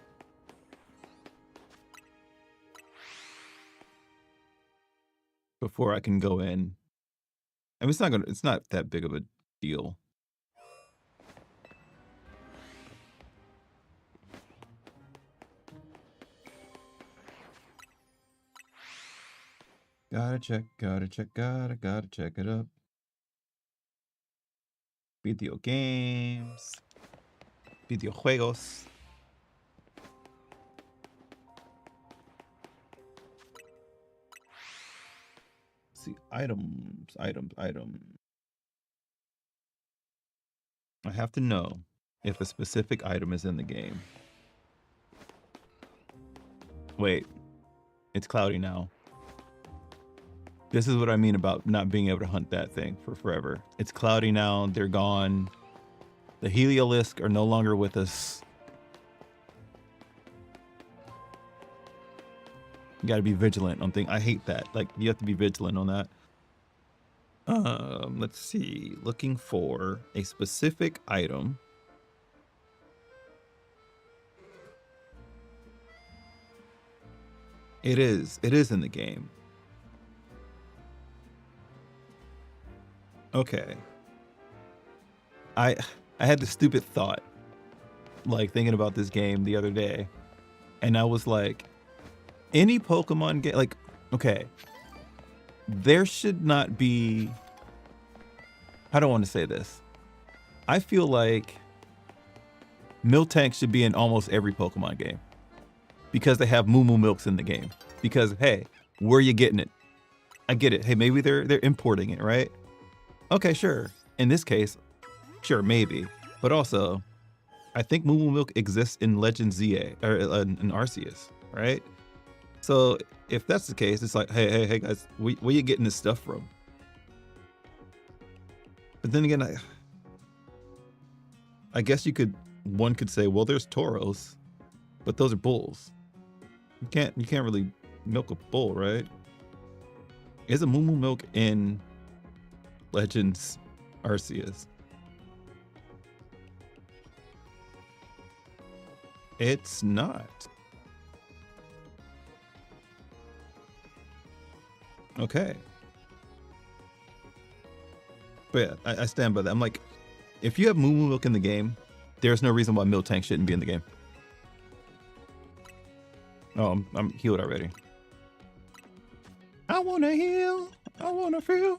Before I can go in. I mean, it's not that big of a deal. Gotta check it up. Video games. Videojuegos. See, items. I have to know if a specific item is in the game. Wait, it's cloudy now. This is what I mean about not being able to hunt that thing for forever. It's cloudy now, they're gone. The Heliolisk are no longer with us. You gotta be vigilant on things. I hate that. Like, you have to be vigilant on that. Let's see. Looking for a specific item. It is in the game. Okay. I had this stupid thought, like thinking about this game the other day, and I was like, any Pokemon game, like, okay, there should not be, I don't want to say this. I feel like Miltank should be in almost every Pokemon game because they have Moo Moo Milks in the game. Because, hey, where are you getting it? I get it. Hey, maybe they're importing it, right? Okay, sure. In this case, sure, maybe. But also, I think Moo Moo Milk exists in Legend ZA, or in Arceus, right? So if that's the case, it's like, hey guys, where you getting this stuff from? But then again, I guess one could say, well, there's Tauros, but those are bulls. You can't really milk a bull, right? Is a Moo Moo Milk in Legends Arceus? It's not. Okay. But yeah, I stand by that. I'm like, if you have Moo Moo Milk in the game, there's no reason why Miltank shouldn't be in the game. Oh, I'm healed already. I wanna heal. I wanna feel.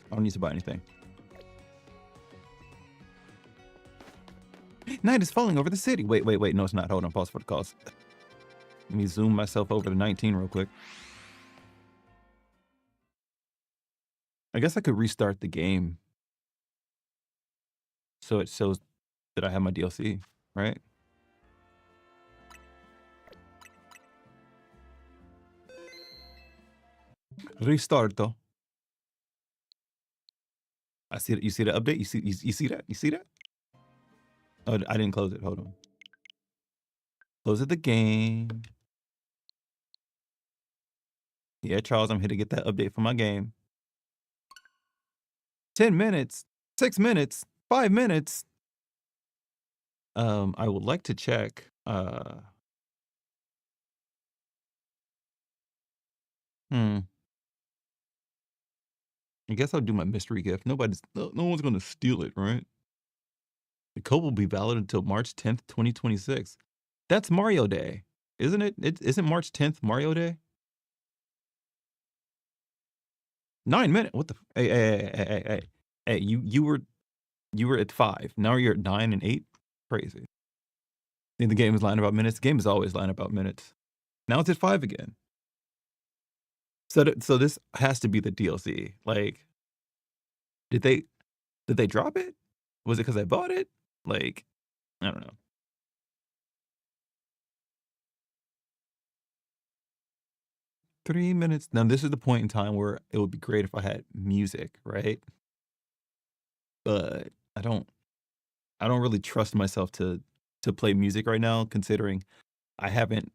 I don't need to buy anything. Night is falling over the city. Wait. No, it's not. Hold on. Pause for the calls. Let me zoom myself over to 19 real quick. I guess I could restart the game so it shows that I have my DLC, right? Restarto. I see it. You see the update? You see that? You see that? Oh, I didn't close it. Hold on. Close it the game. Yeah, Charles, I'm here to get that update for my game. 10 minutes, 6 minutes, 5 minutes. I would like to check. I guess I'll do my mystery gift. No one's gonna steal it, right? The code will be valid until March 10th, 2026. That's Mario Day, isn't it? Isn't March 10th Mario Day? 9 minutes. What the? Hey! You were at 5. Now you're at 9 and 8. Crazy. Think the game is lying about minutes? The game is always lying about minutes. Now it's at 5 again. So this has to be the DLC. Like, did they drop it? Was it because I bought it? Like, I don't know. Three minutes. Now this is the point in time where it would be great if I had music, right? But I don't really trust myself to play music right now, considering I haven't.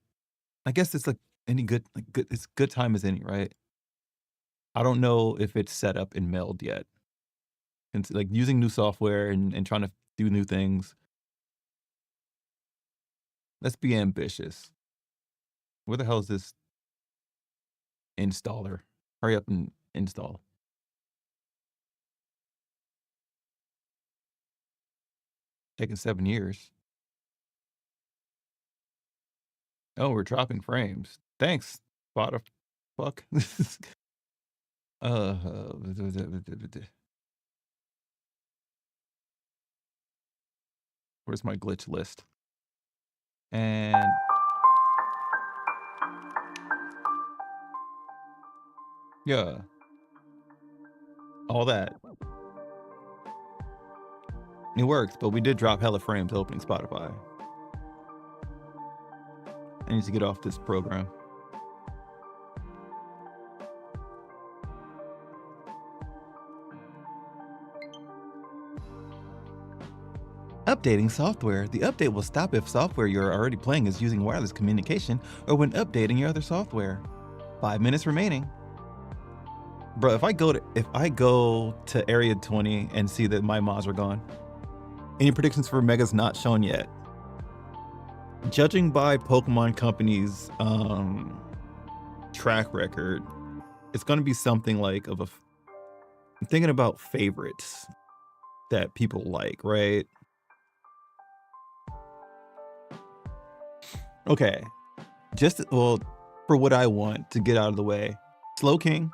I guess it's like any good it's good time as any, right? I don't know if it's set up in Meld yet. And like using new software and trying to do new things. Let's be ambitious. Where the hell is this installer? Hurry up and install. Taking 7 years. Oh, we're dropping frames. Thanks, Spotify. Fuck. Where's my glitch list? And yeah, all that. It works, but we did drop hella frames opening Spotify. I need to get off this program. Updating software. The update will stop if software you're already playing is using wireless communication or when updating your other software. 5 minutes remaining. Bro, if I go to Area 20 and see that my mods are gone. Any predictions for Mega's not shown yet? Judging by Pokemon Company's track record, it's going to be something like I'm thinking about favorites that people like, right? Okay, for what I want to get out of the way, Slowking,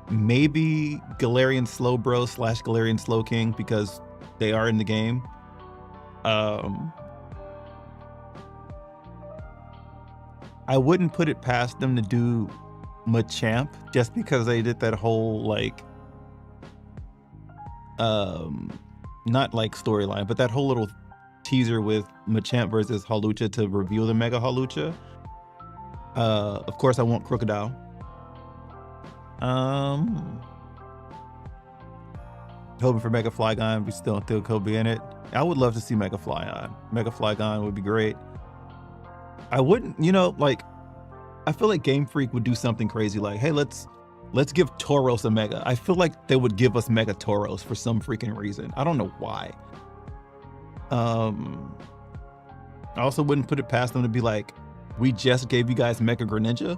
maybe Galarian Slowbro / Galarian Slowking because they are in the game. I wouldn't put it past them to do Machamp just because they did that whole like, not like storyline, but that whole little teaser with Machamp versus Hawlucha to reveal the Mega Hawlucha. Of course, I want Crocodile. Hoping for Mega Flygon. We still could be in it. I would love to see Mega Flygon. Mega Flygon would be great. I wouldn't, like, I feel like Game Freak would do something crazy like, hey, let's give Tauros a Mega. I feel like they would give us Mega Tauros for some freaking reason. I don't know why. I also wouldn't put it past them to be like, we just gave you guys Mega Greninja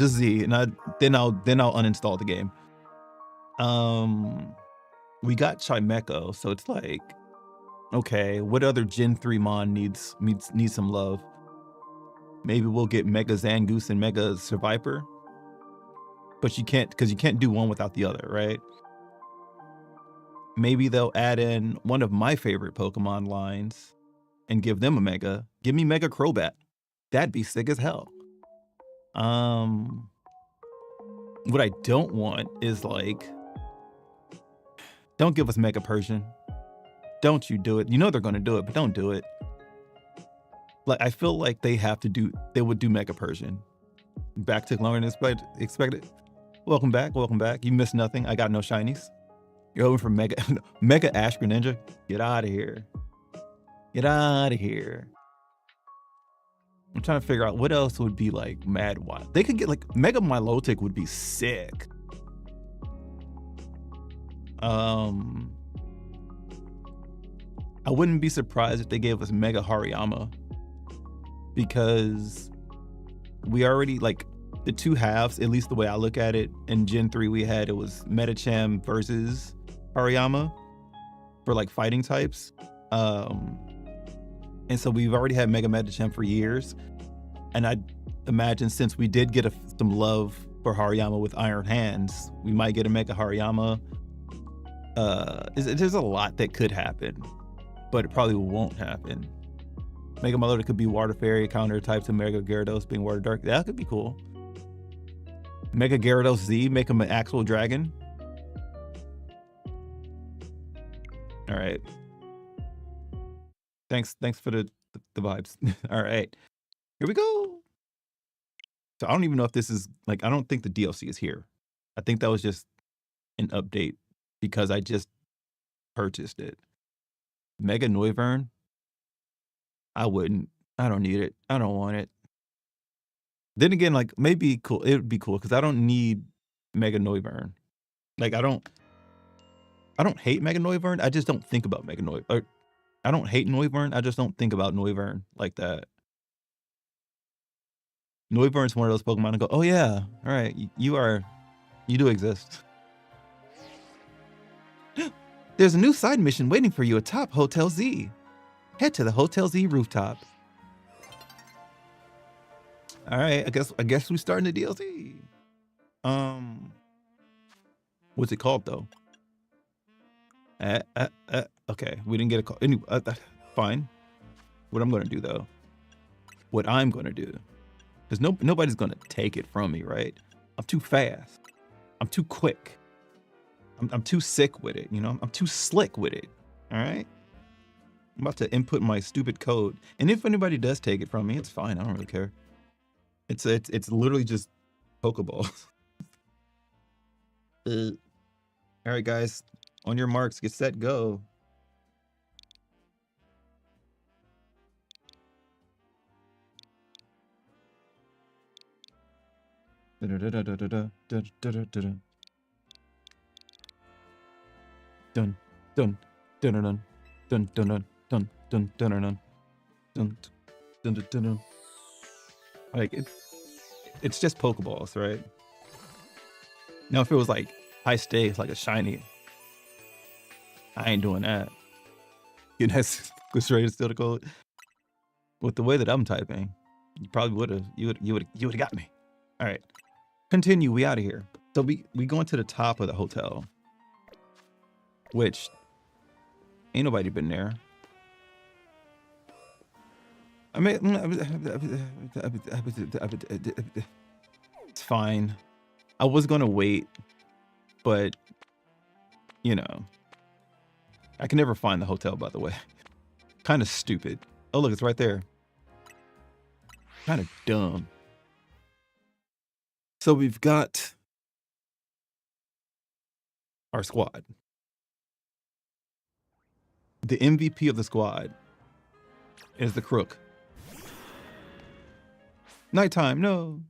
Z, and then I'll uninstall the game. We got Chimecho, so it's like, okay, what other Gen 3 mon needs some love? Maybe we'll get Mega Zangoose and Mega Survivor, but you can't do one without the other, right? maybe they'll add in one of my favorite Pokemon lines and give them a Mega. Give me Mega Crobat. That'd be sick as hell. What I don't want is like, don't give us Mega Persian. Don't you do it. You know they're gonna do it, but don't do it. Like, I feel like they would do Mega Persian. Back to lower than expected. Welcome back, welcome back. You missed nothing. I got no shinies. You're hoping for Mega Ash Greninja? Get out of here. Get out of here. I'm trying to figure out what else would be like mad wild. They could get like Mega Milotic would be sick. I wouldn't be surprised if they gave us Mega Hariyama, because we already, like, the two halves, at least the way I look at it, in Gen 3 it was Medicham versus Hariyama for like fighting types. And so we've already had Mega Medicham for years. And I imagine since we did get some love for Hariyama with Iron Hands, we might get a Mega Hariyama. There's a lot that could happen, but it probably won't happen. Mega Milotic could be Water Fairy, counter type to Mega Gyarados being Water Dark. That could be cool. Mega Gyarados Z, make him an actual dragon. All right. Thanks for the vibes. All right, here we go. So I don't even know if this is like, I don't think the DLC is here. I think that was just an update because I just purchased it. Mega Noivern. I wouldn't. I don't need it. I don't want it. Then again, like, maybe cool. It would be cool because I don't need Mega Noivern. Like, I don't hate Mega Noivern. I just don't think about Mega Noivern. I don't hate Noivern. I just don't think about Noivern like that. Noivern's one of those Pokemon to go, oh yeah, all right, you do exist. There's a new side mission waiting for you atop Hotel Z. Head to the Hotel Z rooftop. All right, I guess we're starting the DLC. What's it called though? Okay, we didn't get a call. Anyway, fine. What I'm gonna do though, because nobody's gonna take it from me, right? I'm too fast. I'm too quick. I'm too sick with it, you know? I'm too slick with it, all right? I'm about to input my stupid code. And if anybody does take it from me, it's fine. I don't really care. It's literally just Pokeballs. All right, guys. On your marks, get set, go. Dun dun dun dun dun dun dun dun dun dun dun dun. Like it's just Pokeballs, right? Now if it was like high stakes, like a shiny, I ain't doing that. You know, go straight to steal the code. With the way that I'm typing, you probably would have got me. All right, continue. We out of here. So we going to the top of the hotel, which ain't nobody been there. I mean, it's fine. I was gonna wait, but you know, I can never find the hotel, by the way. Kind of stupid. Oh, look, it's right there. Kind of dumb. So we've got our squad. The MVP of the squad is the Crook. Nighttime, no.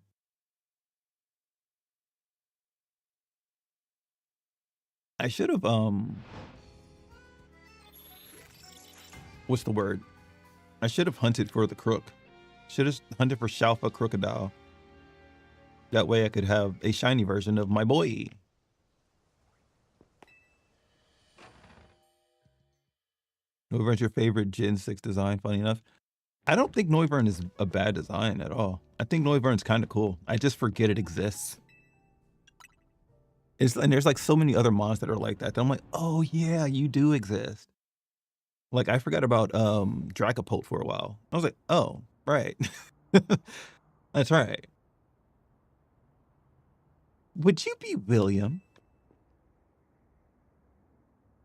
I should have, what's the word? I should have hunted for the Crook. Should have hunted for Shalfa Crocodile. That way I could have a shiny version of my boy. Noivern's your favorite Gen 6 design, funny enough. I don't think Noivern is a bad design at all. I think Noivern's kind of cool. I just forget it exists. And there's like so many other mons that are like that. I'm like, oh yeah, you do exist. Like I forgot about Dragapult for a while. I was like, oh, right. That's right. Would you be William?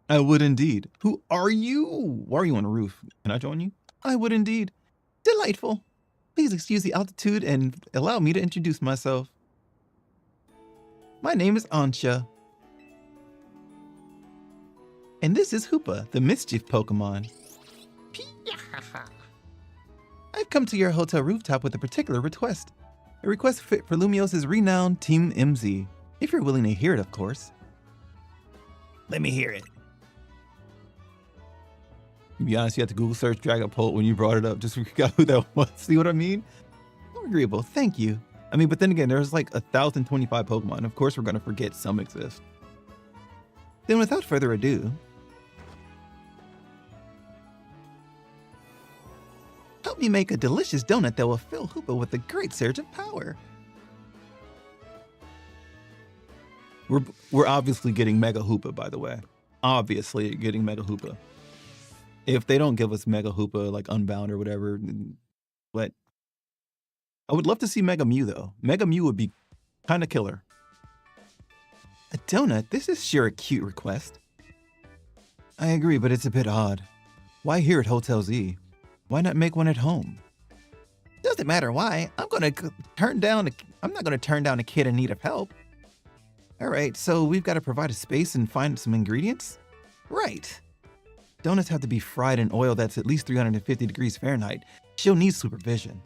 I would indeed. Who are you? Why are you on the roof? Can I join you? I would indeed. Delightful. Please excuse the altitude and allow me to introduce myself. My name is Ansha. And this is Hoopa, the mischief Pokemon. I've come to your hotel rooftop with a particular request. A request fit for Lumiose's renowned Team MZ. If you're willing to hear it, of course. Let me hear it. To be honest, you had to Google search Dragapult when you brought it up just to figure out who that was. See what I mean? More agreeable, thank you. I mean, but then again, there's like 1,025 Pokemon. Of course, we're gonna forget some exist. Then without further ado, help me make a delicious donut that will fill Hoopa with a great surge of power. We're obviously getting Mega Hoopa, by the way. Obviously getting Mega Hoopa. If they don't give us Mega Hoopa, like Unbound or whatever, but I would love to see Mega Mew though. Mega Mew would be kind of killer. A donut? This is sure a cute request. I agree, but it's a bit odd. Why here at Hotel Z? Why not make one at home? Doesn't matter why. I'm not gonna turn down a kid in need of help. All right, so we've got to provide a space and find some ingredients? Right. Donuts have to be fried in oil that's at least 350 degrees Fahrenheit. She'll need supervision.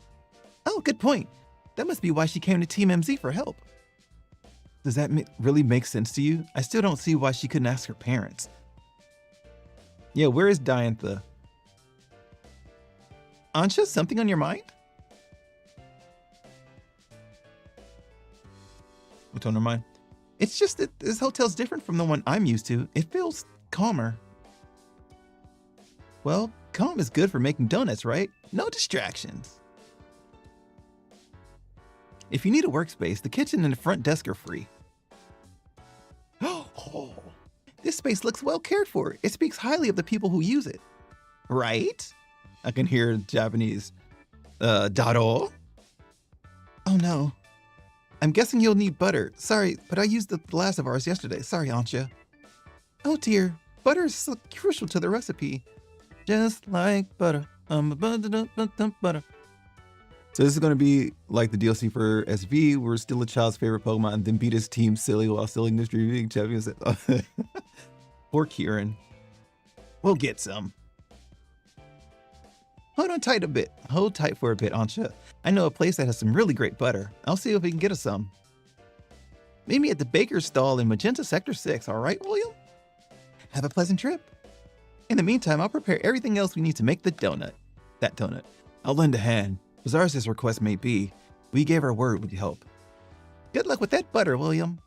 Oh, good point. That must be why she came to Team MZ for help. Does that really make sense to you? I still don't see why she couldn't ask her parents. Yeah, where is Diantha? Ansha, something on your mind? What's on her mind? It's just that this hotel's different from the one I'm used to. It feels calmer. Well, calm is good for making donuts, right? No distractions. If you need a workspace, the kitchen and the front desk are free. Oh, this space looks well cared for. It speaks highly of the people who use it. Right? I can hear Japanese. Daro? Oh no. I'm guessing you'll need butter. Sorry, but I used the last of ours yesterday. Sorry, Ansha. Oh dear, butter is so crucial to the recipe. Just like butter. Butter. So this is going to be like the DLC for SV. We're still a child's favorite Pokemon and then beat his team silly while still in distributing champions. Poor Kieran. We'll get some. Hold on tight a bit. Hold tight for a bit, Ansha. I know a place that has some really great butter. I'll see if we can get us some. Meet me at the baker's stall in Magenta Sector 6, all right, William? Have a pleasant trip. In the meantime, I'll prepare everything else we need to make the donut. That donut. I'll lend a hand. Bizarre as this request may be, we gave our word with help. Good luck with that butter, William.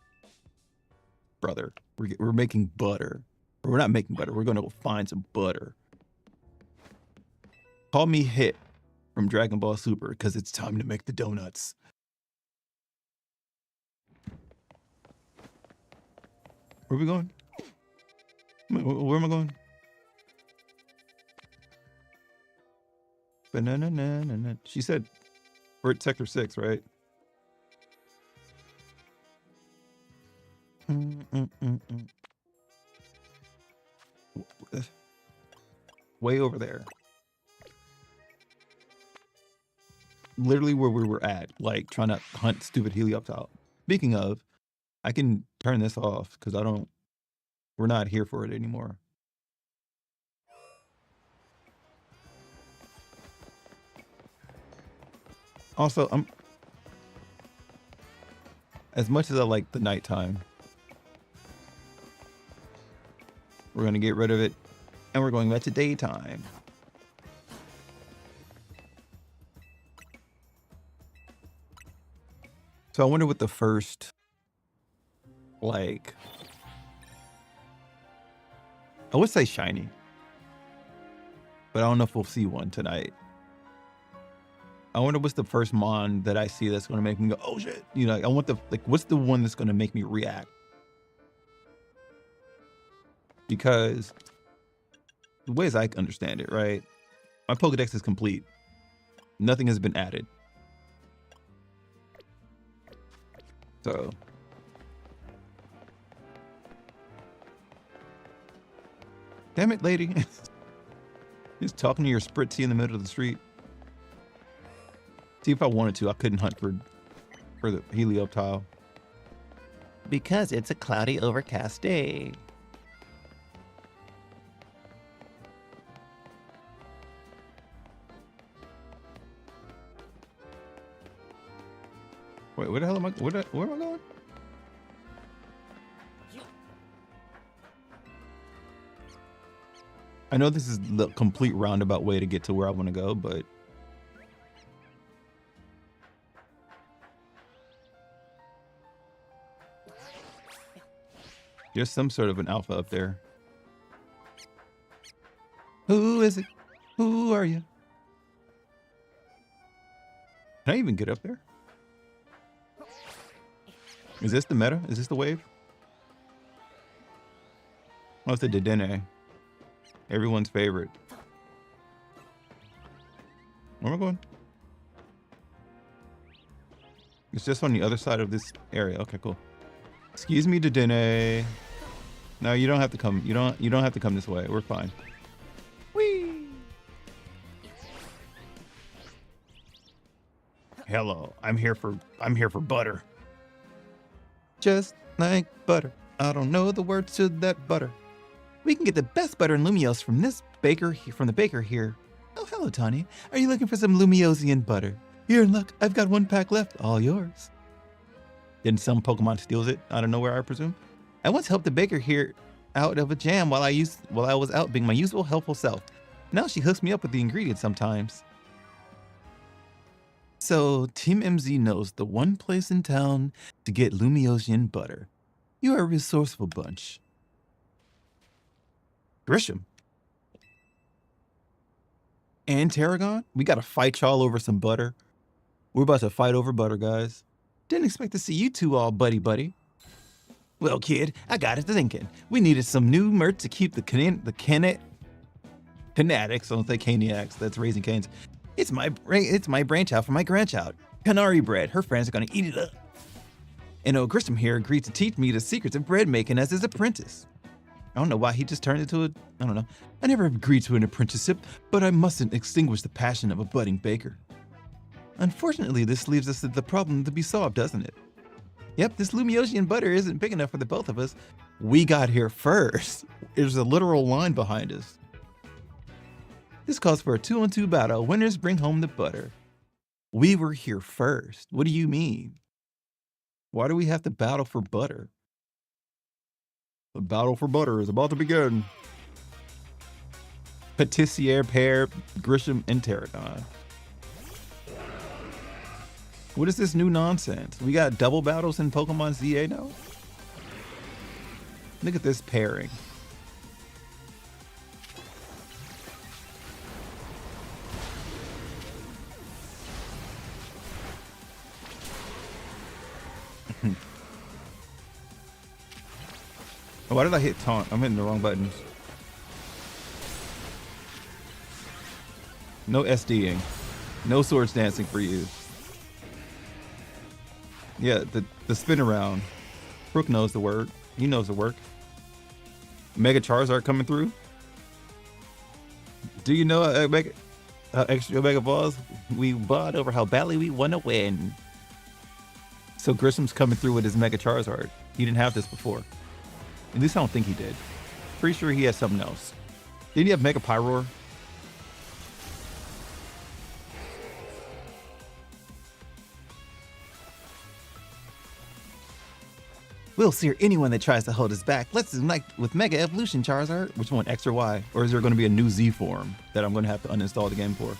Brother, we're making butter. We're not making butter. We're going to go find some butter. Call me Hit from Dragon Ball Super because it's time to make the donuts. Where are we going? Where am I going? Banana. She said we're at Sector 6, right? Way over there. Literally where we were at, like trying to hunt stupid Helioptile. Speaking of, I can turn this off because we're not here for it anymore. Also, as much as I like the nighttime, we're going to get rid of it and we're going back to daytime. So I wonder what the first, like, I would say shiny, but I don't know if we'll see one tonight. I wonder what's the first mon that I see that's going to make me go, oh shit. You know, I want what's the one that's going to make me react? because the way as I understand it, right? My Pokedex is complete. Nothing has been added. So damn it, lady. Just talking to your Spritzy in the middle of the street. See, if I wanted to, I couldn't hunt for the Helioptile. Because it's a cloudy, overcast day. Wait, where the hell am I? Where am I going? I know this is the complete roundabout way to get to where I want to go, but there's some sort of an alpha up there. Who is it? Who are you? Can I even get up there? Is this the meta? Is this the wave? Oh, it's the Dedenne. Everyone's favorite. Where am I going? It's just on the other side of this area. Okay, cool. Excuse me, Dedenne. No, you don't have to come. You don't have to come this way. We're fine. Whee! Hello. I'm here for butter. Just like butter. I don't know the words to that butter. We can get the best butter in Lumiose from the baker here. Oh, hello, Tawny. Are you looking for some Lumiosian butter? You're in luck. I've got one pack left. All yours. Then some Pokemon steals it out of nowhere, I presume. I once helped the baker here out of a jam while I was out being my usual helpful self. Now she hooks me up with the ingredients sometimes. So Team MZ knows the one place in town to get Lumiosian butter. You are a resourceful bunch. Grisham. And Tarragon? We gotta fight y'all over some butter. We're about to fight over butter, guys. Didn't expect to see you two all buddy-buddy. Well, kid, I got it thinking. We needed some new merch to keep the Canatics, I don't think Caniacs, that's Raising Canes. It's my branch out for my grandchild. Canary bread, her friends are gonna eat it up. And old Grissom here agreed to teach me the secrets of bread making as his apprentice. I don't know why he just turned into I don't know. I never agreed to an apprenticeship, but I mustn't extinguish the passion of a budding baker. Unfortunately, this leaves us with the problem to be solved, doesn't it? Yep, this Lumiosian butter isn't big enough for the both of us. We got here first. There's a literal line behind us. This calls for a 2-on-2 battle. Winners bring home the butter. We were here first. What do you mean? Why do we have to battle for butter? The battle for butter is about to begin. Patissier, Pear, Grisham, and Tarragon. What is this new nonsense? We got double battles in Pokemon ZA now? Look at this pairing. Why did I hit taunt? I'm hitting the wrong buttons. No SDing. No swords dancing for you. Yeah, the spin around. Brooke knows the word. He knows the work. Mega Charizard coming through. Do you know extra Mega Balls? We bought over how badly we want to win. So Grissom's coming through with his Mega Charizard. He didn't have this before. At least I don't think he did. Pretty sure he has something else. Didn't he have Mega Pyroar? We'll sear anyone that tries to hold us back. Let's ignite with Mega Evolution Charizard. Which one, X or Y? Or is there going to be a new Z form that I'm going to have to uninstall the game for?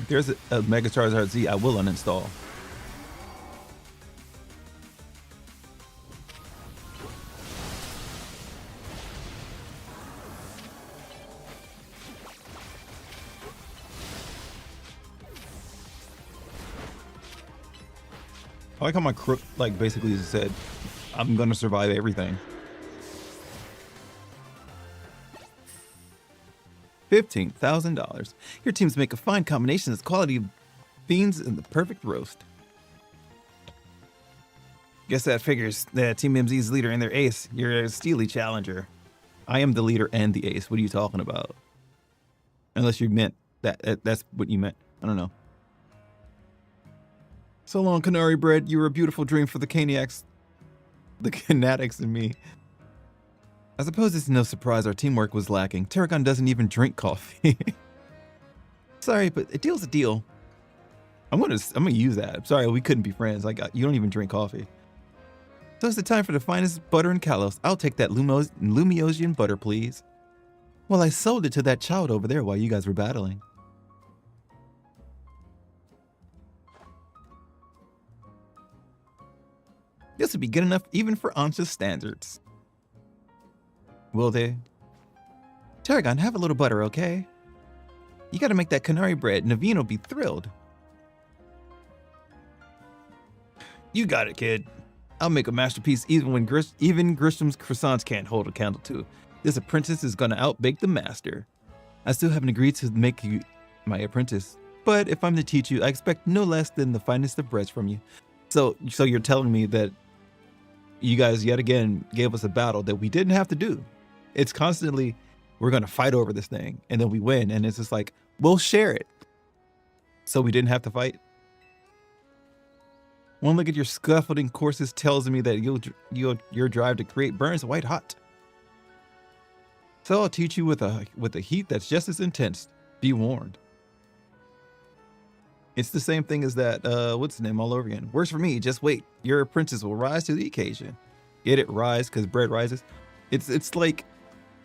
If there's a Mega Charizard Z, I will uninstall. I like how my crook, like, basically said, I'm gonna survive everything. $15,000. Your teams make a fine combination of quality beans and the perfect roast. Guess that figures. The Team MZ's leader and their ace. You're a steely challenger. I am the leader and the ace. What are you talking about? Unless you meant that's what you meant. I don't know. So long, Canary Bread. You were a beautiful dream for the Caniacs. The Canatics and me. I suppose it's no surprise our teamwork was lacking. TTarantox doesn't even drink coffee. Sorry, but a deal's a deal. I'm gonna use that. Sorry, we couldn't be friends. You don't even drink coffee. So it's the time for the finest butter and Kalos. I'll take that Lumiosian butter, please. Well, I sold it to that child over there while you guys were battling. This would be good enough even for Ansha's standards. Will they? TTarantox, have a little butter, okay? You gotta make that Canary Bread. Naveen will be thrilled. You got it, kid. I'll make a masterpiece even when Grisham's croissants can't hold a candle to. This apprentice is gonna outbake the master. I still haven't agreed to make you my apprentice, but if I'm to teach you, I expect no less than the finest of breads from you. So you're telling me that you guys yet again gave us a battle that we didn't have to do. It's constantly, we're gonna fight over this thing, and then we win, and it's just like, we'll share it. So we didn't have to fight. One look at your scaffolding courses tells me that your drive to create burns white hot. So I'll teach you with a heat that's just as intense. Be warned. It's the same thing as that, what's the name all over again? Works for me, just wait. Your apprentice will rise to the occasion. Get it? Rise, because bread rises. It's like,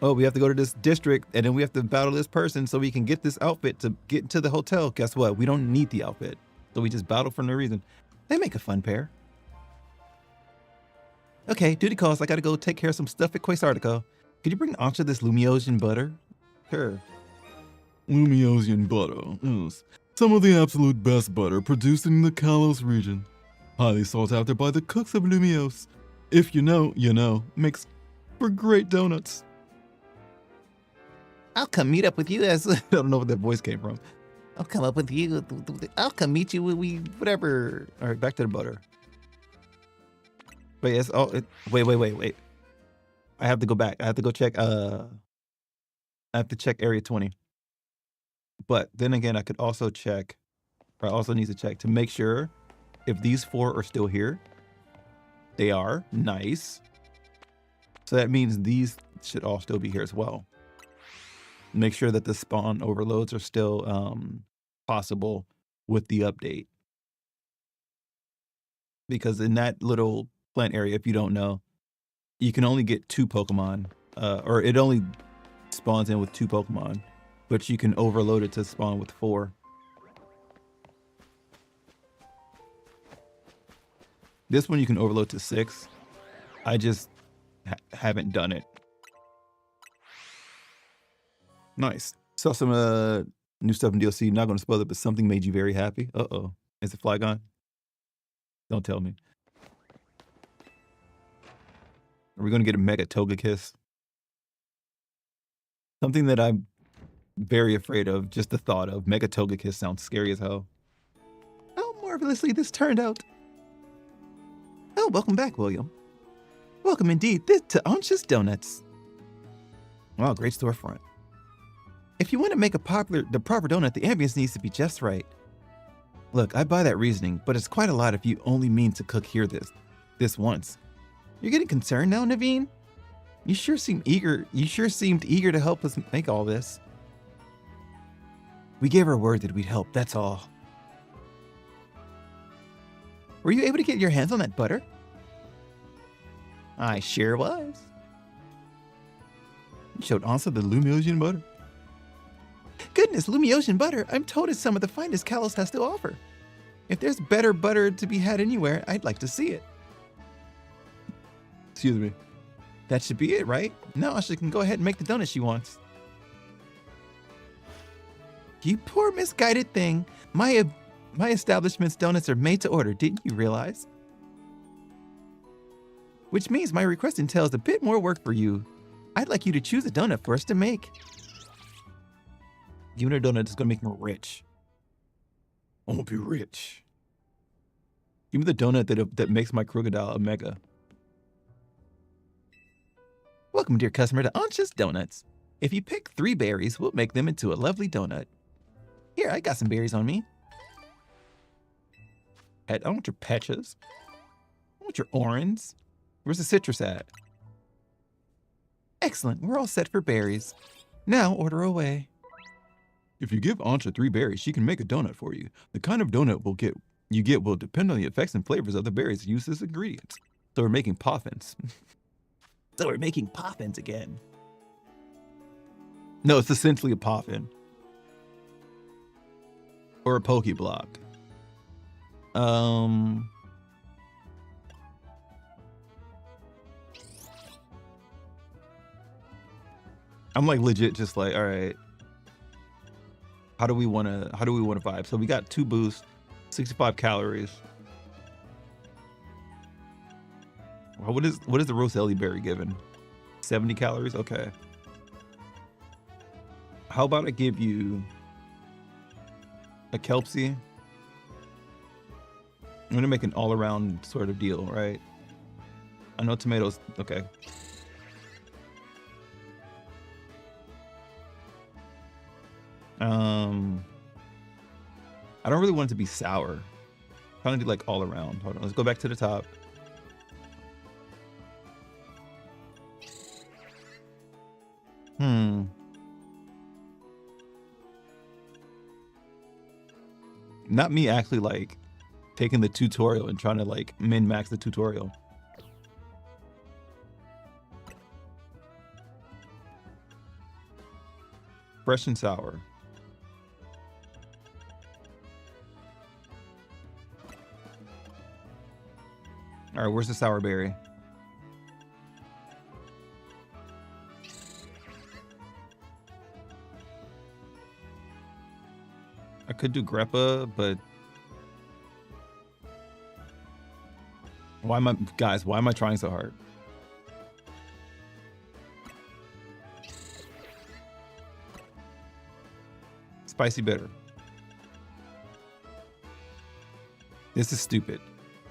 oh, we have to go to this district, and then we have to battle this person so we can get this outfit to get into the hotel. Guess what? We don't need the outfit. So we just battle for no reason. They make a fun pair. Okay, duty calls. I gotta go take care of some stuff at Quasartico. Could you bring Ansha this Lumiosian butter? Sure. Lumiosian butter. Yes. Some of the absolute best butter produced in the Kalos region. Highly sought after by the cooks of Lumiose. If you know, you know. Makes for great donuts. I'll come meet up with you as... I don't know where that voice came from. I'll come up with you. I'll come meet you when we... whatever. All right, back to the butter. Wait, yes. Oh, wait. I have to go back. I have to go check... I have to check Area 20. But then again, I could also check... I also need to check to make sure if these 4 are still here. They are. Nice. So that means these should all still be here as well. Make sure that the spawn overloads are still possible with the update. Because in that little plant area, if you don't know, you can only get 2 Pokemon. Or it only spawns in with 2 Pokemon. But you can overload it to spawn with 4. This one you can overload to 6. I just haven't done it. Nice. Saw some new stuff in DLC. Not going to spoil it, but something made you very happy. Uh-oh. Is it Flygon? Don't tell me. Are we going to get a Mega Togekiss? Something that I'm very afraid of, just the thought of. Mega Togekiss sounds scary as hell. How marvelously this turned out. Oh, welcome back, William. Welcome indeed. This to Ansha's Donuts. Wow, great storefront. If you want to make the proper donut, the ambience needs to be just right. Look, I buy that reasoning, but it's quite a lot if you only mean to cook here this once. You're getting concerned now, Naveen? You sure seemed eager to help us make all this. We gave her word that we'd help, that's all. Were you able to get your hands on that butter? I sure was. You showed Ansha the Lumiosian butter? Goodness, Lumiosian butter, I'm told it's some of the finest Kalos has to offer. If there's better butter to be had anywhere, I'd like to see it. Excuse me. That should be it, right? Now she can go ahead and make the donut she wants. You poor misguided thing. My establishment's donuts are made to order, didn't you realize? which means my request entails a bit more work for you. I'd like you to choose a donut for us to make. Give me a donut that's gonna make me rich. I won't be rich. Give me the donut that makes my crocodile a mega. Welcome, dear customer, to Ancha's Donuts. If you pick 3 berries, we'll make them into a lovely donut. Here, I got some berries on me. I don't want your peaches. I want your orange. Where's the citrus at? Excellent, we're all set for berries. Now order away. If you give Ancha 3 berries, she can make a donut for you. The kind of donut you get will depend on the effects and flavors of the berries used as ingredients. So we're making poffins. So we're making poffins again. No, it's essentially a poffin. Or a Poke Block. I'm like legit just like, all right. How do we want to vibe? So we got 2 boosts, 65 calories. Well, what is the Roselli berry given? 70 calories? Okay. How about I give you a Kelpsie? I'm gonna make an all-around sort of deal, right? I know tomatoes, okay. I don't really want it to be sour. I'm trying to do like all around. Hold on, let's go back to the top. Not me actually like taking the tutorial and trying to like min-max the tutorial. Fresh and sour. All right, where's the sour berry? I could do grappa, but why am I trying so hard? Spicy bitter. This is stupid.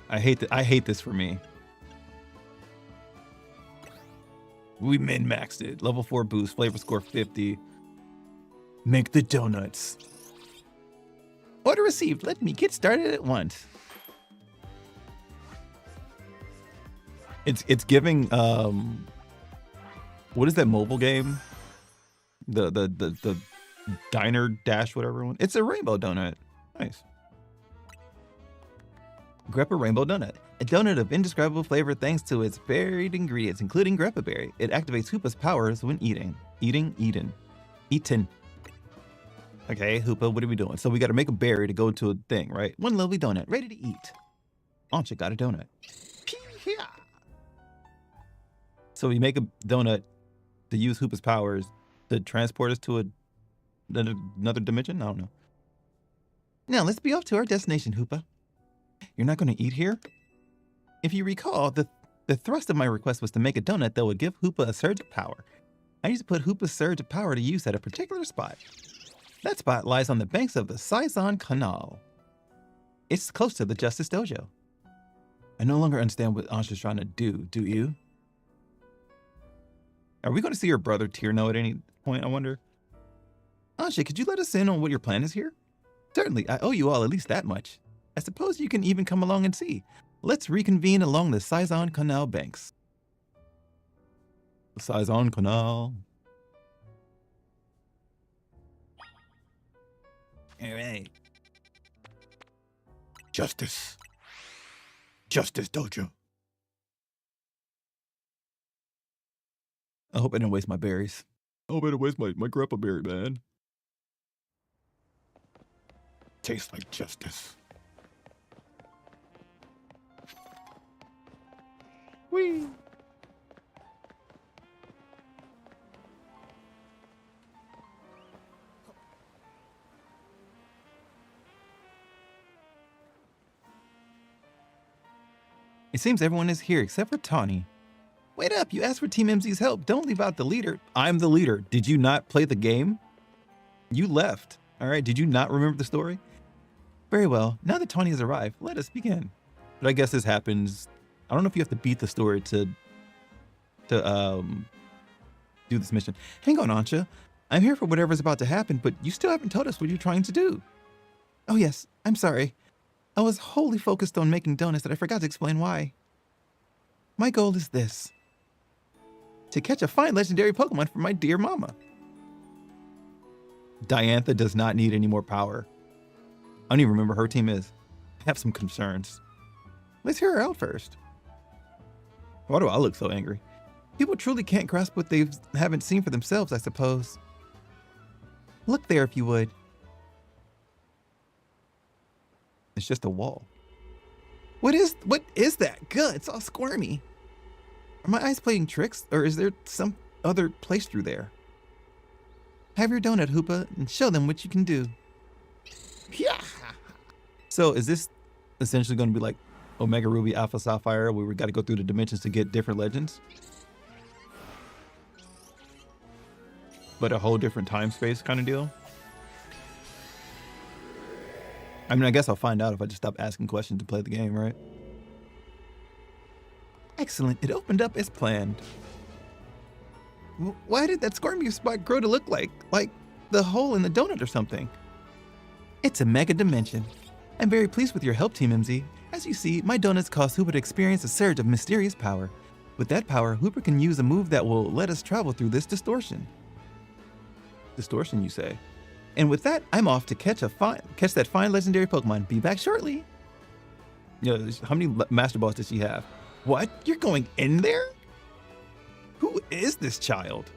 I hate this for me. We min-maxed it. Level 4 boost, flavor score 50. Make the donuts. Order received. Let me get started at once. It's giving what is that mobile game? The Diner Dash whatever one. It's a rainbow donut. Nice. Greppa Rainbow Donut. A donut of indescribable flavor thanks to its varied ingredients, including greppa berry. It activates Hoopa's powers when eaten. Eaten. Okay, Hoopa, what are we doing? So we got to make a berry to go into a thing, right? One lovely donut, ready to eat. Ancha got a donut. So we make a donut to use Hoopa's powers to transport us to another dimension? I don't know. Now let's be off to our destination, Hoopa. You're not going to eat here? If you recall, the thrust of my request was to make a donut that would give Hoopa a surge of power. I used to put Hoopa's surge of power to use at a particular spot. That spot lies on the banks of the Saizan Canal. It's close to the Justice Dojo. I no longer understand what Ancha's trying to do you? Are we going to see your brother Tierno at any point, I wonder? Ancha, could you let us in on what your plan is here? Certainly, I owe you all at least that much. I suppose you can even come along and see. Let's reconvene along the Saizan Canal banks. The Saizan Canal. All right. Justice. Justice Dojo. I hope I didn't waste my berries. I hope I didn't waste my grappa berry, man. Tastes like justice. Whee! It seems everyone is here except for Tawny. Wait up, you asked for Team MZ's help. Don't leave out the leader. I'm the leader. Did you not play the game? You left. All right, did you not remember the story? Very well, now that Tawny has arrived, let us begin. But I guess this happens, I don't know if you have to beat the story to do this mission. Hang on, Ansha. I'm here for whatever's about to happen, but you still haven't told us what you're trying to do. Oh yes, I'm sorry. I was wholly focused on making donuts that I forgot to explain why. My goal is this. To catch a fine legendary Pokemon for my dear mama. Diantha does not need any more power. I don't even remember her team is. I have some concerns. Let's hear her out first. Why do I look so angry? People truly can't grasp what they haven't seen for themselves, I suppose. Look there if you would. It's just a wall. What is that? Good, it's all squirmy. Are my eyes playing tricks, or is there some other place through there? Have your donut, Hoopa, and show them what you can do. Yeah. So is this essentially going to be like Omega Ruby, Alpha Sapphire, where we got to go through the dimensions to get different legends? But a whole different time space kind of deal? I mean, I guess I'll find out if I just stop asking questions to play the game, right? Excellent. It opened up as planned. Why did that Scorpion spot grow to look like the hole in the donut or something? It's a mega dimension. I'm very pleased with your help, Team MZ. As you see, my donuts cause Hooper to experience a surge of mysterious power. With that power, Hooper can use a move that will let us travel through this distortion. Distortion, you say? And with that, I'm off to catch that fine legendary Pokemon. Be back shortly. Yeah, how many Master Balls does she have? What? You're going in there? Who is this child?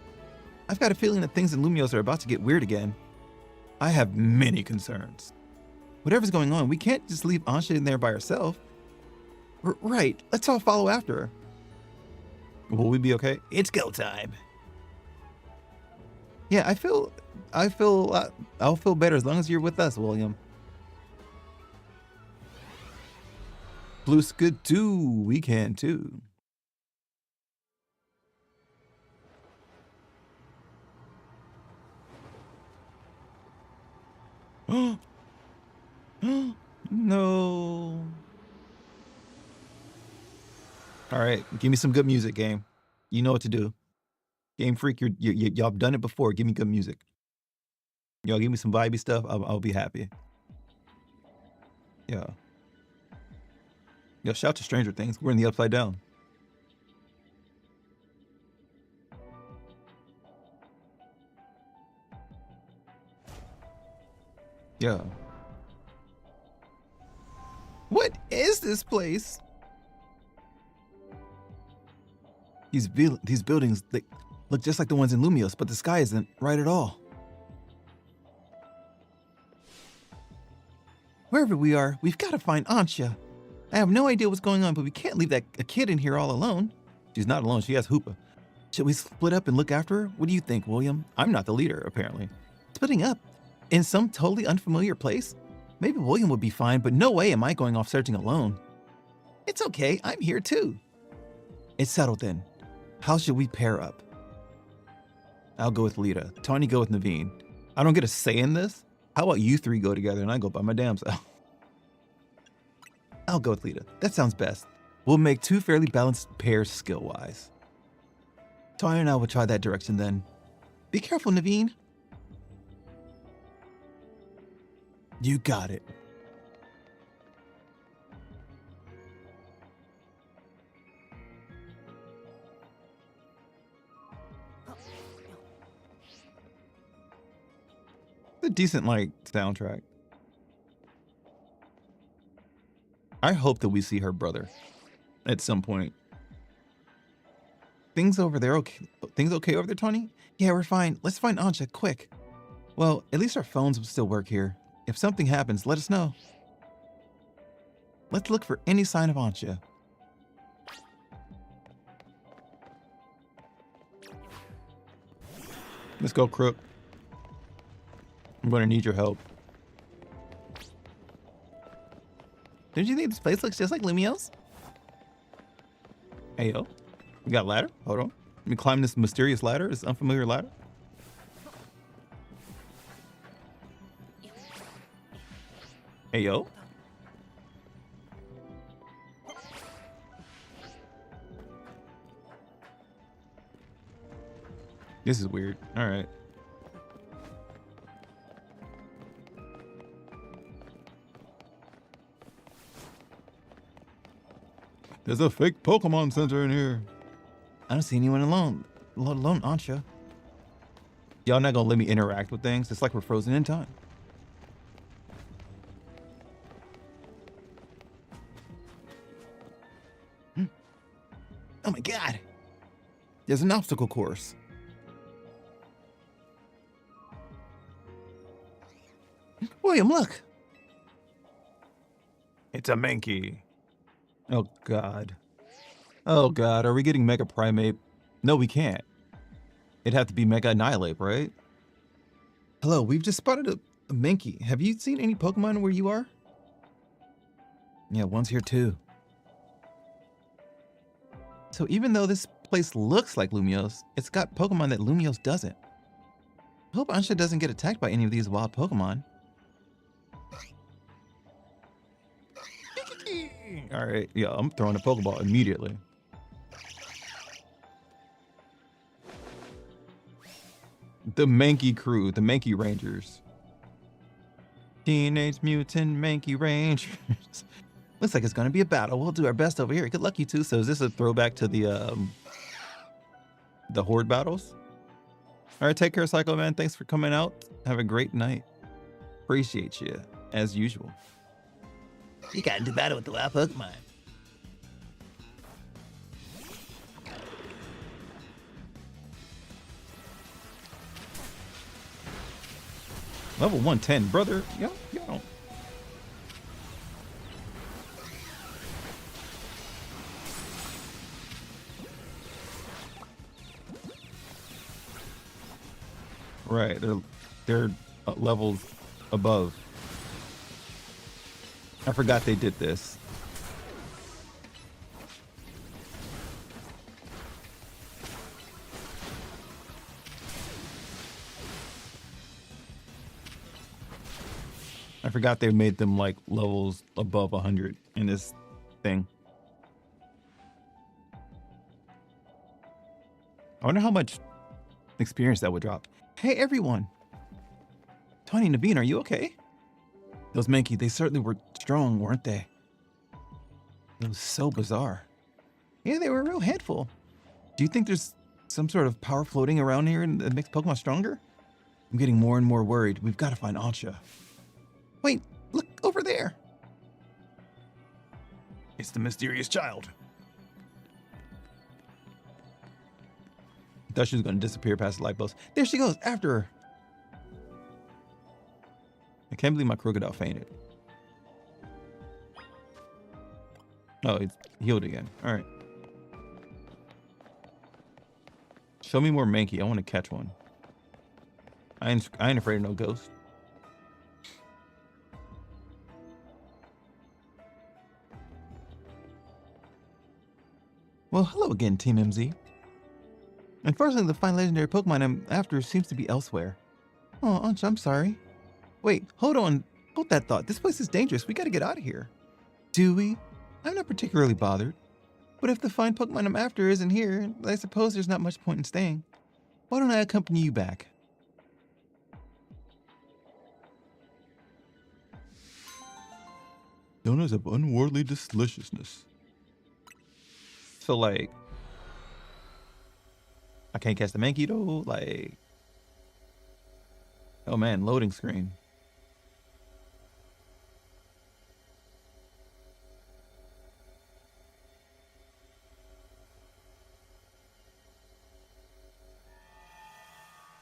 I've got a feeling that things in Lumiose are about to get weird again. I have many concerns. Whatever's going on, we can't just leave Ansha in there by herself. Right, let's all follow after her. Will we be okay? It's go time. Yeah, I'll feel better as long as you're with us, William. Bluesky too, we can too. No. All right, give me some good music, game. You know what to do. Game Freak, y'all done it before. Give me good music. Y'all give me some vibey stuff. I'll be happy. Yeah. Yo, shout to Stranger Things. We're in the Upside Down. Yeah. What is this place? These buildings, they look just like the ones in Lumiose, but the sky isn't right at all. Wherever we are, we've got to find Ansha. I have no idea what's going on, but we can't leave a kid in here all alone. She's not alone, she has Hoopa. Should we split up and look after her? What do you think, William? I'm not the leader, apparently. Splitting up? In some totally unfamiliar place? Maybe William would be fine, but no way am I going off searching alone. It's okay, I'm here too. It's settled then. How should we pair up? I'll go with Lita. Tawny go with Naveen. I don't get a say in this? How about you three go together and I go by my damn self? I'll go with Lita. That sounds best. We'll make two fairly balanced pairs skill-wise. Tawny and I will try that direction then. Be careful, Naveen. You got it. It's a decent, soundtrack. I hope that we see her brother at some point. Things over there okay? Things okay over there, Tawny? Yeah, we're fine. Let's find Ansha, quick. Well, at least our phones will still work here. If something happens, let us know. Let's look for any sign of Ansha. Let's go, Crook. I'm gonna need your help. Don't you think this place looks just like Lumiose? Hey, yo. We got a ladder? Hold on. Let me climb this mysterious ladder, this unfamiliar ladder. Hey, yo. This is weird. All right. There's a fake Pokemon Center in here. I don't see anyone alone, let alone Ansha. Y'all not gonna let me interact with things? It's like we're frozen in time. Oh my God. There's an obstacle course. William, look. It's a Mankey. Oh God. Oh God, are we getting Mega Primate? No, we can't. It'd have to be Mega Annihilate, right? Hello, we've just spotted a Mankey. Have you seen any Pokemon where you are? Yeah, one's here too. So even though this place looks like Lumiose, it's got Pokemon that Lumiose doesn't. I hope Ansha doesn't get attacked by any of these wild Pokemon. All right, yeah, I'm throwing a Pokeball immediately. The Mankey crew, the Mankey Rangers. Teenage Mutant Mankey Rangers. Looks like it's gonna be a battle. We'll do our best over here. Good luck, you two. So is this a throwback to the Horde battles? All right, take care, Psycho Man. Thanks for coming out. Have a great night. Appreciate you, as usual. You got into battle with the wild Pokemon. Level 110, brother. Yo. Right, they're levels above. I forgot they did this. I forgot they made them like levels above 100 in this thing. I wonder how much experience that would drop. Hey everyone! Tony and Naveen, are you okay? Those Mankey, they certainly were strong, weren't they? It was so bizarre. Yeah, they were a real handful. Do you think there's some sort of power floating around here that makes Pokemon stronger? I'm getting more and more worried. We've got to find Ansha. Wait, look over there. It's the mysterious child. I thought she was going to disappear past the light post. There she goes, after her. I can't believe my crocodile fainted. Oh, it's healed again. All right. Show me more Mankey. I want to catch one. I ain't afraid of no ghost. Well, hello again, Team MZ. Unfortunately, the fine legendary Pokemon I'm after seems to be elsewhere. Oh, Ansha, I'm sorry. Wait, hold on. Hold that thought. This place is dangerous. We gotta get out of here. Do we? I'm not particularly bothered. But if the fine Pokemon I'm after isn't here, I suppose there's not much point in staying. Why don't I accompany you back? Donuts of unworldly deliciousness. So, like, I can't catch the Mankey though? Like, oh man, loading screen.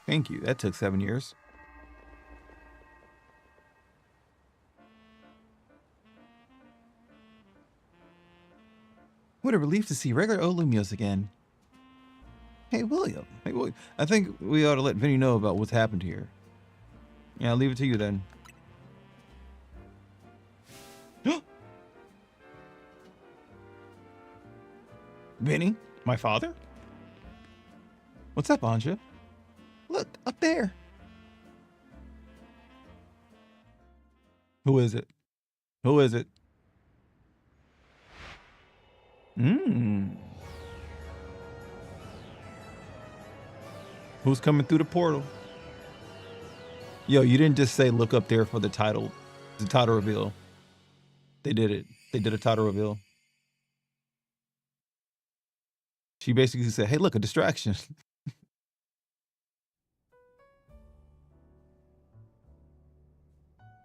Thank you. That took 7 years. What a relief to see regular old Lumiose again. Hey, William. Hey, William. I think we ought to let Vinny know about what's happened here. Yeah, I'll leave it to you then. Vinny, my father? What's up, Anja? Look, up there. Who is it? Who is it? Who's coming through the portal? Yo, you didn't just say look up there for the title reveal. They did it. They did a title reveal. She basically said, hey, look, a distraction.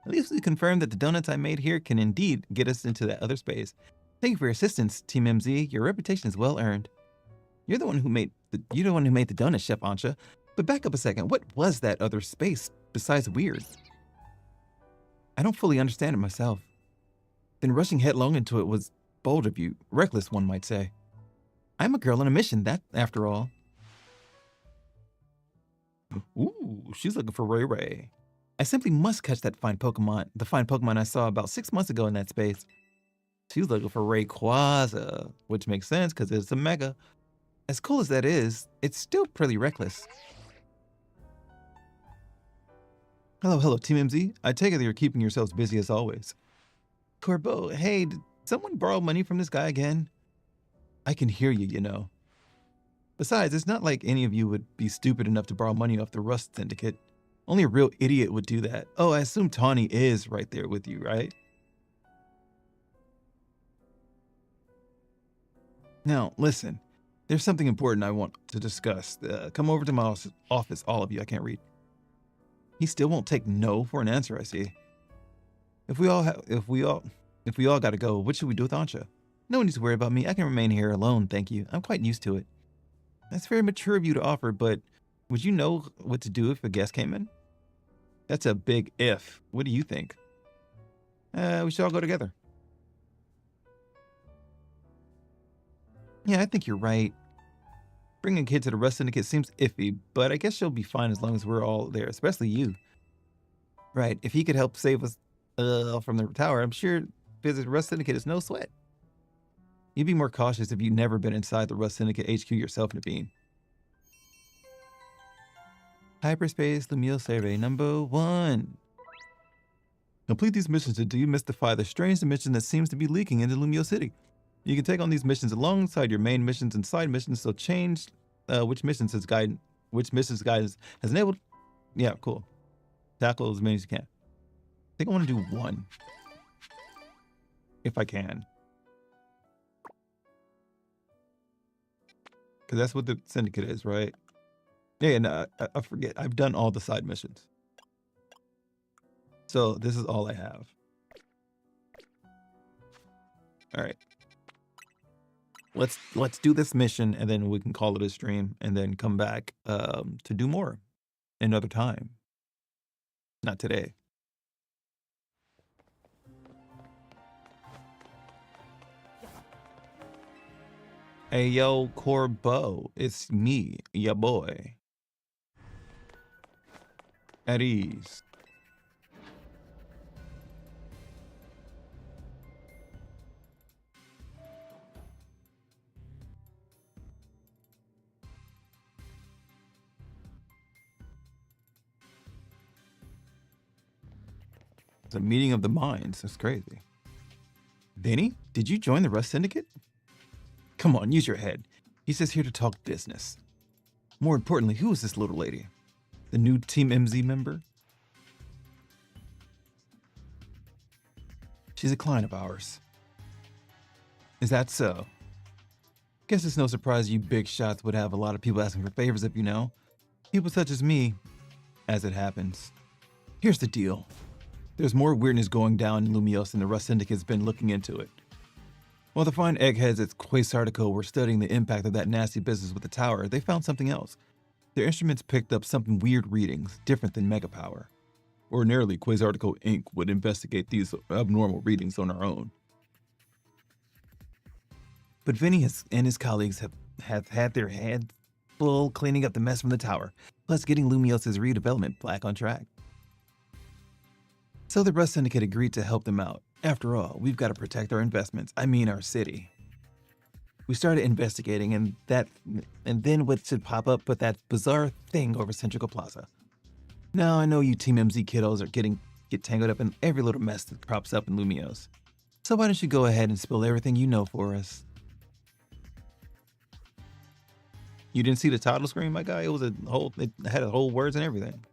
At least we confirmed that the donuts I made here can indeed get us into that other space. Thank you for your assistance, Team MZ. Your reputation is well earned. You're the one who made the donut, Chef Ansha. But back up a second. What was that other space besides weird? I don't fully understand it myself. Then rushing headlong into it was bold of you, reckless, one might say. I'm a girl on a mission, that after all. Ooh, she's looking for Ray Ray. I simply must catch that fine Pokemon, the fine Pokemon I saw about 6 months ago in that space. She's looking for Rayquaza, which makes sense because it's a Mega. As cool as that is, it's still pretty reckless. Hello, Team MZ. I take it that you're keeping yourselves busy as always. Corbeau, hey, did someone borrow money from this guy again? I can hear you, you know. Besides, it's not like any of you would be stupid enough to borrow money off the Rust Syndicate. Only a real idiot would do that. Oh, I assume Tawny is right there with you, right? Now, listen. There's something important I want to discuss. Come over to my office, all of you. I can't read. He still won't take no for an answer, I see. If we all gotta go, what should we do with Ansha? No one needs to worry about me. I can remain here alone, thank you. I'm quite used to it. That's very mature of you to offer, but would you know what to do if a guest came in? That's a big if. What do you think? We should all go together. Yeah, I think you're right. Bringing a kid to the Rust Syndicate seems iffy, but I guess she'll be fine as long as we're all there, especially you. Right, if he could help save us from the tower, I'm sure visit Rust Syndicate is no sweat. You'd be more cautious if you'd never been inside the Rust Syndicate HQ yourself, Naveen. Hyperspace Lumiose Survey number 1. Complete these missions to demystify the strange dimension that seems to be leaking into Lumiose City. You can take on these missions alongside your main missions and side missions, so change which missions guidance has enabled. Yeah, cool. Tackle as many as you can. I think I want to do 1. If I can. Because that's what the Syndicate is, right? Yeah, no, I forget. I've done all the side missions. So this is all I have. All right. Let's do this mission, and then we can call it a stream, and then come back to do more another time. Not today. Hey, yo, Corbeau, it's me, ya boy. At ease. It's a meeting of the minds. That's crazy. Benny, did you join the Rust Syndicate? Come on, use your head. He's just here to talk business. More importantly, who is this little lady? The new Team MZ member? She's a client of ours. Is that so? Guess it's no surprise you big shots would have a lot of people asking for favors if you know. People such as me, as it happens. Here's the deal. There's more weirdness going down in Lumiose and the Rust Syndicate's been looking into it. While the fine eggheads at Quasartico were studying the impact of that nasty business with the tower, they found something else. Their instruments picked up some weird readings, different than Mega Power. Ordinarily, Quasartico Inc. would investigate these abnormal readings on our own. But Vinny and his colleagues have had their hands full cleaning up the mess from the tower, plus getting Lumiose's redevelopment back on track. So the Rust Syndicate agreed to help them out. After all, we've got to protect our investments, I mean our city. We started investigating, and then what should pop up but that bizarre thing over Centrical Plaza. Now I know you Team MZ kiddos get tangled up in every little mess that crops up in Lumiose. So why don't you go ahead and spill everything you know for us? You didn't see the title screen, my guy? It had whole words and everything.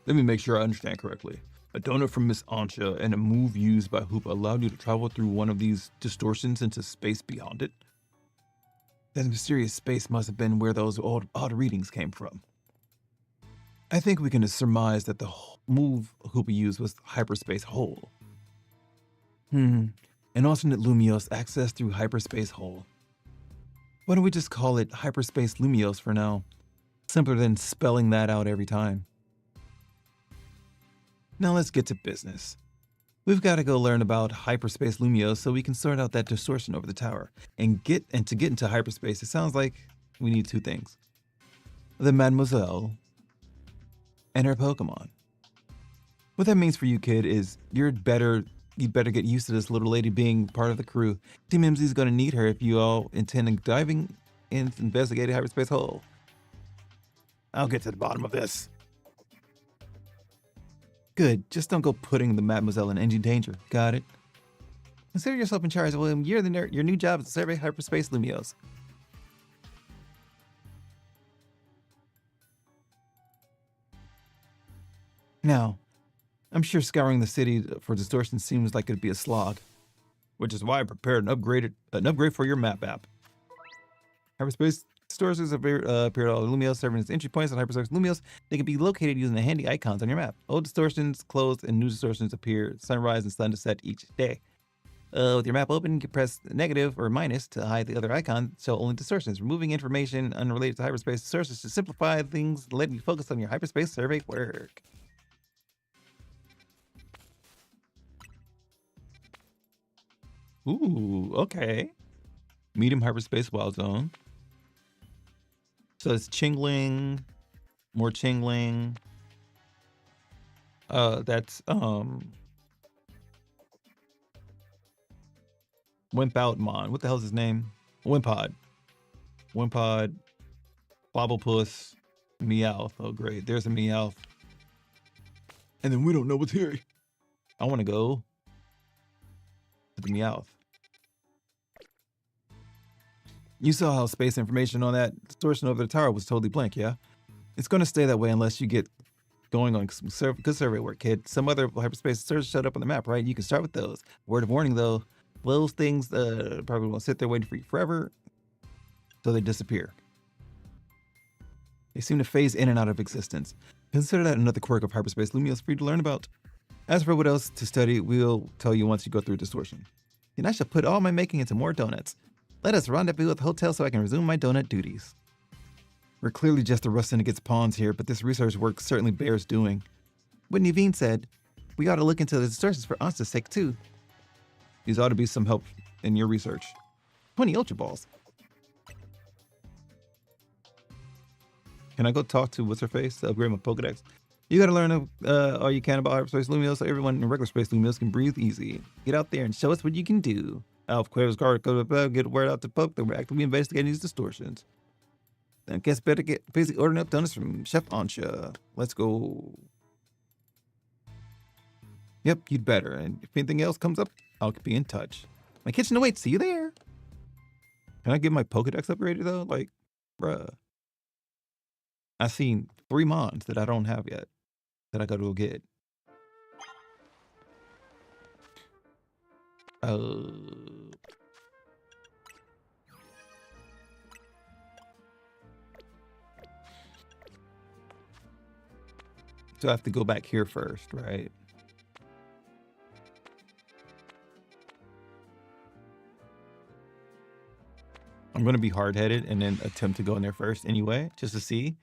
Let me make sure I understand correctly. A donut from Miss Ansha and a move used by Hoop allowed you to travel through one of these distortions into space beyond it? That mysterious space must have been where those odd readings came from. I think we can surmise that the move Hoopa used was hyperspace hole. An alternate Lumiose access through hyperspace hole. Why don't we just call it hyperspace Lumiose for now? Simpler than spelling that out every time. Now let's get to business. We've got to go learn about hyperspace Lumiose so we can sort out that distortion over the tower. And to get into hyperspace, it sounds like we need two things. The Mademoiselle and her Pokemon. What that means for you, kid, is you'd better get used to this little lady being part of the crew. Team MZ is going to need her if you all intend on diving into investigating hyperspace hole. I'll get to the bottom of this. Good, just don't go putting the Mademoiselle in any danger. Got it? Consider yourself in charge, William. Your new job is to survey hyperspace Lumiose. Now, I'm sure scouring the city for distortion seems like it'd be a slog, which is why I prepared an upgrade for your map app. Hyperspace distortions appear on Lumiose, serving as entry points on hyperspace Lumiose. They can be located using the handy icons on your map. Old distortions close and new distortions appear sunrise and sun to set each day. With your map open, you can press negative or minus to hide the other icon, show only distortions. Removing information unrelated to hyperspace distortions to simplify things, letting you focus on your hyperspace survey work. Ooh, okay. Medium hyperspace wild zone. So it's Chingling, more Chingling. That's Wimpoutmon. What the hell's his name? Wimpod. Bobblepuss, Meowth. Oh great, there's a Meowth. And then we don't know what's here. I want to go to the Meowth. You saw how space information on that distortion over the tower was totally blank, yeah? It's going to stay that way unless you get going on some good survey work, kid. Some other hyperspace distortions showed up on the map, right? You can start with those. Word of warning, though, those things probably won't sit there waiting for you forever, so they disappear. They seem to phase in and out of existence. Consider that another quirk of hyperspace Lumiose for you to learn about. As for what else to study, we'll tell you once you go through distortion. And I should put all my making into more donuts. Let us rendezvous at the hotel so I can resume my donut duties. We're clearly just the rusting against pawns here, but this research work certainly bears doing. What Naveen said, we ought to look into the distortions for Ansta's sake too. These ought to be some help in your research. 20 Ultra Balls. Can I go talk to what's-her-face to upgrade my Pokedex? You gotta learn all you can about hyperspace Lumiose so everyone in regular space Lumiose can breathe easy. Get out there and show us what you can do. Alf Quaver's guard go to get word out to Poke that we're actively investigating these distortions. Then I guess better get busy ordering up donuts from Chef Ansha. Let's go. Yep, you'd better. And if anything else comes up, I'll be in touch. My kitchen awaits. See you there. Can I get my Pokedex upgraded though? Like, bruh. I've seen 3 Mons that I don't have yet that I gotta go get. So I have to go back here first, right? I'm gonna be hard-headed and then attempt to go in there first anyway, just to see.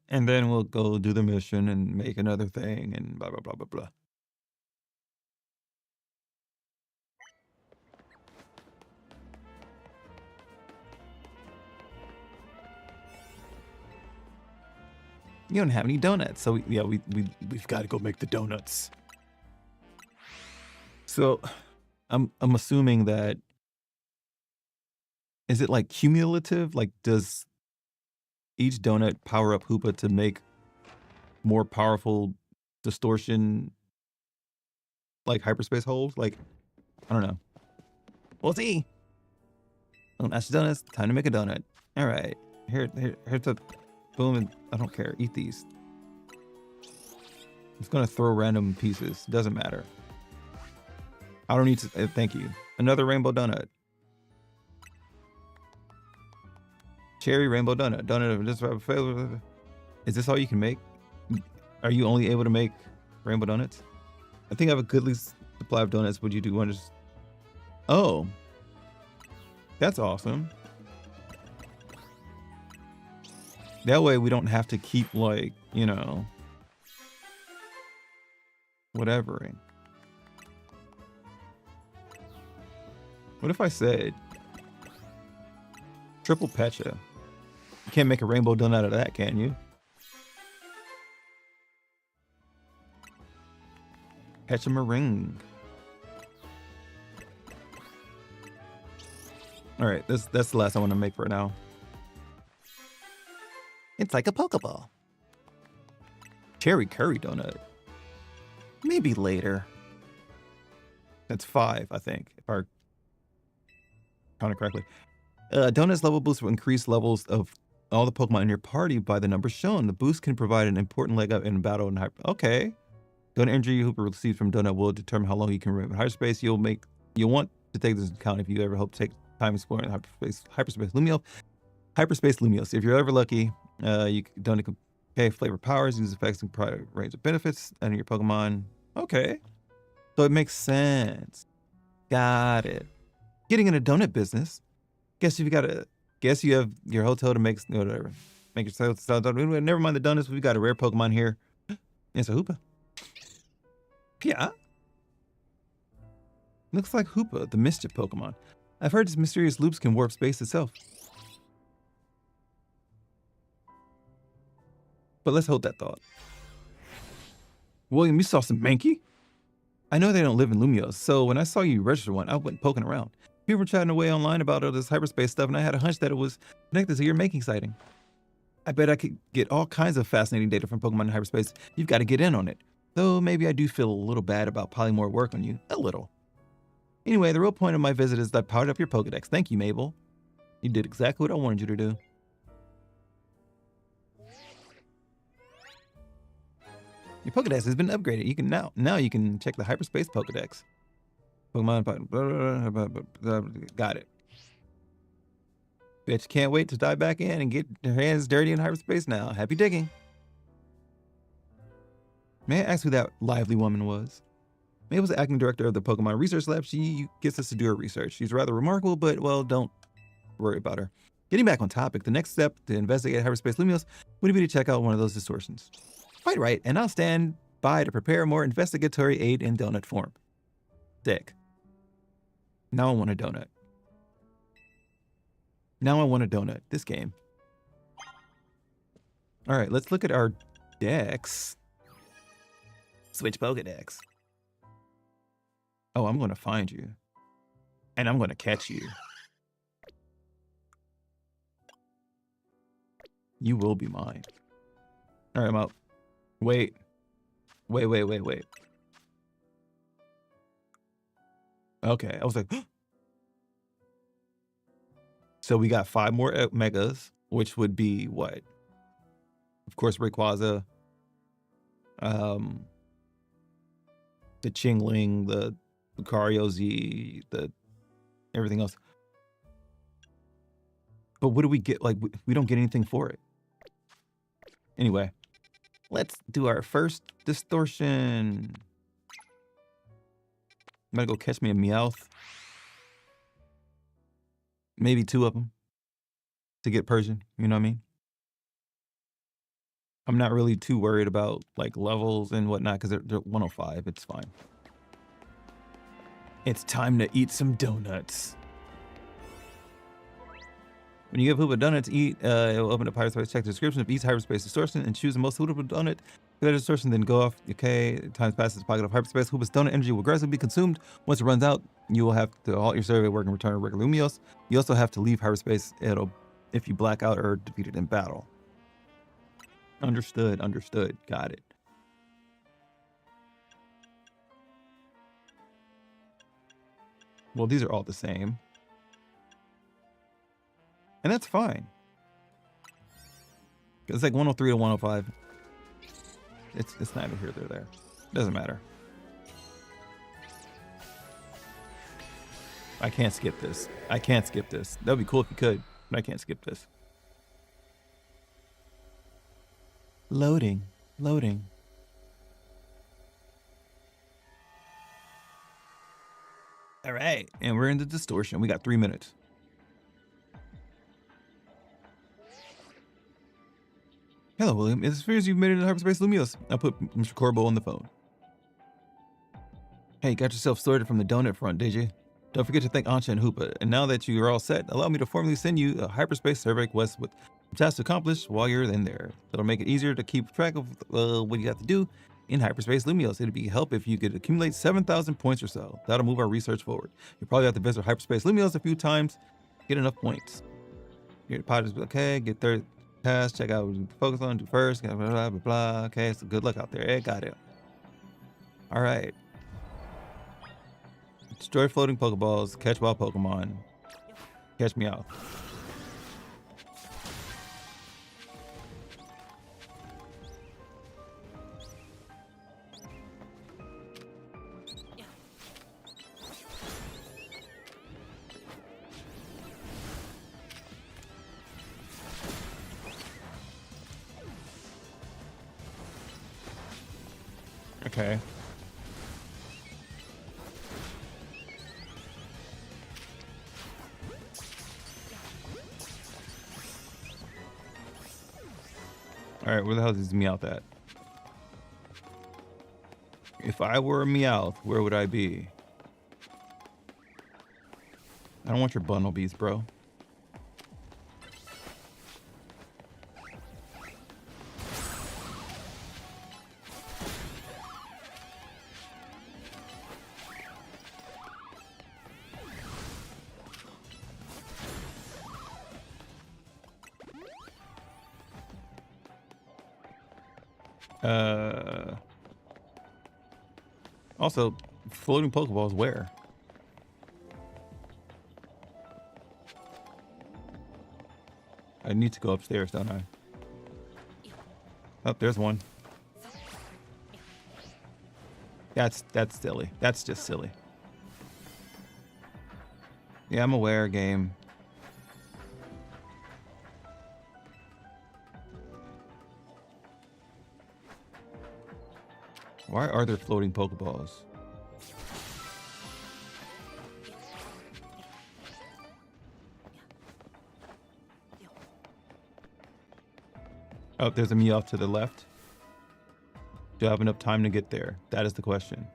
And then we'll go do the mission and make another thing and blah, blah, blah, blah, blah. You don't have any donuts, so we've got to go make the donuts. So I'm assuming that, is it like cumulative? Like, does each donut power up Hoopa to make more powerful distortion, like hyperspace holes? Like, I don't know. We'll see. Oh, that's donuts. Time to make a donut. All right. Here's the boom, and I don't care. Eat these. It's gonna throw random pieces. Doesn't matter. I don't need to. Thank you. Another rainbow donut. Cherry rainbow donut. Donut of this. Is this all you can make? Are you only able to make rainbow donuts? I think I have a goodly supply of donuts. Would you do one? Oh, that's awesome. That way we don't have to keep, like, you know, whatevering. What if I said triple pecha? You can't make a rainbow donut out of that, can you? Pecha meringue. All right, that's the last I want to make for now. It's like a Pokeball. Cherry curry donut. Maybe later. That's 5, I think, if I count it correctly. Donut's level boost will increase levels of all the Pokemon in your party by the numbers shown. The boost can provide an important leg up in battle and hyper. Okay. Donut energy you receive from donut will determine how long you can remain in hyperspace. You'll want to take this into account if you ever hope to take time exploring hyperspace Lumiose. If you're ever lucky, you can donate flavor powers, use effects and private range of benefits, and your Pokemon. Okay. So it makes sense. Got it. Getting in a donut business. Guess you have your hotel to make whatever. Make yourself. Never mind the donuts. We got a rare Pokemon here. It's a Hoopa. Yeah. Looks like Hoopa, the mischief Pokemon. I've heard its mysterious loops can warp space itself. But let's hold that thought. William, you saw some Mankey? I know they don't live in Lumiose, so when I saw you register one, I went poking around. People were chatting away online about all this hyperspace stuff, and I had a hunch that it was connected to your Mankey sighting. I bet I could get all kinds of fascinating data from Pokemon in hyperspace. You've got to get in on it. Though maybe I do feel a little bad about piling more work on you. A little. Anyway, the real point of my visit is that I powered up your Pokedex. Thank you, Mabel. You did exactly what I wanted you to do. Your Pokedex has been upgraded. You can now you can check the hyperspace Pokedex. Pokemon, got it. Bitch can't wait to dive back in and get her hands dirty in hyperspace now. Happy digging. May I ask who that lively woman was? Mabel's the acting director of the Pokemon Research Lab. She gets us to do her research. She's rather remarkable, but, well, don't worry about her. Getting back on topic, the next step to investigate hyperspace Lumiose would be to check out one of those distortions. Quite right, and I'll stand by to prepare more investigatory aid in donut form. Dick. Now I want a donut. Now I want a donut. This game. All right, let's look at our decks. Switch Pokedex. Oh, I'm going to find you. And I'm going to catch you. You will be mine. All right, I'm out. Wait. Okay, I was like... So we got 5 more megas, which would be what? Of course, Rayquaza. The Chingling, the Lucario Z, the everything else. But what do we get? Like, we don't get anything for it. Anyway, let's do our first distortion. I'm gonna go catch me a Meowth. Maybe 2 of them to get Persian, you know what I mean? I'm not really too worried about like levels and whatnot because they're 105. It's fine. It's time to eat some donuts. When you give Hoopa donuts to eat, it will open up hyperspace. Check the description of each hyperspace distortion and choose the most suitable donut Let distortion then go off. Okay, time passes. Pocket of hyperspace. Hoopa's donut energy will aggressively be consumed. Once it runs out, you will have to halt your survey work and return to regular Lumiose. You also have to leave hyperspace. It'll if you black out or defeated in battle. Understood. Understood. Got it. Well, these are all the same, and that's fine. It's like 103 to 105. It's neither here nor there. Doesn't matter. I can't skip this. I can't skip this. That'd be cool if you could, but I can't skip this. Loading. Loading. All right. And we're in the distortion. We got 3 minutes. Hello, William. It appears you've made it in hyperspace Lumiose. I put Mr. Corbo on the phone. Hey, got yourself sorted from the donut front, did you? Don't forget to thank Ansha and Hoopa. And now that you are all set, allow me to formally send you a hyperspace survey quest with tasks to accomplish while you're in there. That'll make it easier to keep track of what you have to do in hyperspace Lumiose. It'd be help if you could accumulate 7,000 points or so. That'll move our research forward. You probably have to visit hyperspace Lumiose a few times, get enough points. Your pod is okay, get 30 tasks, check out what you focus on, do first, blah, blah, blah, blah. Okay, so good luck out there. Hey, got it. All right. Destroy floating Pokeballs, catch wild Pokemon, catch me out. Okay. All right, where the hell is Meowth at? If I were a Meowth, where would I be? I don't want your bundle beats, bro. Also, floating Pokeballs where? I need to go upstairs, don't I? Oh, there's one. That's silly. That's just silly. Yeah, I'm aware, game. Why are there floating Pokeballs? Oh, there's a Meowth to the left. Do I have enough time to get there? That is the question.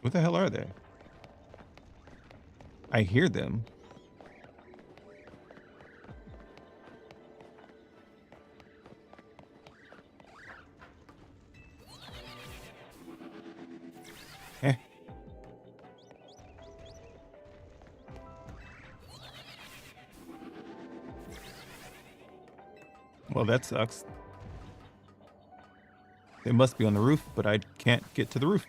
What the hell are they? I hear them. Eh. Well, that sucks. They must be on the roof, but I can't get to the roof.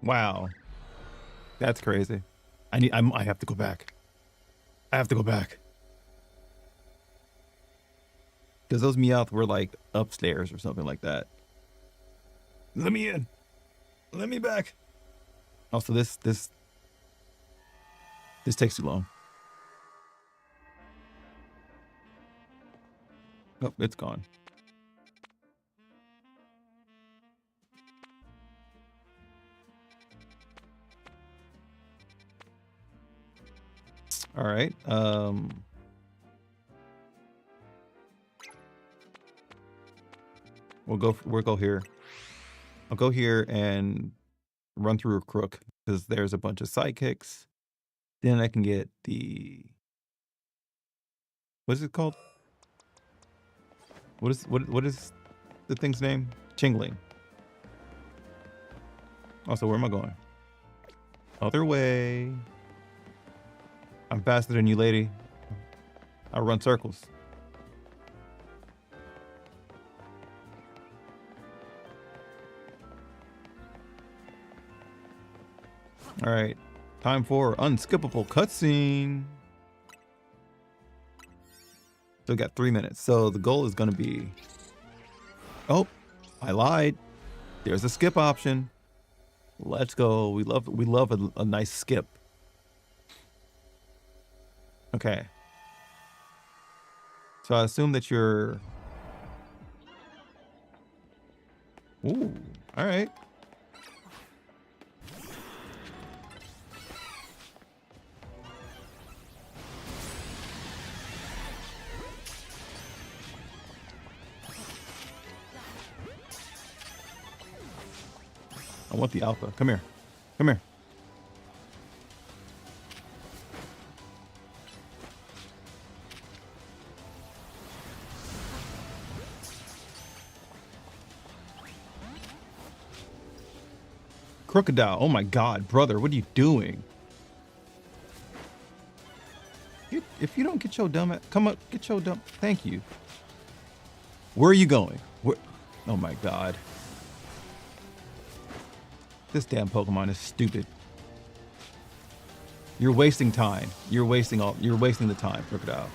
Wow. That's crazy. I have to go back. I have to go back. Because those Meowth were like upstairs or something like that. Let me in. Let me back. Also, this takes too long. Oh, it's gone. All right. We'll go here. I'll go here and run through a crook because there's a bunch of sidekicks. Then I can get the, what is it called? What is the thing's name? Chingling. Also, where am I going? Other way. I'm faster than you, lady. I run circles. All right, time for unskippable cutscene. Still got 3 minutes. So the goal is going to be, oh, I lied. There's a skip option. Let's go. We love a nice skip. Okay. So I assume that you're, ooh, all right. I want the alpha. Come here. Come here. Crocodile. Oh my God, brother, what are you doing? If you don't get your dumb, come up, get your dumb. Thank you. Where are you going? Where? Oh my God. This damn Pokemon is stupid. You're wasting time. You're wasting the time, Crocodile.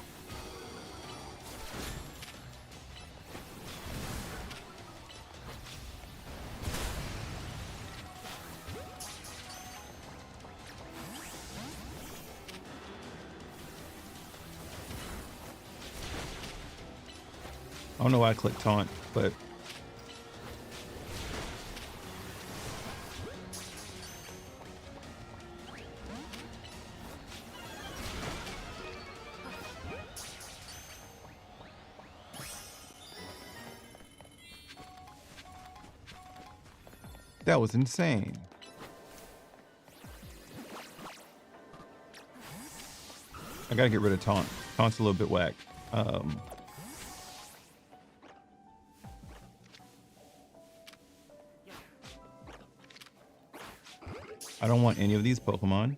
I don't know why I clicked taunt, but that was insane. I gotta get rid of taunt. Taunt's a little bit whack. I don't want any of these Pokemon.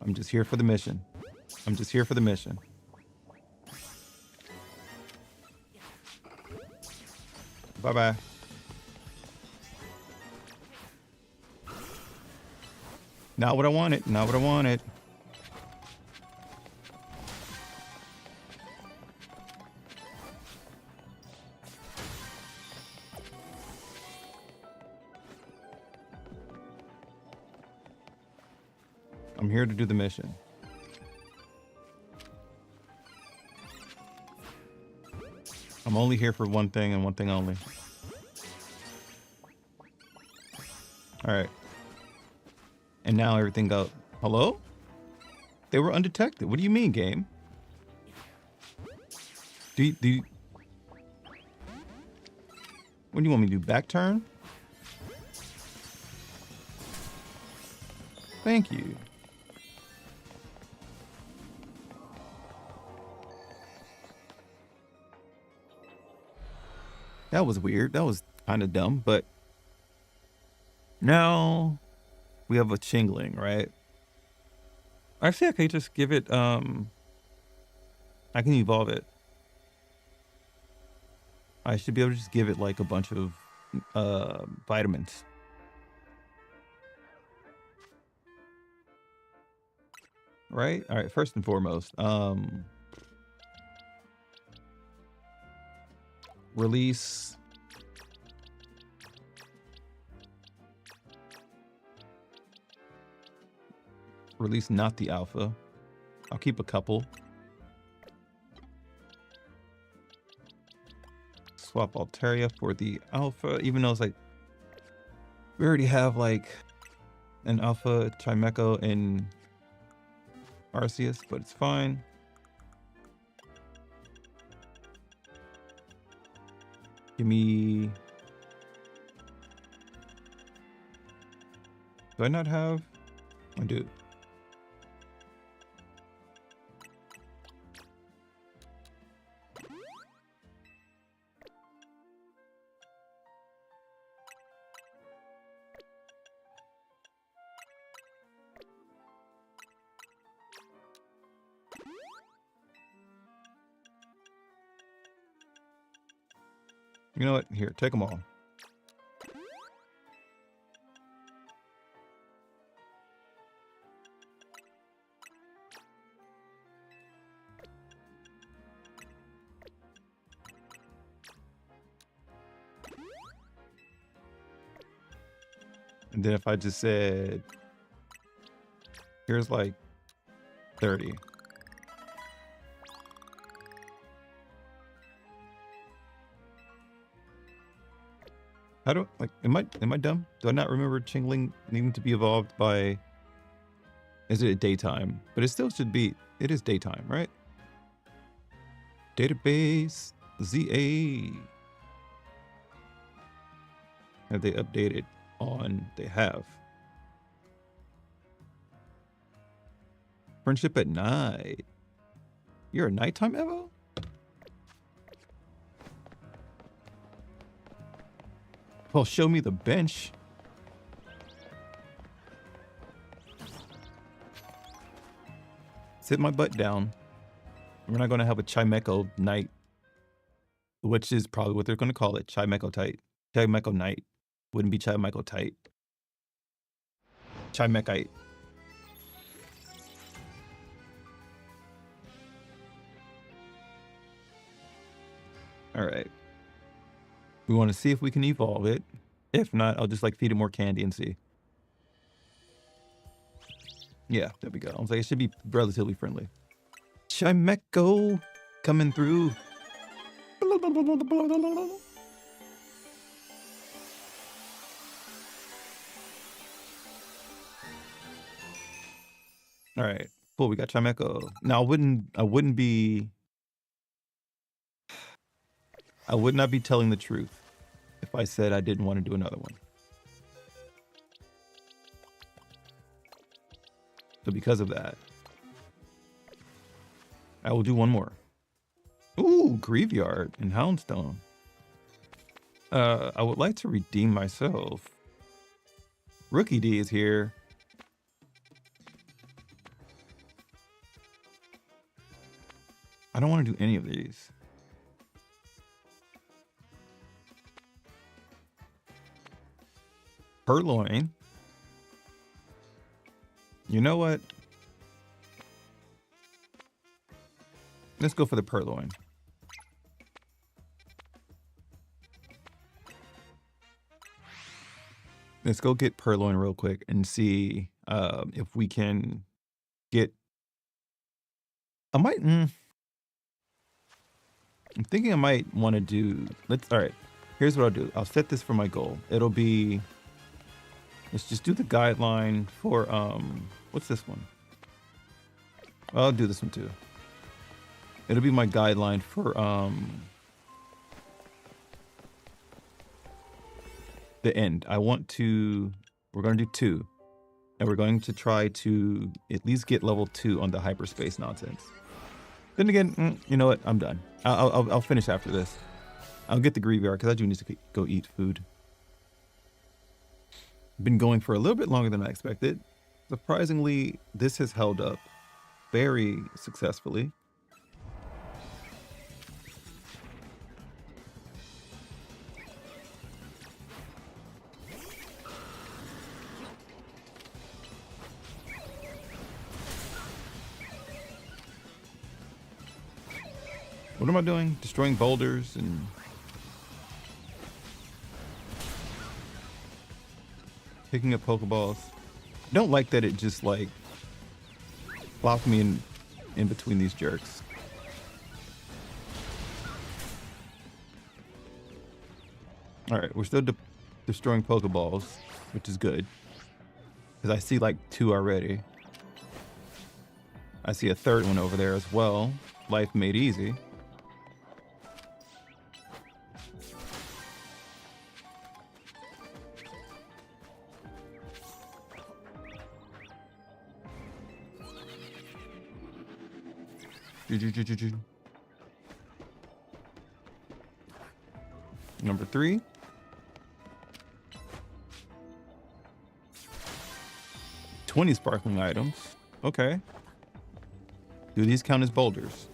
I'm just here for the mission. I'm just here for the mission. Bye-bye. Not what I wanted. Not what I wanted. I'm here to do the mission. I'm only here for one thing and one thing only. All right. And now everything goes. Hello? They were undetected. What do you mean, game? Do you, what do you want me to do? Back turn? Thank you. That was weird. That was kind of dumb, but now we have a Chingling, right? Actually, I can just give it, I can evolve it. I should be able to just give it like a bunch of vitamins. Right? All right, first and foremost, release Or at least not the alpha. I'll keep a couple. Swap Altaria for the alpha, even though it's like we already have like an alpha Chimecho in Arceus, but it's fine. Give me... Do I not have? I do. You know what? Here, take them all. And then if I just said, here's like 30. How do like am I dumb? Do I not remember Chingling needing to be evolved by, is it a daytime? But it still should be, it is daytime, right? Database ZA. Have they updated on? They have. Friendship at night. You're a nighttime Evo? Well, show me the bench. Sit my butt down. We're not going to have a Chimecho night, which is probably what they're going to call it. Chimecho tight. Chimecho night. Wouldn't be Chimecho tight. Chimechite. All right. We want to see if we can evolve it. If not, I'll just like feed it more candy and see. Yeah, there we go. I was like, it should be relatively friendly. Chimecho coming through. All right, cool. We got Chimecho. Now I would not be telling the truth if I said I didn't want to do another one. So because of that, I will do one more. Ooh, Graveyard and Houndstone. I would like to redeem myself. Rookie D is here. I don't want to do any of these. Purloin. You know what? Let's go for the Purloin. Let's go get Purloin real quick and see if we can get... I might... I'm thinking I might want to do... All right. Here's what I'll do. I'll set this for my goal. It'll be... Let's just do the guideline for, what's this one? I'll do this one too. It'll be my guideline for, the end. I want to, we're going to do 2. And we're going to try to at least get level 2 on the hyperspace nonsense. Then again, you know what? I'm done. I'll finish after this. I'll get the Graveyard because I do need to go eat food. Been going for a little bit longer than I expected. Surprisingly, this has held up very successfully. What am I doing? Destroying boulders and... picking up Pokeballs. I don't like that it just like Plop me in between these jerks. All right, we're still destroying Pokeballs, which is good. Because I see like 2 already. I see a 3rd one over there as well. Life made easy. Number 3. $20 sparkling items. Okay. Do these count as boulders?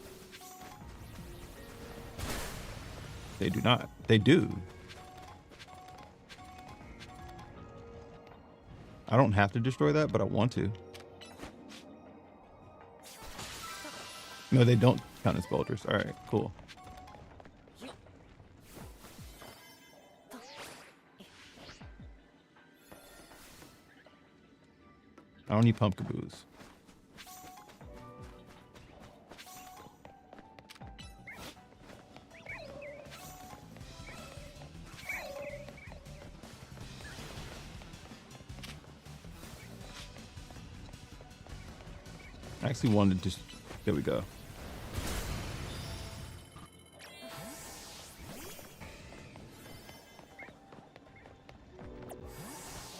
They do not. They do. I don't have to destroy that, but I want to. No, they don't count as boulders. All right, cool. I don't need pumpkaboos. I actually wanted to just... There we go.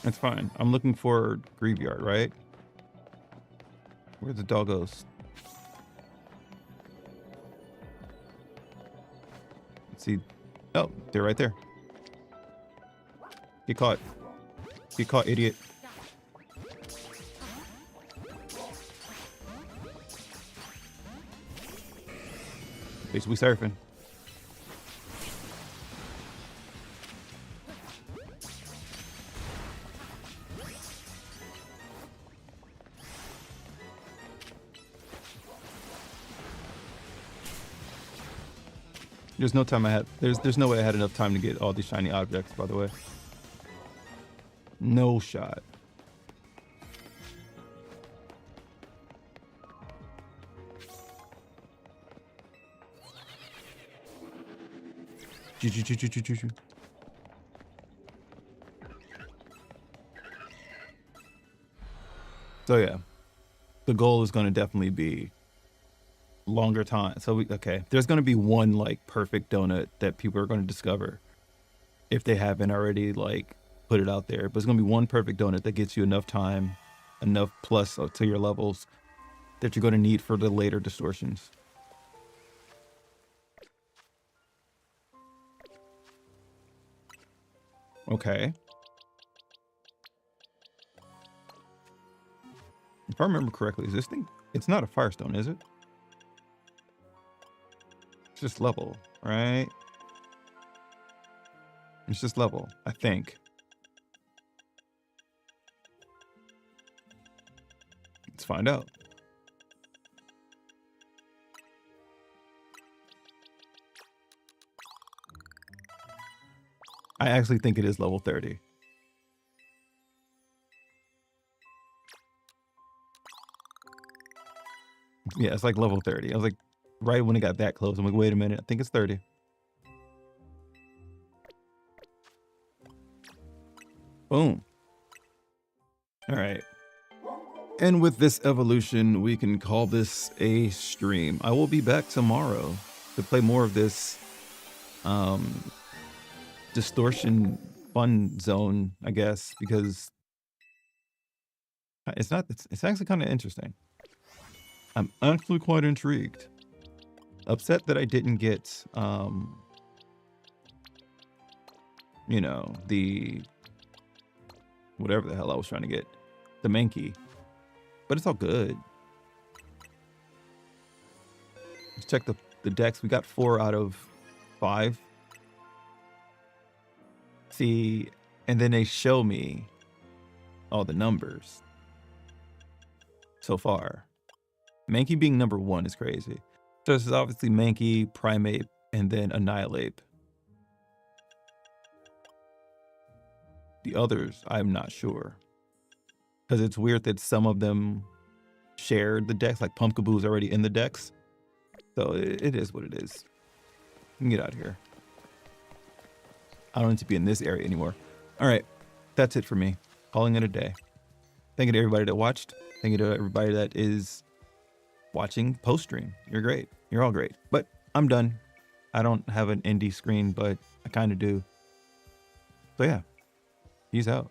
That's fine. I'm looking for Graveyard, right? Where's the doggos? Let's see. Oh, they're right there. Get caught. Get caught, idiot. Basically surfing. There's no time I had. There's no way I had enough time to get all these shiny objects, by the way. No shot. So yeah, the goal is going to definitely be longer time. So okay, there's going to be one like perfect donut that people are going to discover if they haven't already like put it out there. But it's going to be one perfect donut that gets you enough time, enough plus to your levels that you're going to need for the later distortions. Okay. If I remember correctly, is this thing? It's not a Firestone, is it? It's just level, right? It's just level, I think. Let's find out. I actually think it is level 30. Yeah, it's like level 30. I was like, right when it got that close, I'm like, wait a minute, I think it's 30. Boom. All right. And with this evolution, we can call this a stream. I will be back tomorrow to play more of this distortion fun zone, I guess, because it's actually kind of interesting. I'm actually quite intrigued. Upset that I didn't get, you know, the whatever the hell I was trying to get, the Mankey, but it's all good. Let's check the decks. We got 4 out of 5. See, and then they show me all the numbers so far. Mankey being number 1 is crazy. So this is obviously Mankey, Primate, and then Annihilate. The others, I'm not sure. Because it's weird that some of them share the decks. Like Pumpkaboo's already in the decks. So it is what it is. You can get out of here. I don't need to be in this area anymore. All right. That's it for me. Calling it a day. Thank you to everybody that watched. Thank you to everybody that is watching post-stream. You're great. You're all great. But I'm done. I don't have an indie screen, but I kind of do. So yeah. Peace out.